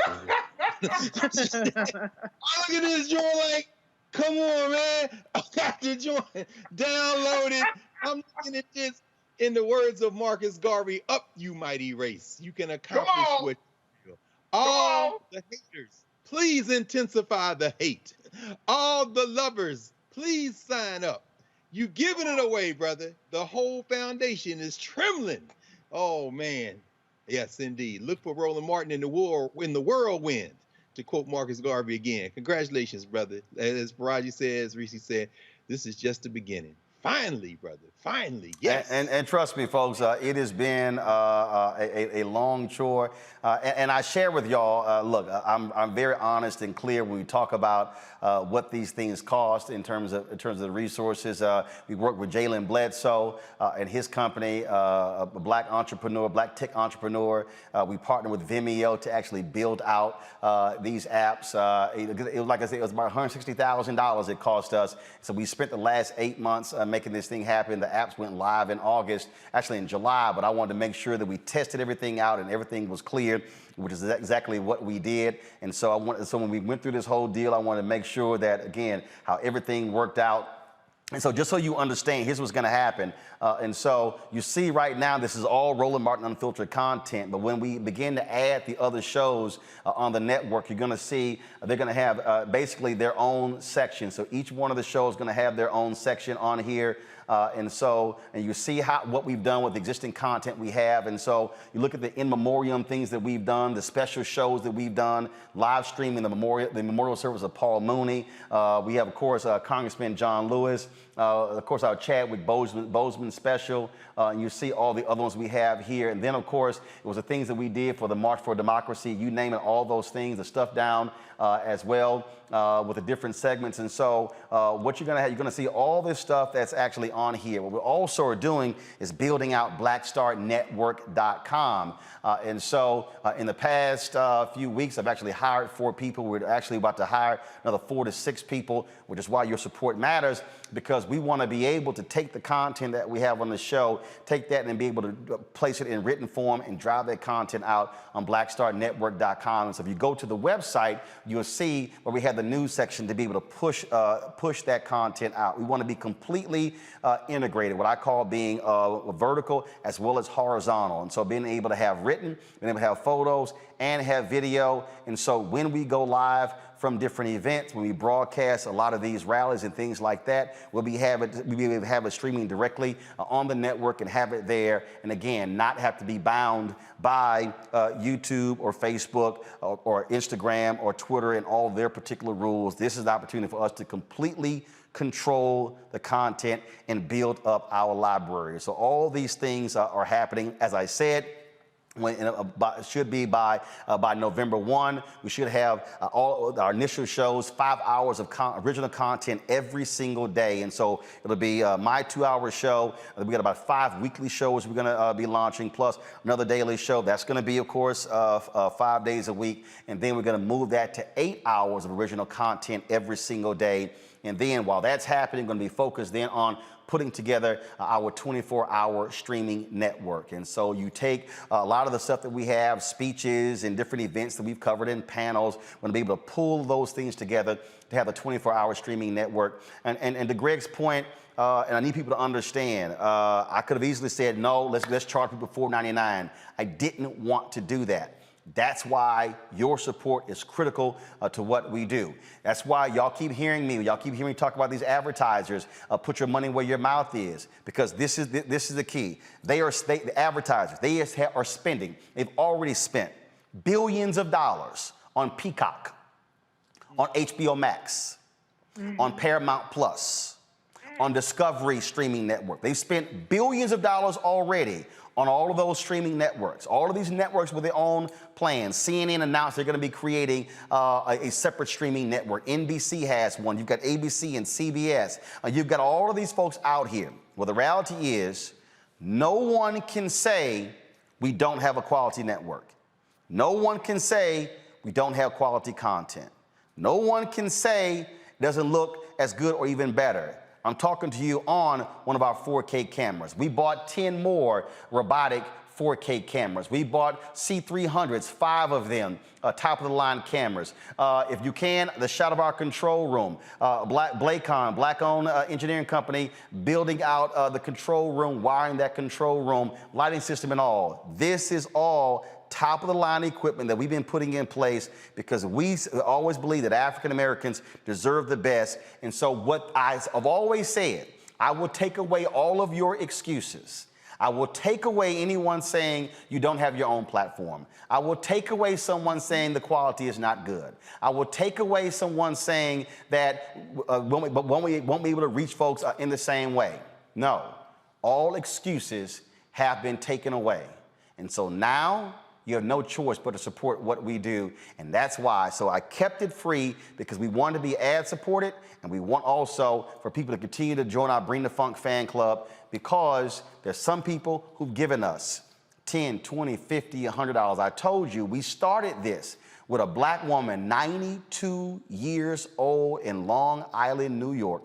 Look at this joint, like, come on, man. I got the joint downloaded. I'm looking at this. In the words of Marcus Garvey, up you mighty race. You can accomplish what you do. All the haters, please intensify the hate. All the lovers, please sign up. You giving it away, brother. The whole foundation is trembling. Oh, man. Yes, indeed. Look for Roland Martin in the whirlwind, to quote Marcus Garvey again. Congratulations, brother. As Faraji says, Reese said, this is just the beginning. Finally, brother. Finally, yes. And trust me, folks, it has been a long chore. And I share with y'all, look, I'm very honest and clear when we talk about what these things cost in terms of the resources. We work with Jalen Bledsoe and his company, a black entrepreneur, black tech entrepreneur. We partner with Vimeo to actually build out these apps. Like I said, it was about $160,000 it cost us. So we spent the last 8 months making this thing happen. The apps went live in August, actually in July, but I wanted to make sure that we tested everything out and everything was clear, which is exactly what we did. And so when we went through this whole deal, I wanted to make sure that, again, how everything worked out. And so just so you understand, here's what's going to happen. And so you see right now, this is all Roland Martin Unfiltered content. But when we begin to add the other shows on the network, you're going to see they're going to have basically their own section. So each one of the shows is going to have their own section on here. And you see what we've done with the existing content we have. And so you look at the in memoriam things that we've done, the special shows that we've done, live streaming the memorial service of Paul Mooney. We have, of course, Congressman John Lewis. Of course, our Chadwick Boseman special. And you see all the other ones we have here. And then, of course, it was the things that we did for the March for Democracy. You name it, all those things, the stuff down as well with the different segments. And so what you're going to see all this stuff that's actually on here. What we also are doing is building out blackstarnetwork.com. And so in the past few weeks, I've actually hired 4 people. We're actually about to hire another 4 to 6 people, which is why your support matters, because we want to be able to take the content that we have on the show, take that and be able to place it in written form and drive that content out on blackstarnetwork.com. And so if you go to the website, you'll see where we have the news section to be able to push that content out. We want to be completely integrated, what I call being vertical as well as horizontal. And so being able to have written, being able to have photos and have video. And so when we go live from different events, when we broadcast a lot of these rallies and things like that, we'll be able to have it streaming directly on the network and have it there. And again, not have to be bound by YouTube or Facebook or Instagram or Twitter and all their particular rules. This is the opportunity for us to completely control the content and build up our library. So all these things are happening, as I said. Should be by November 1. We should have all our initial shows, 5 hours of original content every single day. And so it'll be my 2-hour show. We got about 5 weekly shows we're going to be launching, plus another daily show. That's going to be, of course, 5 days a week. And then we're going to move that to 8 hours of original content every single day. And then while that's happening, we're going to be focused then on putting together our 24-hour streaming network. And so you take a lot of the stuff that we have, speeches and different events that we've covered in panels, we're going to be able to pull those things together to have a 24-hour streaming network. And to Greg's point, and I need people to understand, I could have easily said, no, let's charge people $4.99. I didn't want to do that. That's why your support is critical to what we do. That's why y'all keep hearing me. Y'all keep hearing me talk about these advertisers. Put your money where your mouth is, because this is the key. The advertisers, they are spending. They've already spent billions of dollars on Peacock, on HBO Max, on Paramount Plus, on Discovery streaming network. They've spent billions of dollars already on all of those streaming networks. All of these networks with their own plans. CNN announced they're going to be creating a separate streaming network. NBC has one. You've got ABC and CBS. You've got all of these folks out here. Well, the reality is no one can say we don't have a quality network. No one can say we don't have quality content. No one can say it doesn't look as good or even better. I'm talking to you on one of our 4K cameras. We bought 10 more robotic 4K cameras. We bought C300s, 5 of them, top-of-the-line cameras. If you can, the shot of our control room. Blacon, black-owned engineering company, building out the control room, wiring that control room, lighting system and all. This is all top-of-the-line equipment that we've been putting in place because we always believe that African Americans deserve the best. And so what I've always said, I will take away all of your excuses. I will take away anyone saying you don't have your own platform. I will take away someone saying the quality is not good. I will take away someone saying that won't be able to reach folks in the same way. No, all excuses have been taken away. And so now you have no choice but to support what we do. And that's why. So I kept it free because we want to be ad supported. And we want also for people to continue to join our Bring the Funk fan club, because there's some people who've given us $10, $20, $50, $100. I told you we started this with a black woman, 92 years old in Long Island, New York,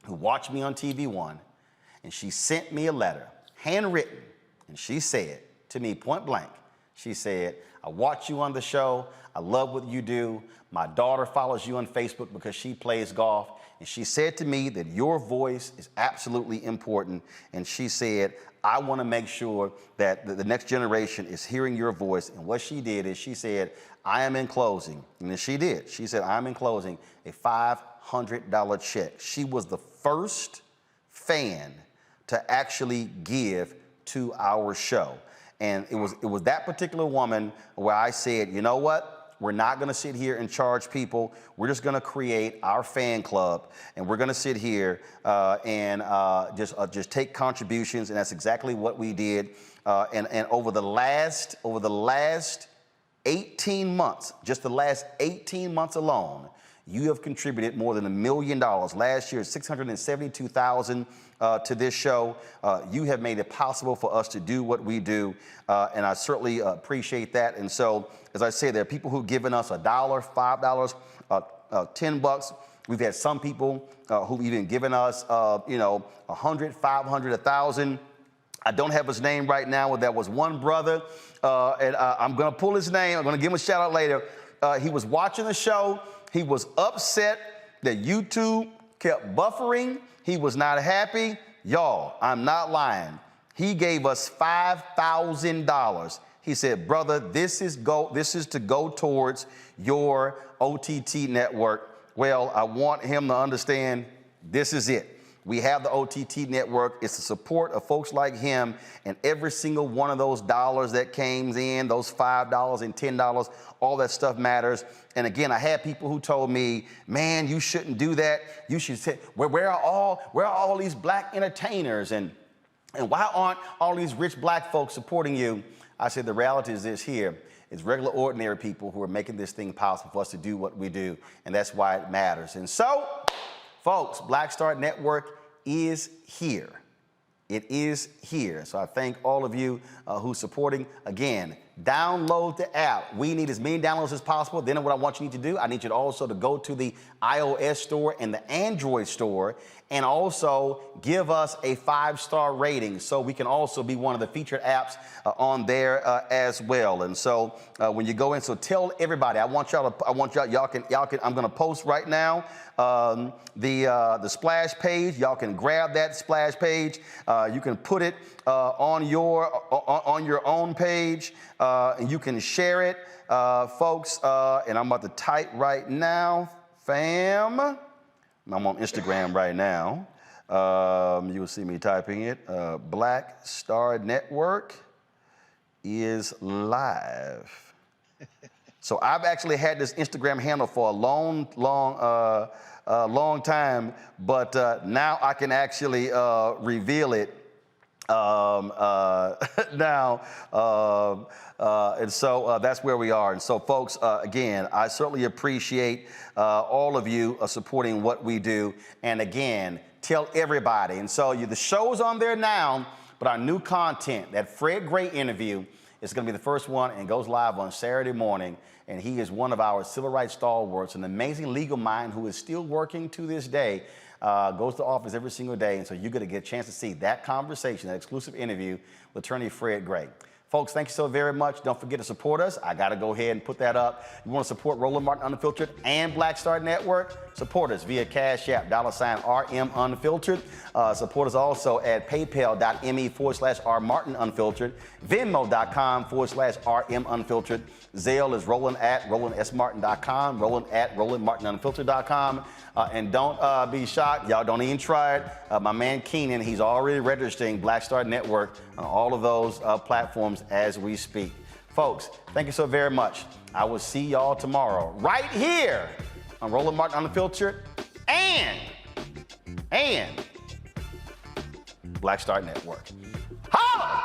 who watched me on TV One. And she sent me a letter, handwritten. And she said to me point blank, she said, I watch you on the show. I love what you do. My daughter follows you on Facebook because she plays golf. And she said to me that your voice is absolutely important. And she said, I want to make sure that the next generation is hearing your voice. And what she did is she said, I am enclosing. And then she did. She said, I'm enclosing a $500 check. She was the first fan to actually give to our show. And it was that particular woman where I said, you know what? We're not going to sit here and charge people. We're just going to create our fan club, and we're going to sit here and just take contributions, and that's exactly what we did. And over the last 18 months, just the last 18 months alone, you have contributed more than $1 million. Last year, $672,000 to this show. You have made it possible for us to do what we do, and I certainly appreciate that. And so, as I say, there are people who've given us $1, $5, $10. We've had some people who've even given us, $100, $500, $1,000. I don't have his name right now, but there was one brother, and I'm going to pull his name. I'm going to give him a shout out later. He was watching the show. He was upset that YouTube kept buffering. He was not happy. Y'all, I'm not lying. He gave us $5,000. He said, brother, this is to go towards your OTT network. Well, I want him to understand this is it. We have the OTT network. It's the support of folks like him, and every single one of those dollars that came in, those $5 and $10, all that stuff matters. And again, I had people who told me, man, you shouldn't do that. You should say, where are all these black entertainers? And why aren't all these rich black folks supporting you? I said, the reality is this here. It's regular, ordinary people who are making this thing possible for us to do what we do, and that's why it matters. And so, folks, Black Star Network is here. It is here. So I thank all of you who's supporting. Again, download the app. We need as many downloads as possible. Then what I want you to do, I need you to also to go to the iOS store and the Android store and also give us a 5-star rating so we can also be one of the featured apps on there as well. And so when you go in, so tell everybody, y'all can, I'm going to post right now the splash page. Y'all can grab that splash page. You can put it on your own page, and you can share it, folks. And I'm about to type right now, fam. I'm on Instagram right now. You will see me typing it. Black Star Network is live. So I've actually had this Instagram handle for a long time, but now I can actually reveal it now. And so that's where we are. And so, folks, again, I certainly appreciate all of you supporting what we do. And again, tell everybody. And so the show's on there now, but our new content, that Fred Gray interview, is going to be the first one and goes live on Saturday morning. And he is one of our civil rights stalwarts, an amazing legal mind who is still working to this day, goes to office every single day. And so you're going to get a chance to see that conversation, that exclusive interview with Attorney Fred Gray. Folks, thank you so very much. Don't forget to support us. I got to go ahead and put that up. You want to support Roland Martin Unfiltered and Black Star Network? Support us via Cash App, $RM Unfiltered. Support us also at paypal.me/R Martin Unfiltered, Venmo.com/RM Unfiltered. Zelle is Roland@RolandSMartin.com, Roland@RolandMartinUnfiltered.com. And don't be shocked. Y'all don't even try it. My man Keenan, he's already registering Black Star Network on all of those platforms as we speak. Folks, thank you so very much. I will see y'all tomorrow right here on Roland Martin Unfiltered and Black Star Network. Holla!